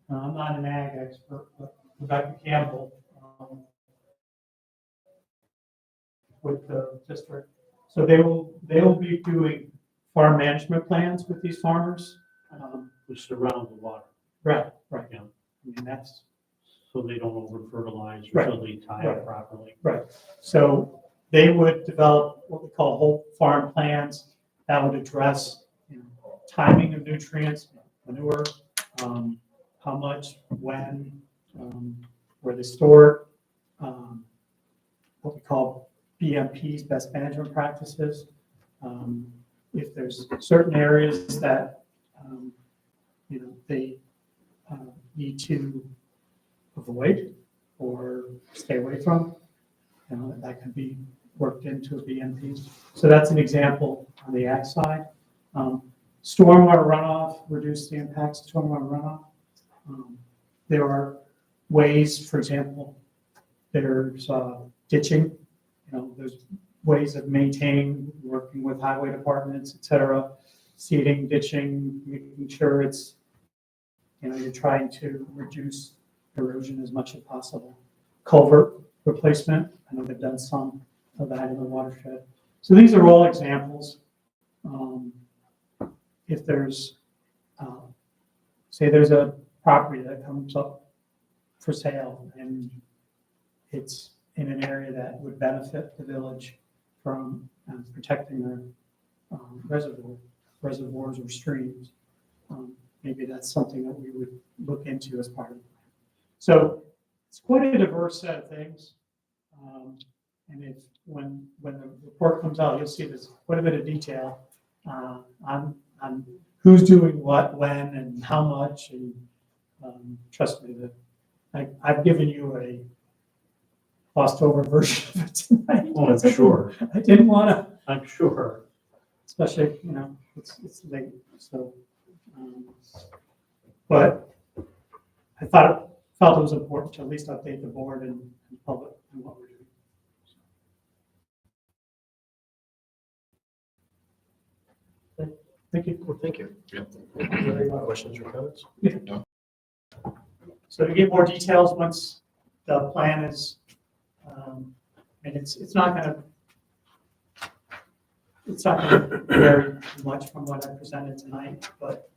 not an ag expert, but Rebecca Campbell with the district. So they will be doing farm management plans with these farmers. Which surround the water. Right. Yeah. I mean, that's So they don't over fertilize or Right. so they tie it properly. right. So they would develop what we call whole farm plans that would address timing of nutrients, manure, how much, when, where they store it, what we call BMPs, best management practices. If there's certain areas that they need to avoid or stay away from, that can be worked into a BMP. So that's an example on the ag side. Stormwater runoff, reduce the impacts of stormwater runoff. There are ways, for example, there's ditching. There's ways of maintaining, working with highway departments, et cetera, seeding, ditching, making sure it's, you're trying to reduce erosion as much as possible. Culvert replacement, I know they've done some of that in the watershed. So these are all examples um, if there's, say there's a property that comes up for sale and it's in an area that would benefit the village from protecting their reservoirs or streams. Maybe that's something that we would look into as part of the plan. So it's quite a diverse set of things. And if, when the report comes out, you'll see there's quite a bit of detail on who's doing what, when, and how much. And trust me, that I've given you a glossed over version of it tonight. Oh, I'm sure. I didn't want to, I'm sure. especially, it's late, so. But I felt it was important to at least update the board and public on what we're doing. Thank you. Well, thank you. Yeah. Any questions or comments? No. So to get more details, once the plan is, and it's not gonna vary much from what I presented tonight, but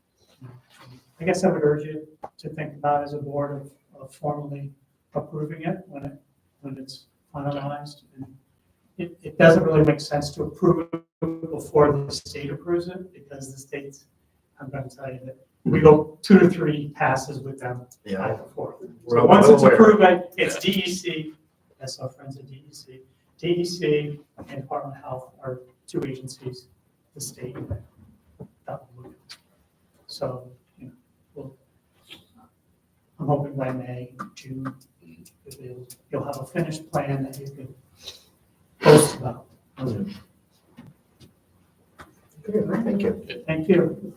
I guess I would urge you to think about as a board of formally approving it when it's finalized. And it doesn't really make sense to approve it before the state approves it, because the states, I'm going to tell you that we go 2 to 3 passes with them back and forth. So once it's approved, it's DEC, that's our friends at DEC. DEC and Department of Health are 2 agencies, the state. That will move it. So, I'm hoping by May, June, you'll have a finished plan that you can post about. Okay, thank you. Thank you.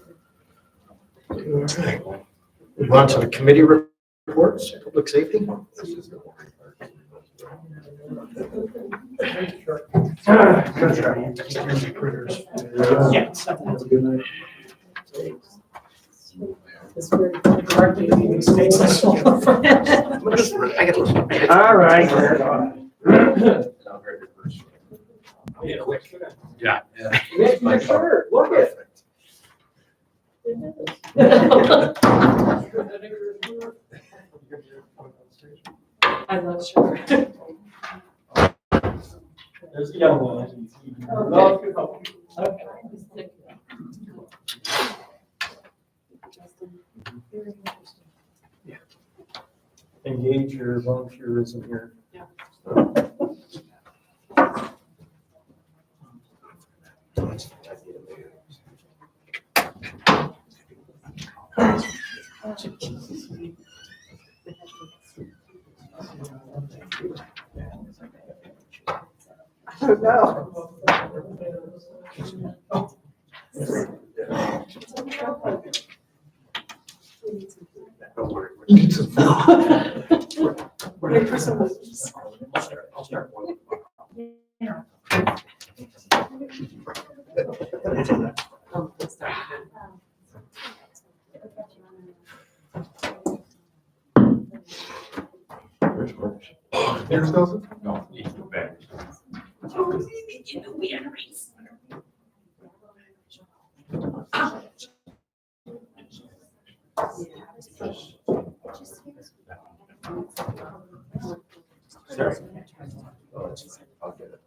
All right. Move on to the committee reports, public safety. Yeah. Have a good night. All right. Yeah. It's my shirt, look at I'm not sure. There's the yellow one. No, it's good. Okay. Engage your volunteerism here. I'll start one. Yours doesn't? No, he's too bad. Sorry. I'll get it.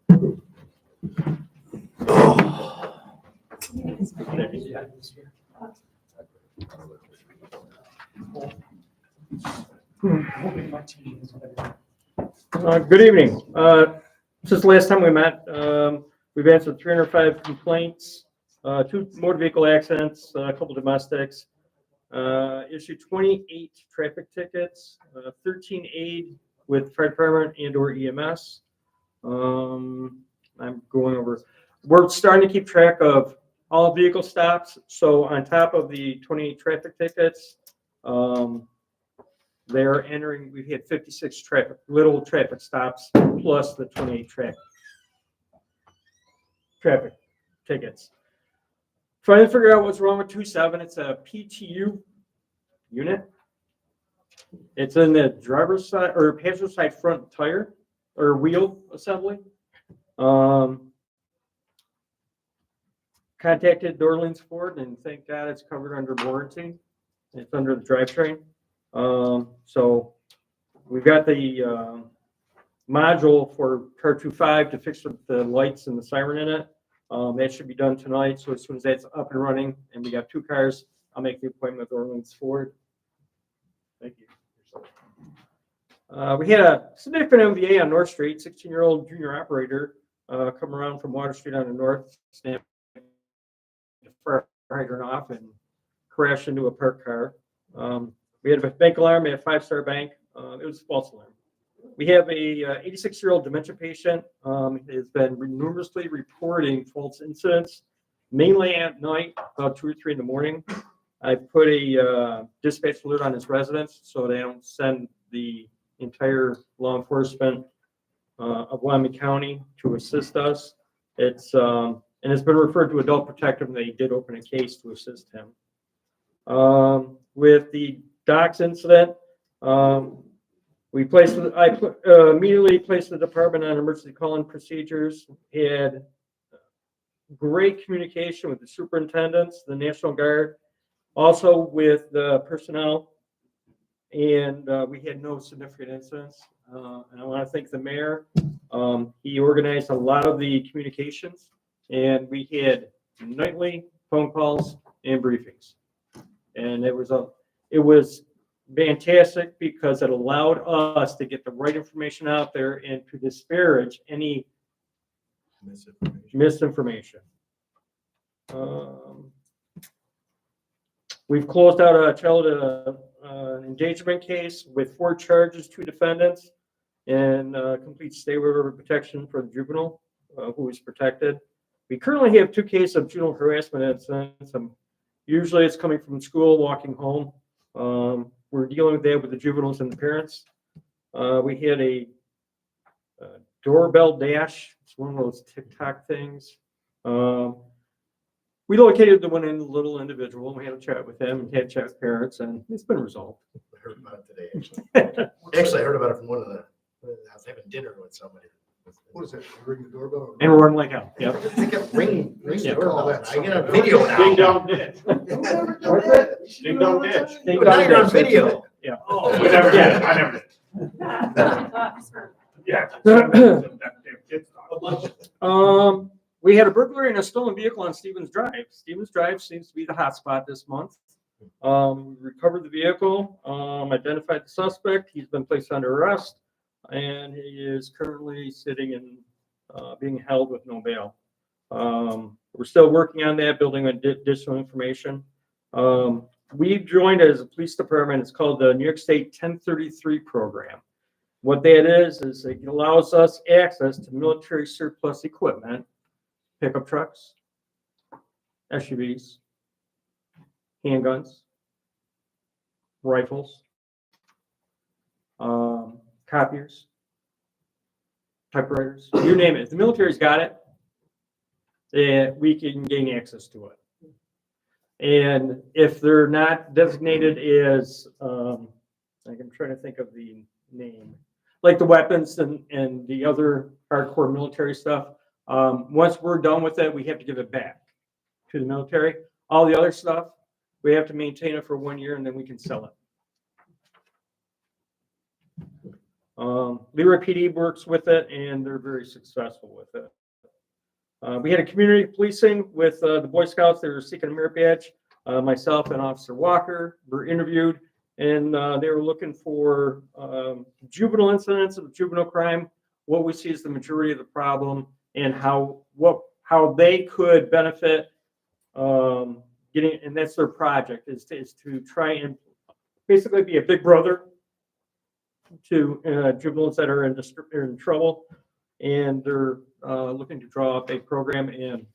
Good evening. Since the last time we met, we've answered 305 complaints, 2 motor vehicle accidents, a couple domestics, issued 28 traffic tickets, 13 aid with fire department and/or EMS. I'm going over. We're starting to keep track of all vehicle stops. So on top of the 28 traffic tickets, they're entering, we've had 56 little traffic stops plus the 28 traffic tickets. Trying to figure out what's wrong with 27. It's a PTU unit. It's in the driver's side or passenger side front tire or wheel assembly. contacted Dorleans Ford, and thank God it's covered under warranty. It's under the drivetrain. So we've got the module for car 25 to fix the lights and the siren in it. That should be done tonight. So as soon as that's up and running, and we got 2 cars, I'll make the appointment with Orleans Ford. Thank you. We had a significant MVA on North Street, 16-year-old junior operator come around from Water Street on the north, snapped the fire hydrant off and crashed into a parked car. We had a bank alarm at 5 Star Bank. It was a false alarm. We have a 86-year-old dementia patient has been numerously reporting false incidents, mainly at night, about 2 or 3 in the morning. I put a dispatch alert on his residence so they don't send the entire law enforcement of Wyoming County to assist us. It's and it's been referred to Adult Protective, and they did open a case to assist him. With the docks incident, we immediately placed the department on emergency call-in procedures. Had great communication with the superintendents, the National Guard, also with the personnel, and we had no significant incidents. And I want to thank the mayor. He organized a lot of the communications, and we had nightly phone calls and briefings. And it was fantastic because it allowed us to get the right information out there and to disparage any misinformation. We've closed out a child endangerment case with 4 charges, 2 defendants, and complete stay order of protection for the juvenile who is protected. We currently have 2 cases of juvenile harassment incidents. Usually it's coming from school, walking home. We're dealing with that with the juveniles and the parents. We had a doorbell dash. It's one of those TikTok things. We located the one in the little individual. We had a chat with him and had a chat with parents, and it's been resolved. I heard about it today, actually. Actually, I heard about it from one of the, I was having dinner with somebody. What is it? Ring the doorbell? And we're running like hell. Yep. They kept ringing the Yeah. doorbell. I get a video now. Ding dong ditch. Ding dong ditch. Ding But now dong you're on ditch. video. Yeah. Oh, we never did. I never did. Yeah. We had a burglary in a stolen vehicle on Stevens Drive. Stevens Drive seems to be the hot spot this month. We recovered the vehicle, identified the suspect. He's been placed under arrest, and he is currently sitting and being held with no bail. We're still working on that, building additional information. We've joined as a police department. It's called the New York State 1033 program. What that is it allows us access to military surplus equipment, pickup trucks, SUVs, handguns, rifles, copiers, typewriters, you name it. If the military's got it, we can gain access to it. And if they're not designated as, I'm trying to think of the name, like the weapons and the other hardcore military stuff, once we're done with it, we have to give it back to the military. All the other stuff, we have to maintain it for 1 year and then we can sell it. Leroy PD works with it and they're very successful with it. We had a community policing with the Boy Scouts. They were seeking a merit badge. Myself and Officer Walker were interviewed, and they were looking for juvenile incidents of juvenile crime, what we see as the majority of the problem, and how they could benefit getting, and that's their project, is to try and basically be a big brother to juveniles that are in trouble, and they're looking to draw up a program and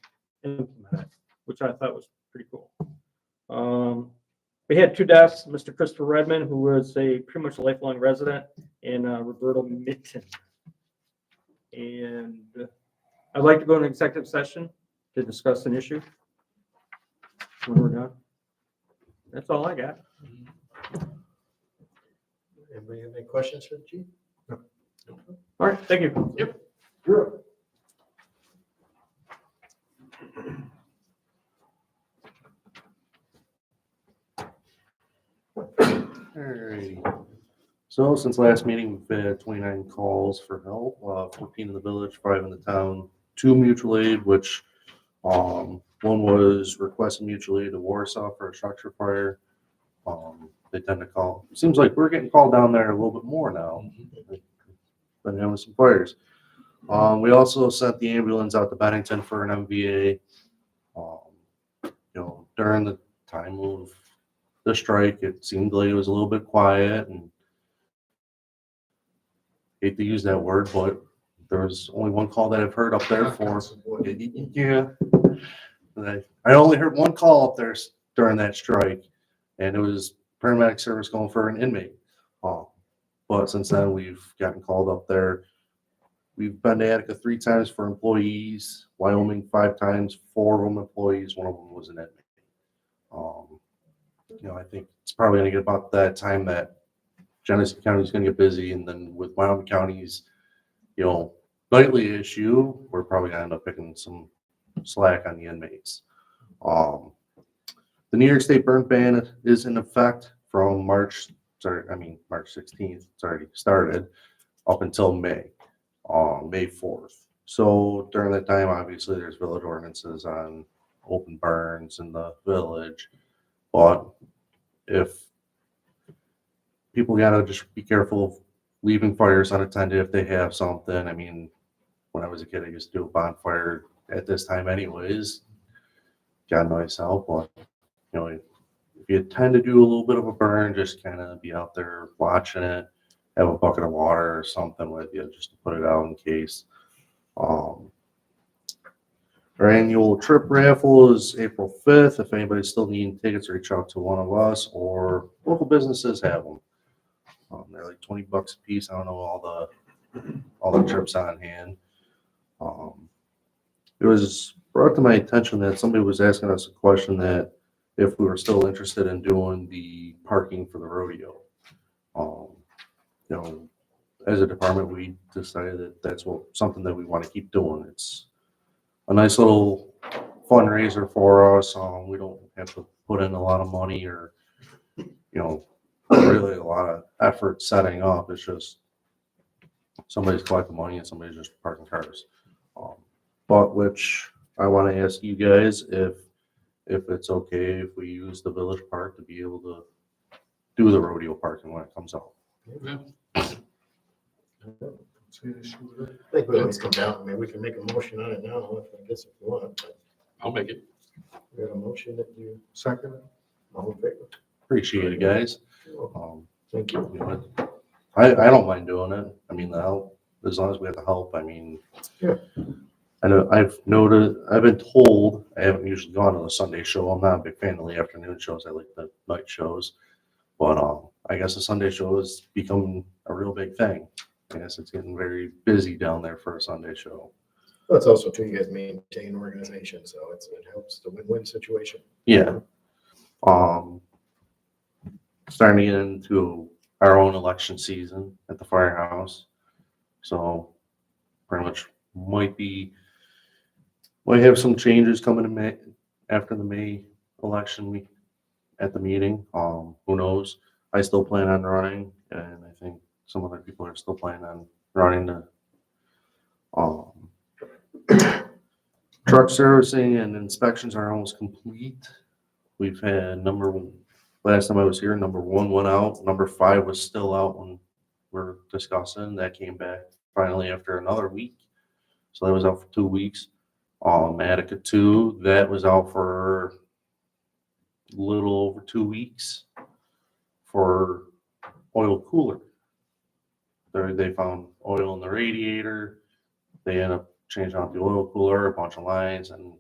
implement it, which I thought was pretty cool. We had 2 deaths, Mr. Christopher Redmond, who was pretty much a lifelong resident, and Roberto Mitten. And I'd like to go into executive session to discuss an issue when we're done. That's all I got. Anybody have any questions for the chief? No. All right, thank you. Yep. You're up. Alrighty. So since last meeting, we've had 29 calls for help, 14 in the village, 5 in the town, 2 mutual aid, which one was requesting mutual aid to Warsaw for a structure fire. They tend to call, seems like we're getting called down there a little bit more now. Been having some fires. We also sent the ambulance out to Bennington for an MVA. During the time of the strike, it seemed like it was a little bit quiet, and hate to use that word, but there was only one call that I've heard up there for. Yeah. I only heard one call up there during that strike, and it was paramedic service going for an inmate. But since then, we've gotten called up there. We've been to Attica 3 times for employees, Wyoming 5 times, 4 of them employees, 1 of them was an inmate. I think it's probably going to get about that time that Genesee County is going to get busy, and then with Wyoming County's, nightly issue, we're probably going to end up picking some slack on the inmates. The New York State burn ban is in effect from March 16th. It's already started up until May 4th. So during that time, obviously, there's village ordinances on open burns in the village, but if people gotta just be careful of leaving fires unattended if they have something. I mean, when I was a kid, I used to do a bonfire at this time anyways. Got nice out, but if you tend to do a little bit of a burn, just kind of be out there watching it, have a bucket of water or something with you just to put it out in case. Our annual trip raffle is April 5th. If anybody's still needing tickets, reach out to one of us, or local businesses have them. They're like $20 a piece. I don't know all the trips on hand. It was brought to my attention that somebody was asking us a question that if we were still interested in doing the parking for the rodeo. As a department, we decided that that's something that we want to keep doing. It's a nice little fundraiser for us. We don't have to put in a lot of money or, really a lot of effort setting up. It's just somebody's collecting money and somebody's just parking cars. But which I want to ask you guys if it's okay if we use the village park to be able to do the rodeo parking when it comes out. I think we always come down. I mean, we can make a motion on it now, I guess if you want. But I'll make it. we have a motion that you Second. all in favor. Appreciate it, guys. Thank you. I don't mind doing it. I mean, the help, as long as we have the help. I mean, Yeah. I know I've been told, I haven't usually gone to the Sunday show. I'm not a big fan of the afternoon shows. I like the night shows. But I guess the Sunday show has become a real big thing. I guess it's getting very busy down there for a Sunday show. Well, it's also too, you guys maintain organization, so it helps the win-win situation. Yeah. Starting to get into our own election season at the firehouse. So pretty much might have some changes coming in May after the May election week at the meeting. Who knows? I still plan on running, and I think some other people are still planning on running the truck servicing and inspections are almost complete. We've had last time I was here, number 1 went out. Number 5 was still out when we're discussing. That came back finally after another week. So that was out for 2 weeks. Attica 2, that was out for a little over 2 weeks for oil cooler. They found oil in the radiator. They ended up changing out the oil cooler, a bunch of lines, and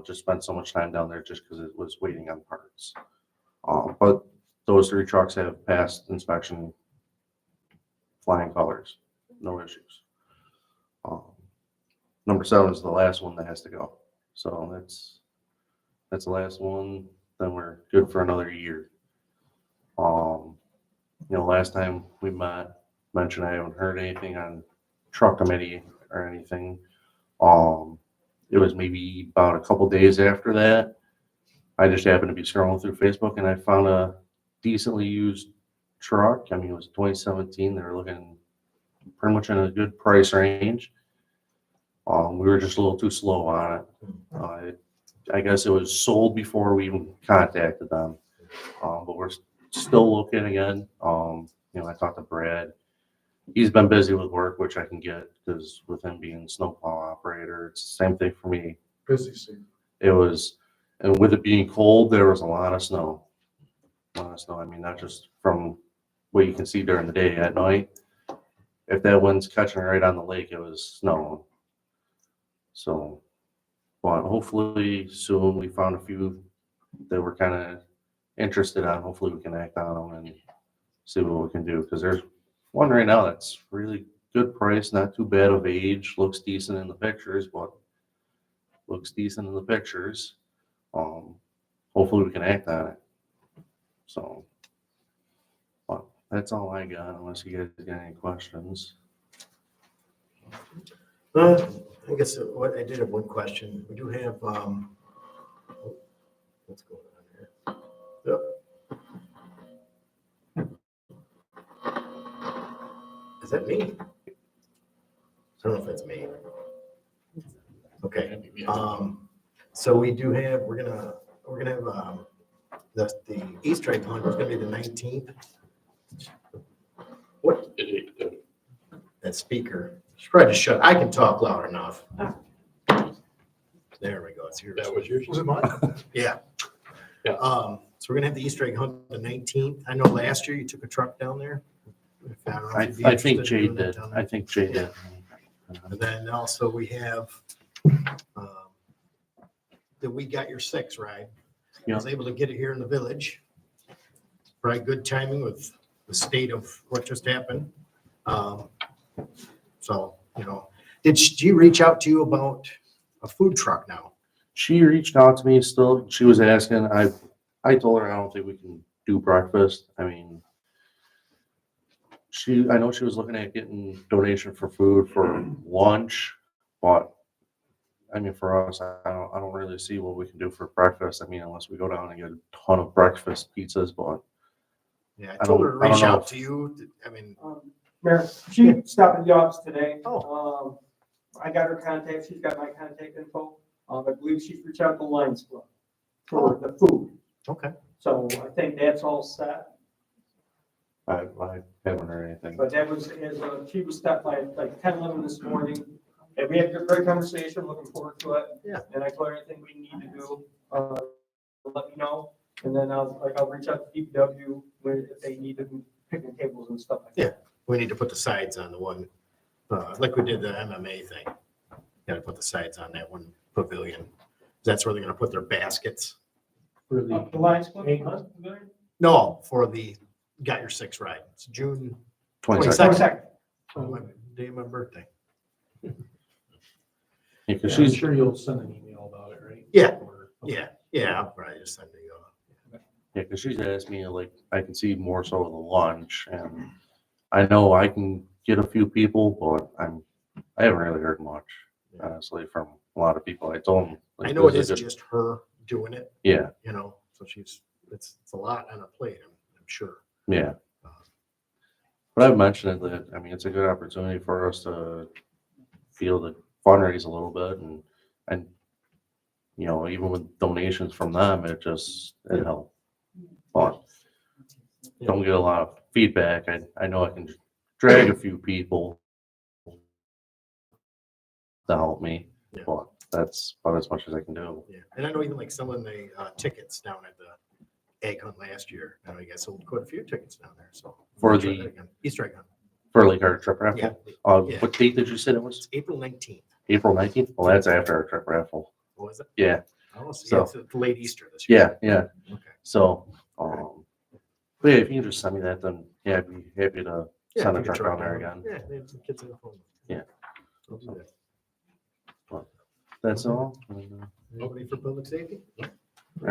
just spent so much time down there just because it was waiting on parts. But those 3 trucks have passed inspection, flying colors, no issues. Number 7 is the last one that has to go. So that's the last one. Then we're good for another year. Last time we mentioned I haven't heard anything on truck committee or anything. It was maybe about a couple days after that. I just happened to be scrolling through Facebook and I found a decently used truck. I mean, it was 2017. They were looking pretty much in a good price range. We were just a little too slow on it. I guess it was sold before we even contacted them. But we're still looking again. I talked to Brad. He's been busy with work, which I can get because with him being snowplow operator, it's the same thing for me. Busy season. It was, and with it being cold, there was a lot of snow. A lot of snow. I mean, not just from what you can see during the day. At night, if that wind's catching right on the lake, it was snowing. So, but hopefully soon we found a few that we're kind of interested on. Hopefully we can act on them and see what we can do. Because there's one right now that's really good price, not too bad of age, looks decent in the pictures, but looks decent in the pictures. Hopefully we can act on it. So, but that's all I got, unless you guys got any questions. I guess what I did have one question. We do have, what's going on here? Yep. Is that me? I don't know if that's me. Okay. So we do have, we're gonna have, the Easter egg hunt is gonna be the 19th. What? That speaker. Should probably just shut. I can talk loud enough. There we go. It's yours. That was yours? Was it mine? Yeah. Yeah. So we're gonna have the Easter egg hunt the 19th. I know last year you took a truck down there. don't know if you'd be I think interested Jay in doing that did. down there. I think Jay did. And then also we have the We Got Your Six ride. I was able to get it here in the village. Right, good timing with the state of what just happened. So, did she reach out to you about a food truck now? She reached out to me still. She was asking. I told her I don't think we can do breakfast. I mean, I know she was looking at getting donation for food for lunch, but I mean, for us, I don't really see what we can do for breakfast. I mean, unless we go down and get a ton of breakfast pizzas, but Yeah, I told her to reach out to you. I mean, Mayor, she stopped at the office today. I got her contact, she's got my contact info. I believe she's reached out to Lions Club for the food. Okay. So I think that's all set. I haven't heard anything. But that was, she was stopped by like 10, 11 this morning. And we had a great conversation, looking forward to it. Yeah. And I told her anything we need to do, let me know. And then I'll reach out to DPW if they need to do picnic tables and stuff like that. yeah, we need to put the sides on the one, like we did the MMA thing. Got to put the sides on that one pavilion. That's where they're going to put their baskets. For the Lions Club? No, for the Got Your Six ride. It's June 22nd. 22nd. Day of my birthday. Yeah, because I'm she's sure you'll send an email about it, right? Yeah. Or- Yeah, I'll probably just send it. Yeah, because she's asked me, like, I can see more so the lunch, and I know I can get a few people, but I haven't really heard much, honestly, from a lot of people. I told them. Like, I know it this is just her doing it. Yeah. So it's a lot on a plate, I'm sure. Yeah. But I've mentioned it that, I mean, it's a good opportunity for us to feel the fundraise a little bit, and even with donations from them, it helped. But don't get a lot of feedback. I know I can drag a few people to help me, but that's about as much as I can do. Yeah, and I know even like selling the tickets down at the egg hunt last year. I know you guys sold quite a few tickets down there, so. For We'll try the- that again. Easter egg hunt. For like our trip raffle? Yeah. What date did you say it was? It's April 19th. April 19th? Well, that's after our trip raffle. What was it? Yeah. Oh, so So- it's late Easter this year. Yeah. Okay. So, but yeah, if you can just send me that, then yeah, I'd be happy to Yeah, send a take a truck down truck there down. again. Yeah, they have some kids in the phone. Yeah. I'll do that. But that's all. Anybody for public safety? All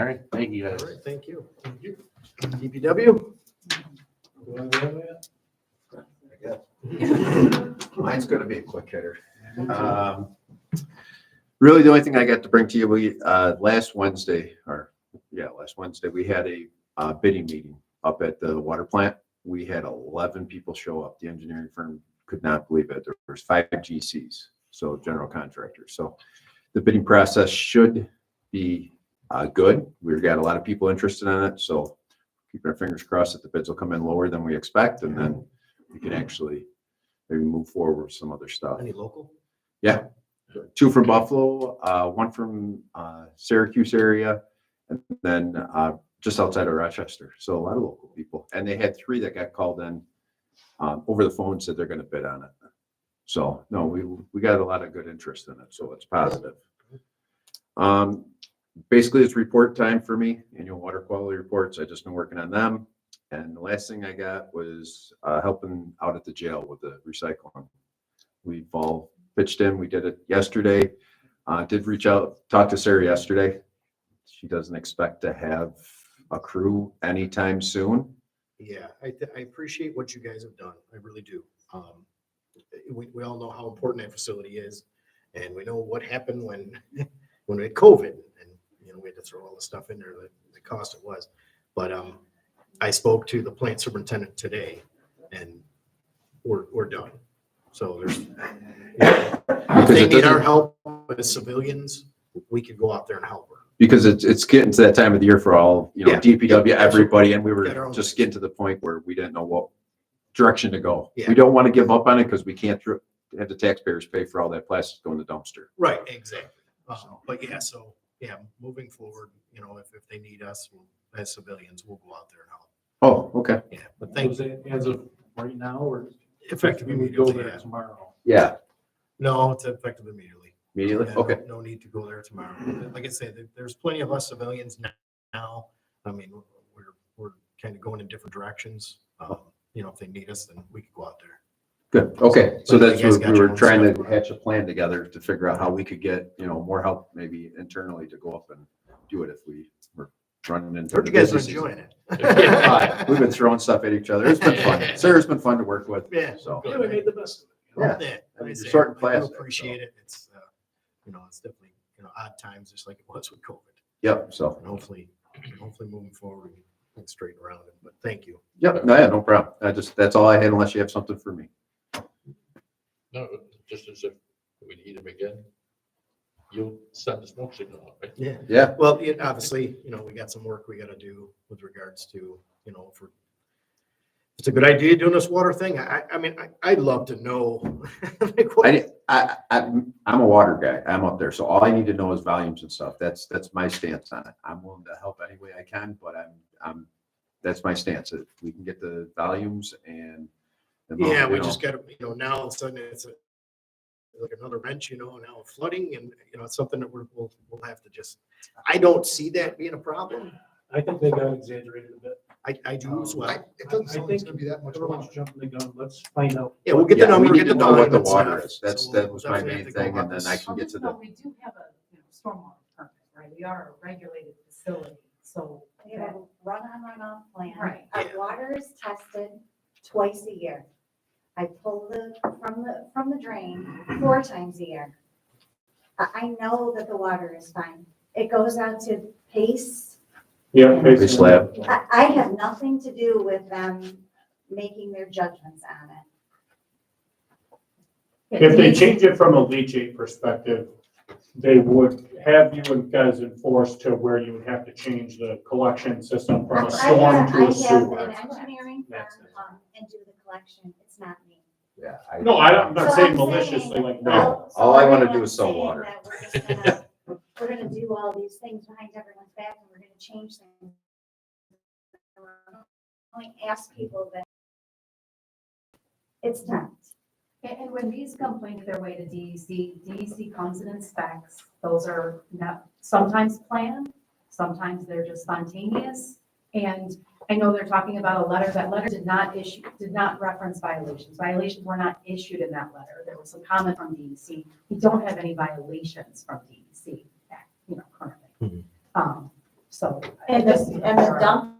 right, thank you guys. All right, thank you. Thank you. DPW? Mine's gonna be a quick hitter. Really, the only thing I got to bring to you, last Wednesday, we had a bidding meeting up at the water plant. We had 11 people show up. The engineering firm could not believe it. There was 5 GCs, so general contractors. So the bidding process should be good. We've got a lot of people interested in it, so keep our fingers crossed that the bids will come in lower than we expect, and then we can actually maybe move forward with some other stuff. Any local? Yeah, 2 from Buffalo, 1 from Syracuse area, and then just outside of Rochester. So a lot of local people, and they had 3 that got called in over the phone, said they're going to bid on it. So no, we got a lot of good interest in it, so it's positive. Basically, it's report time for me, annual water quality reports. I just been working on them. And the last thing I got was helping out at the jail with the recycling. We've all pitched in. We did it yesterday. Did reach out, talk to Sarah yesterday. She doesn't expect to have a crew anytime soon. Yeah, I appreciate what you guys have done. I really do. We all know how important that facility is, and we know what happened when we had COVID, and we had to throw all the stuff in there, the cost it was. But I spoke to the plant superintendent today, and we're done. So there's, if they need our help as civilians, we could go out there and help her. Because it's getting to that time of the year for all, Yeah. DPW, everybody, and we Got our were own just getting to the point where we didn't know what direction to go. Yeah. We don't want to give up on it because we can't have the taxpayers pay for all that plastic going in the dumpster. Right, exactly. But yeah, moving forward, if they need us as civilians, we'll go out there and help. Oh, okay. Yeah, but thank Was it as of right now, or effective we would go immediately? there Yeah. tomorrow? Yeah. No, it's effective immediately. Immediately? Yeah, no- Okay. No need to go there tomorrow. Like I said, there's plenty of us civilians now. I mean, we're kind of going in different directions. If they need us, then we could go out there. Good. Okay. So But that's you guys what got we your were own trying stuff to going. hatch a plan together to figure out how we could get, more help maybe internally to go up and do it if we were running into. Heard the you guys are busy season. enjoying it. Yeah, we've been throwing stuff at each other. It's been fun. Sarah's been fun to work with. Yeah. So. Yeah, we made the best of it. Yeah. Yeah. I mean, Like I say, short and I do plastic, appreciate so. it. It's, it's definitely, odd times, just like it was with COVID. Yep. So. And hopefully moving forward, we can straighten around it. But thank you. Yep. No, yeah, no problem. That's all I had unless you have something for me. No, just as if we need them again, you'll send the smoke signal out, right? Yeah. Yeah. Well, obviously, we got some work we got to do with regards to, if it's a good idea doing this water thing. I mean, I'd love to know. like what- I'm a water guy. I'm up there. So all I need to know is volumes and stuff. That's my stance on it. I'm willing to help any way I can, but that's my stance. If we can get the volumes and Yeah, we just got to, now all of a sudden it's like another wrench, now flooding and, it's something that we'll have to just, I don't see that being a problem. I think they got exaggerated a bit. I do as well. It doesn't I sound like think it's gonna be that much. everyone's jumping the gun. Let's find out. Yeah, we'll get the number, we get need the to know what the volume and water stuff. is. So That we'll was my definitely main have to go thing, about and then this. I can get to the. We do have a, stormwater permit, right? We are a regulated facility, so. We have a run-on, run-off plan. Right. Our water is tested twice a year. I pull from the drain 4 times a year. I know that the water is fine. It goes out to Pace. Yeah. Base lab. I have nothing to do with them making their judgments on it. If they change it from a leachate perspective, they would have you guys enforced to where you would have to change the collection system from a storm to a I have sewer. an engineering firm and do the collection. It's not me. Yeah. No, I'm not So saying I'm maliciously, saying- like, No, no. all I want to do I'm is sell saying water. that we're gonna do all these things behind everyone's back and we're gonna change things. Only ask people that. It's not. And when these complaints their way to DEC comes and inspects. Those are not, sometimes planned, sometimes they're just spontaneous. And I know they're talking about a letter. That letter did not reference violations. Violations were not issued in that letter. There was some comment from DEC. We don't have any violations from DEC, currently. So. And the dump